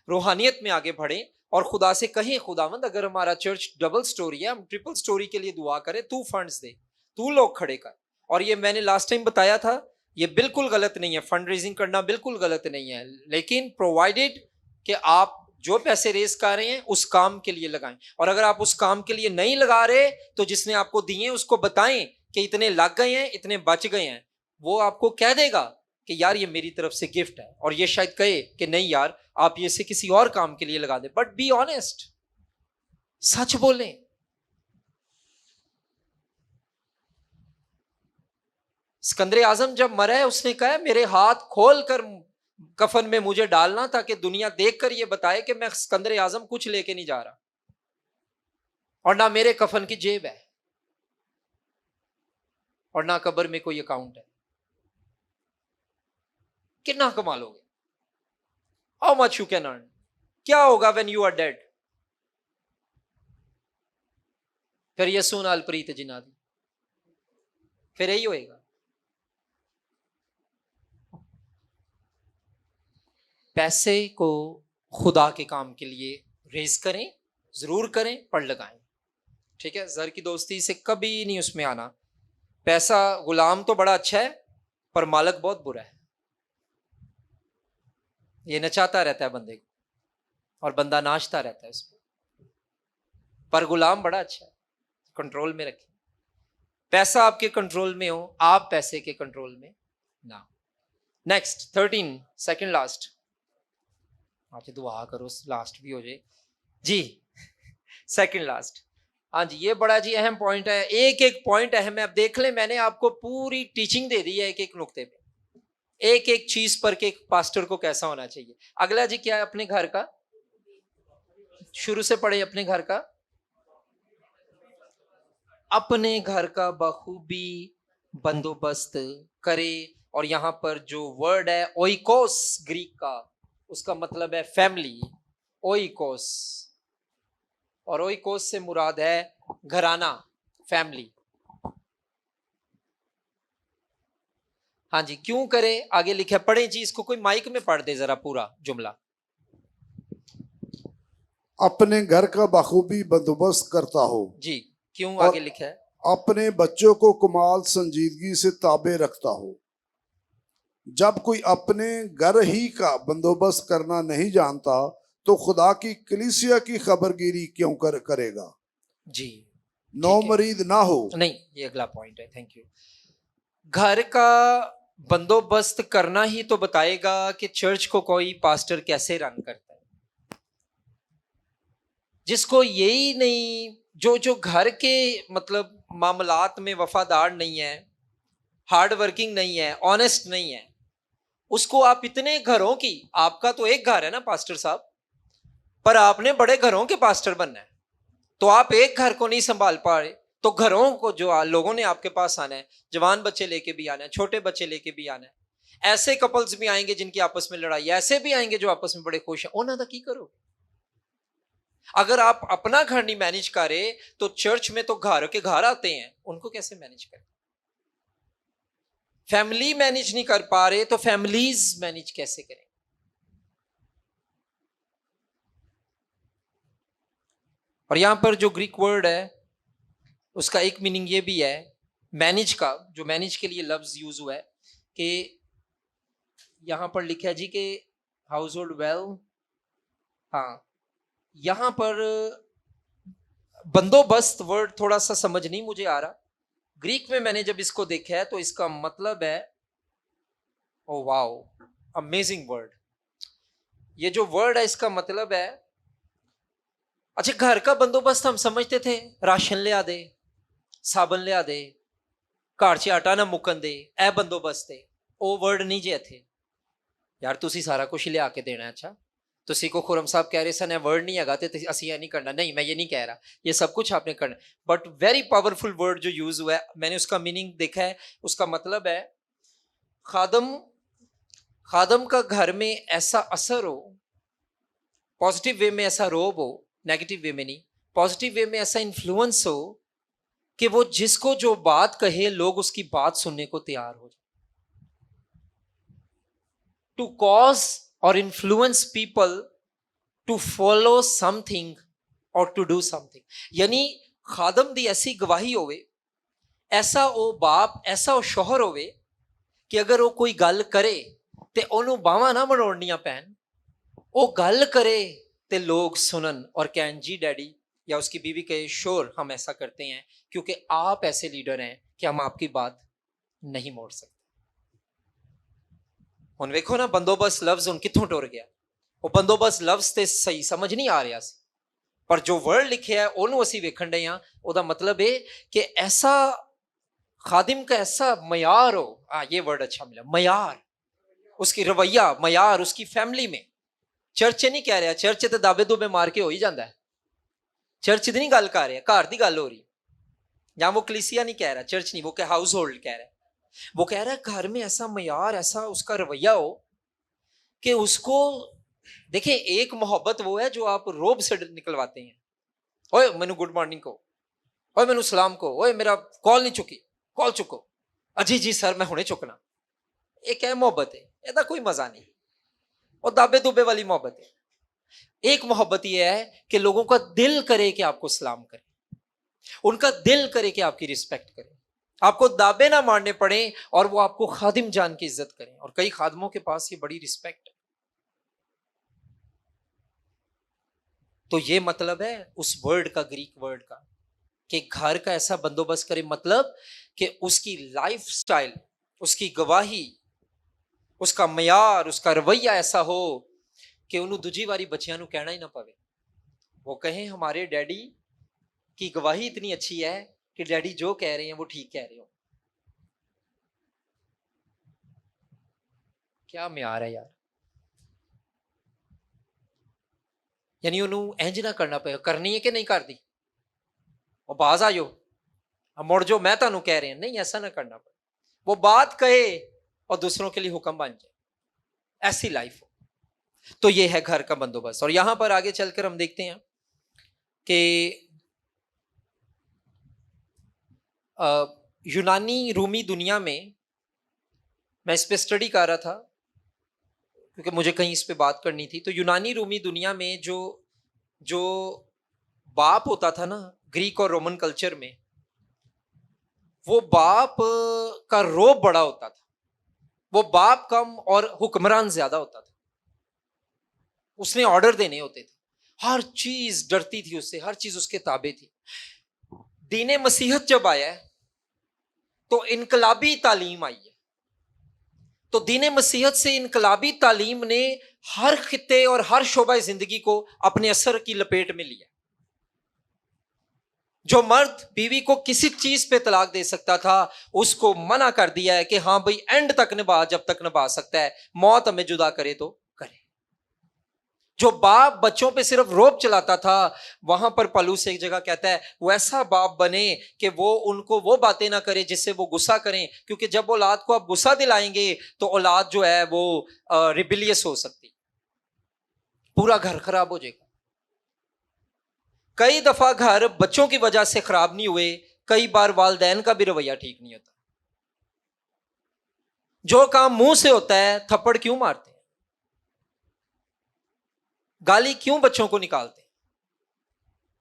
रूहानियत में आगे बढ़ें और खुदा से कहें, खुदावंद अगर हमारा चर्च डबल स्टोरी है, हम ट्रिपल स्टोरी के लिए दुआ करें, तू फंड्स दे, तू लोग खड़े कर। और ये मैंने लास्ट टाइम बताया था, ये बिल्कुल गलत नहीं है, फंड रेजिंग करना बिल्कुल गलत नहीं है, लेकिन प्रोवाइडेड कि आप जो पैसे रेस कर रहे हैं उस काम के लिए लगाएं। और अगर आप उस काम के लिए नहीं लगा रहे तो जिसने आपको दिए उसको बताएं कि इतने लग गए हैं, इतने बच गए हैं। वो आपको कह देगा कि यार ये मेरी तरफ से गिफ्ट है, और ये शायद कहे कि नहीं यार आप ये से किसी और काम के लिए लगा दे। बट बी ऑनेस्ट, सच बोलें। सिकंदर आजम जब मरा है उसने कहा मेरे हाथ खोल कर कफन में मुझे डालना ताकि दुनिया देखकर ये बताए कि मैं सिकंदर आजम कुछ लेके नहीं जा रहा, और ना मेरे कफन की जेब है और ना कब्र में कोई अकाउंट है। कितना कमा लोगे? How much you can earn? क्या होगा व्हेन यू आर डेड? फिर यसून अल प्रीत जिनादी, फिर यही होएगा। पैसे को खुदा के काम के लिए रेज करें, जरूर करें, पर लगाएं। ठीक है, जर की दोस्ती से कभी नहीं उसमें आना। पैसा गुलाम तो बड़ा अच्छा है पर मालक बहुत बुरा है। ये नचाता रहता है बंदे को और बंदा नाचता रहता है उस पर गुलाम बड़ा अच्छा है। कंट्रोल में रखें, पैसा आपके कंट्रोल में हो, आप पैसे के कंट्रोल में ना। Next 13, second last. आपसे दुआ करो लास्ट भी हो जाए जी। सेकंड लास्ट, हाँ जी, ये बड़ा जी अहम पॉइंट है। एक एक पॉइंट अहम है। अब देख लें, मैंने आपको पूरी टीचिंग दे दी है एक एक नुक्ते पे, एक एक चीज पर के एक पास्टर को कैसा होना चाहिए। अगला जी क्या है? अपने घर का, शुरू से पढ़े, अपने घर का, अपने घर का बखूबी बंदोबस्त करे। और यहां पर जो वर्ड है ओइकोस, ग्रीक का, उसका मतलब है फैमिली, ओइकोस। और ओइकोस से मुराद है घराना, फैमिली। हाँ जी, क्यों करे? आगे लिखा है, पढ़े जी इसको, कोई माइक में पढ़ दे जरा पूरा जुमला। अपने घर का बखूबी बंदोबस्त करता हो जी, क्यों? और आगे लिखा है, अपने बच्चों को कमाल संजीदगी से ताबे रखता हो। जब कोई अपने घर ही का बंदोबस्त करना नहीं जानता तो खुदा की कलीसिया की खबरगिरी क्यों करेगा? जी नौ ठीक है। मरीद ना हो। नहीं, ये अगला पॉइंट है, थैंक यू। घर का बंदोबस्त करना ही तो बताएगा कि चर्च को कोई पास्टर कैसे रन करता है। जिसको यही नहीं, जो घर के मतलब मामलात में वफादार नहीं है, हार्ड वर्किंग नहीं है, ऑनेस्ट नहीं है, उसको आप इतने घरों की, आपका तो एक घर है ना पास्टर साहब, पर आपने बड़े घरों के पास्टर बनना है, तो आप एक घर को नहीं संभाल पा रहे, तो घरों को जो लोगों ने आपके पास आना है, जवान बच्चे लेके भी आना है, छोटे बच्चे लेके भी आना है, ऐसे कपल्स भी आएंगे जिनकी आपस में लड़ाई, ऐसे भी आएंगे जो आपस में बड़े खुश हैं, उन्होंने की करो। अगर आप अपना घर नहीं मैनेज करे तो चर्च में तो घर के घर आते हैं, उनको कैसे मैनेज करें? फैमिली मैनेज नहीं कर पा रहे तो फैमिलीज मैनेज कैसे करें? और यहां पर जो ग्रीक वर्ड है उसका एक मीनिंग ये भी है, मैनेज का, जो मैनेज के लिए लफ्ज यूज हुआ है, कि यहां पर लिखा है जी कि हाउस होल्ड वेल। हाँ, यहां पर बंदोबस्त वर्ड थोड़ा सा समझ नहीं मुझे आ रहा। ग्रीक में मैंने जब इसको देखा है तो इसका मतलब है, ओ वाओ, अमेजिंग वर्ड। ये जो वर्ड है इसका मतलब है, अच्छा घर का बंदोबस्त हम समझते थे राशन ले आ दे, साबन ले आ दे, घर च आटा ना मुकन दे, ए बंदोबस्त है। ओ वर्ड नहीं जे थे यार, तुसी सारा कुछ लिया के देना। अच्छा ਤੁਸੀਂ ਕੋ ਖੁਰਮ ਸਾਹਿਬ ਕਹਿ ਰਹੇ ਸਨ ਇਹ ਵਰਡ ਨਹੀਂ ਹੈਗਾ ਤੇ ਅਸੀਂ ਇਹ नहीं करना, नहीं मैं ये नहीं कह रहा, ये सब कुछ आपने करना, बट वेरी पावरफुल वर्ड जो यूज हुआ है, मैंने उसका मीनिंग देखा है, उसका मतलब है खादम का घर में ऐसा असर हो, पॉजिटिव वे में ऐसा रोब हो, नेगेटिव वे में नहीं, पॉजिटिव वे में ऐसा इन्फ्लुएंस हो कि वो जिसको जो बात कहे लोग उसकी बात सुनने को तैयार हो जाए, टू कॉज और influence people to follow something और टू डू समथिंग। यानी खादम दी ऐसी गवाही होवे, ऐसा ओ बाप, ऐसा ओ शोहर होवे कि अगर वो कोई गल करे ते ओनू बावां ना मरोड़नियां पैन, वो गल करे ते लोग सुनन और कहन जी डैडी, या उसकी बीवी कहे श्योर हम ऐसा करते हैं क्योंकि आप ऐसे लीडर हैं कि हम आपकी बात नहीं मोड़ सकते। हुण वेखो ना बंदोबस्त लफ्ज हुण कित्थों टुर गया, वो बंदोबस्त लफ्ज ते सही समझ नहीं आ रहा सी, पर जो वर्ड लिखे है ओनू असीं वेखण डे हां, ओहदा मतलब है कि ऐसा खादिम का ऐसा मयार हो, ये वर्ड अच्छा मिला, मयार, उसकी रवैया, मयार उसकी फैमिली में। चर्च नहीं कह रहा, चर्च तो दाबे दुबे मार के हो ही जाता है, चर्च की नहीं गल कर रहा, घर की गल हो रही, या वो कलीसिया नहीं कह रहा, चर्च नहीं, वो क्या हाउस होल्ड कह रहा है, वो कह रहा है घर में ऐसा मयार, ऐसा उसका रवैया हो कि उसको देखिए, एक मोहब्बत वो है जो आप रोब से निकलवाते हैं, ओए मैनू गुड मॉर्निंग को, ओए मैनू सलाम को, ओए मेरा कॉल नहीं चुकी, कॉल चुको, अजी जी सर मैं हुणे चुकना, एक है मोहब्बत है, ਇਹਦਾ कोई मजा नहीं, और दाबे दुबे वाली मोहब्बत है। एक मोहब्बत यह है कि लोगों का दिल करे कि आपको सलाम करे, उनका दिल करे कि आपकी रिस्पेक्ट करे, आपको दाबे ना मारने पड़े और वो आपको खादिम जान की इज्जत करें। और कई खादिमों के पास ये बड़ी रिस्पेक्ट है। तो ये मतलब है उस वर्ड का, ग्रीक वर्ड का, कि घर का ऐसा बंदोबस्त करे, मतलब कि उसकी लाइफ स्टाइल, उसकी गवाही, उसका मयार, उसका रवैया ऐसा हो कि उन्होंने दूजी बारी बच्चियां नू कहना ही ना पवे, वो कहें हमारे डैडी की गवाही इतनी अच्छी है कि डैडी जो कह रहे हैं वो ठीक कह रहे हो। क्या म्यार है यार, यानी उन्होंने इंज ना करना पे, करनी है कि नहीं कर दी, वो बाज आयो मुड़ जो मैं तुहानू कह रहे हैं, नहीं ऐसा ना करना पड़े, वो बात कहे और दूसरों के लिए हुक्म बन जाए, ऐसी लाइफ हो। तो ये है घर का बंदोबस्त। और यहां पर आगे चलकर हम देखते हैं कि यूनानी रूमी दुनिया में, मैं इस पे स्टडी कर रहा था क्योंकि मुझे कहीं इस पे बात करनी थी, तो यूनानी रूमी दुनिया में जो बाप होता था ना, ग्रीक और रोमन कल्चर में, वो बाप का रोब बड़ा होता था, वो बाप कम और हुक्मरान ज्यादा होता था, उसने ऑर्डर देने होते थे, हर चीज डरती थी उससे, हर चीज उसके ताबे थी। दीने मसीहत जब आया है तो इनकलाबी तालीम आई है, तो दीने मसीहत से इनकलाबी तालीम ने हर खित्ते और हर शोबा जिंदगी को अपने असर की लपेट में लिया। जो मर्द बीवी को किसी चीज पे तलाक दे सकता था, उसको मना कर दिया है कि हाँ भाई एंड तक निभा, जब तक निभा सकता है, मौत हमें जुदा करे तो करे। जो बाप बच्चों पे सिर्फ रोब चलाता था, वहां पर पलूस एक जगह कहता है वो ऐसा बाप बने कि वो उनको वो बातें ना करे जिससे वो गुस्सा करें, क्योंकि जब औलाद को आप गुस्सा दिलाएंगे तो औलाद जो है वो रिबिलियस हो सकती, पूरा घर खराब हो जाएगा। कई दफा घर बच्चों की वजह से खराब नहीं हुए, कई बार वालिदैन का भी रवैया ठीक नहीं होता। जो काम मुंह से होता है, थप्पड़ क्यों मारते हैं, गाली क्यों बच्चों को निकालते हैं?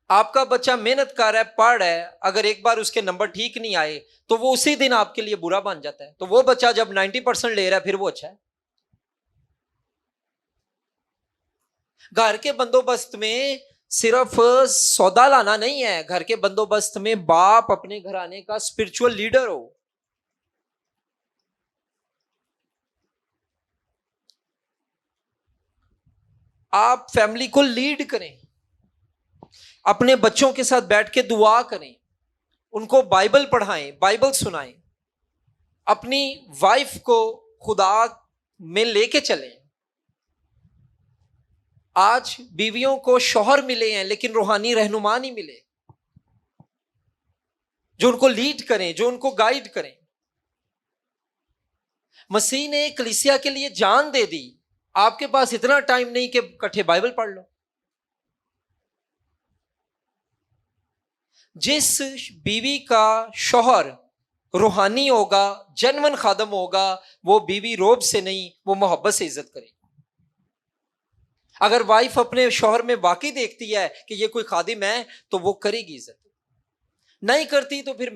आपका बच्चा मेहनत कर रहा है, पढ़ रहा है, अगर एक बार उसके नंबर ठीक नहीं आए तो वो उसी दिन आपके लिए बुरा बन जाता है। तो वो बच्चा जब 90% ले रहा है फिर वो अच्छा है। घर के बंदोबस्त में सिर्फ सौदा लाना नहीं है, घर के बंदोबस्त में बाप अपने घराने का स्पिरिचुअल लीडर हो। आप फैमिली को लीड करें, अपने बच्चों के साथ बैठ के दुआ करें, उनको बाइबल पढ़ाएं, बाइबल सुनाएं, अपनी वाइफ को खुदा में लेके चलें। आज बीवियों को शौहर मिले हैं लेकिन रूहानी रहनुमा नहीं मिले जो उनको लीड करें, जो उनको गाइड करें। मसीह ने कलीसिया के लिए जान दे दी। आपके पास इतना टाइम नहीं कि इकट्ठे बाइबल पढ़ लो। जिस बीवी का शौहर रूहानी होगा, जनवन खादम होगा, वो बीवी रोब से नहीं, वो मोहब्बत से इज्जत करेगी। अगर वाइफ अपने शौहर में वाकई देखती है कि ये कोई खादिम है तो वो करेगी इज्जत। नहीं करती तो फिर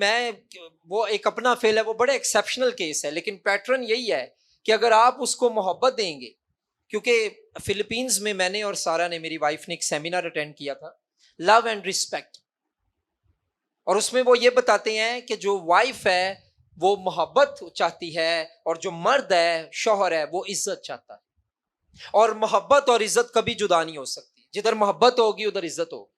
वो एक अपना फेल है, वो बड़े एक्सेप्शनल केस है। लेकिन पैटर्न यही है कि अगर आप उसको मोहब्बत देंगे, क्योंकि फिलीपींस में मैंने और सारा ने, मेरी वाइफ ने, एक सेमिनार अटेंड किया था, लव एंड रिस्पेक्ट, और उसमें वो ये बताते हैं कि जो वाइफ है वो मोहब्बत चाहती है और जो मर्द है, शौहर है, वो इज्जत चाहता है। और मोहब्बत और इज्जत कभी जुदा नहीं हो सकती। जिधर मोहब्बत होगी उधर इज्जत होगी।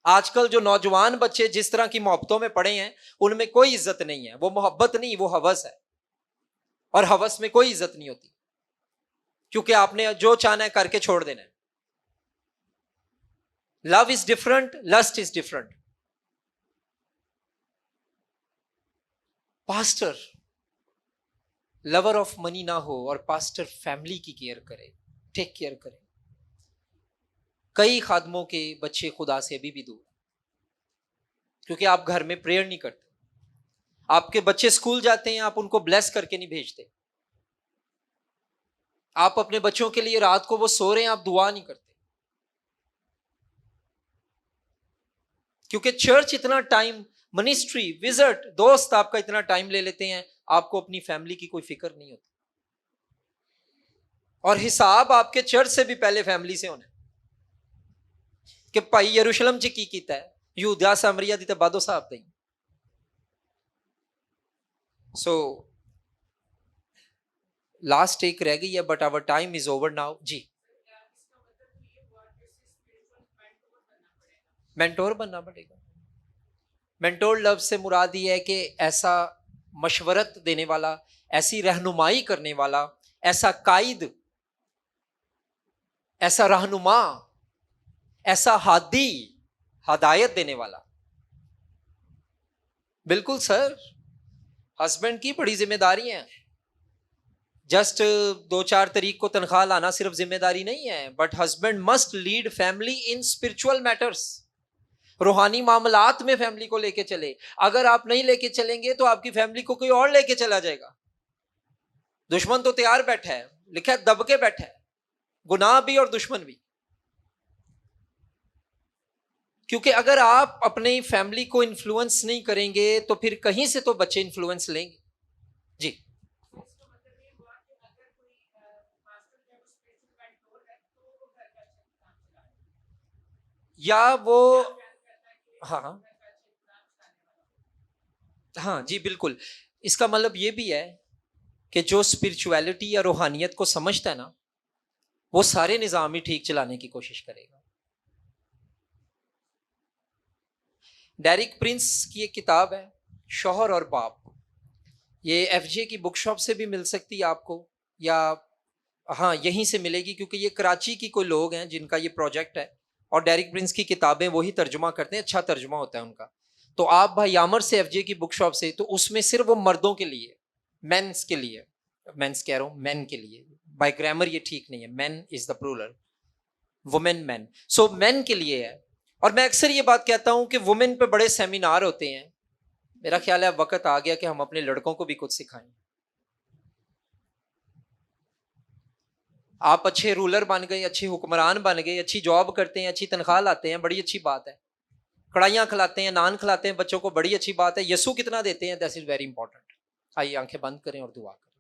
आजकल जो नौजवान बच्चे जिस तरह की मोहब्बतों में पड़े हैं, उनमें कोई इज्जत नहीं है। वो मोहब्बत नहीं, वो हवस है, और हवस में कोई इज्जत नहीं होती, क्योंकि आपने जो चाहना है करके छोड़ देना है। Love is different, lust is different. Pastor lover of money ना हो और पास्टर फैमिली की केयर करे, टेक केयर करे। कई खादमों के बच्चे खुदा से अभी भी दूर, क्योंकि आप घर में प्रेयर नहीं करते। आपके बच्चे स्कूल जाते हैं, आप उनको ब्लेस करके नहीं भेजते। आप अपने बच्चों के लिए रात को वो सो रहे हैं, आप दुआ नहीं करते। क्योंकि चर्च इतना टाइम, मिनिस्ट्री, विजिट, दोस्त आपका इतना टाइम ले लेते हैं, आपको अपनी फैमिली की कोई फिक्र नहीं होती। और हिसाब आपके चर्च से भी पहले फैमिली से होना है कि भाई यरूशलेम च की कीता है, यहूदा सामरिया दी ते बादो साहब दी। सो लास्ट एक रह गई है, but our time is over now. जी, मेंटोर बनना पड़ेगा। मेंटोर लफ्ज से मुराद ये है कि ऐसा मशवरत देने वाला, ऐसी रहनुमाई करने वाला, ऐसा कायद, ऐसा रहनुमा, ऐसा हादी, हदायत देने वाला। बिल्कुल सर, हस्बैंड की बड़ी जिम्मेदारी है। जस्ट 2-4 तारीख को तनख्वाह लाना सिर्फ जिम्मेदारी नहीं है, but husband must lead family in spiritual matters. रूहानी मामलात में फैमिली को लेके चले। अगर आप नहीं लेके चलेंगे तो आपकी फैमिली को कोई और लेके चला जाएगा। दुश्मन तो तैयार बैठा है, लिखा है दब के बैठा है, गुनाह भी और दुश्मन भी। क्योंकि अगर आप अपनी फैमिली को इन्फ्लुएंस नहीं करेंगे तो फिर कहीं से तो बच्चे इन्फ्लुएंस लेंगे। जी, या वो, हाँ हाँ जी बिल्कुल। इसका मतलब ये भी है कि जो स्पिरिचुअलिटी या रूहानियत को समझता है ना, वो सारे निज़ाम ही ठीक चलाने की कोशिश करेगा। डेरिक प्रिंस की एक किताब है, शौहर और बाप। ये FJ की बुक शॉप से भी मिल सकती है आपको, या हाँ यहीं से मिलेगी, क्योंकि ये कराची की कोई लोग हैं जिनका ये प्रोजेक्ट है, और डेरिक प्रिंस की किताबें वही तर्जुमा करते हैं, अच्छा तर्जुमा होता है उनका। तो आप भाई यामर से, FJ की बुक शॉप से, तो उसमें सिर्फ वो मर्दों के लिए, मेंस के लिए, मेंस कह रहा हूँ, मेन के लिए, बाय ग्रामर ये ठीक नहीं है, men is the plural, women men, so men के लिए है। और मैं अक्सर ये बात कहता हूँ कि वुमेन पे बड़े सेमिनार होते हैं। मेरा ख्याल है वक्त आ गया कि हम अपने लड़कों को भी कुछ सिखाएं। आप अच्छे रूलर बन गए, अच्छे हुक्मरान बन गए, अच्छी जॉब करते हैं, अच्छी तनख्वाह लाते हैं, बड़ी अच्छी बात है। कढ़ाइयाँ खिलाते हैं, नान खिलाते हैं बच्चों को, बड़ी अच्छी बात है। यसू कितना देते हैं, दैट इज वेरी इंपॉर्टेंट। आइए आंखें बंद करें और दुआ करें।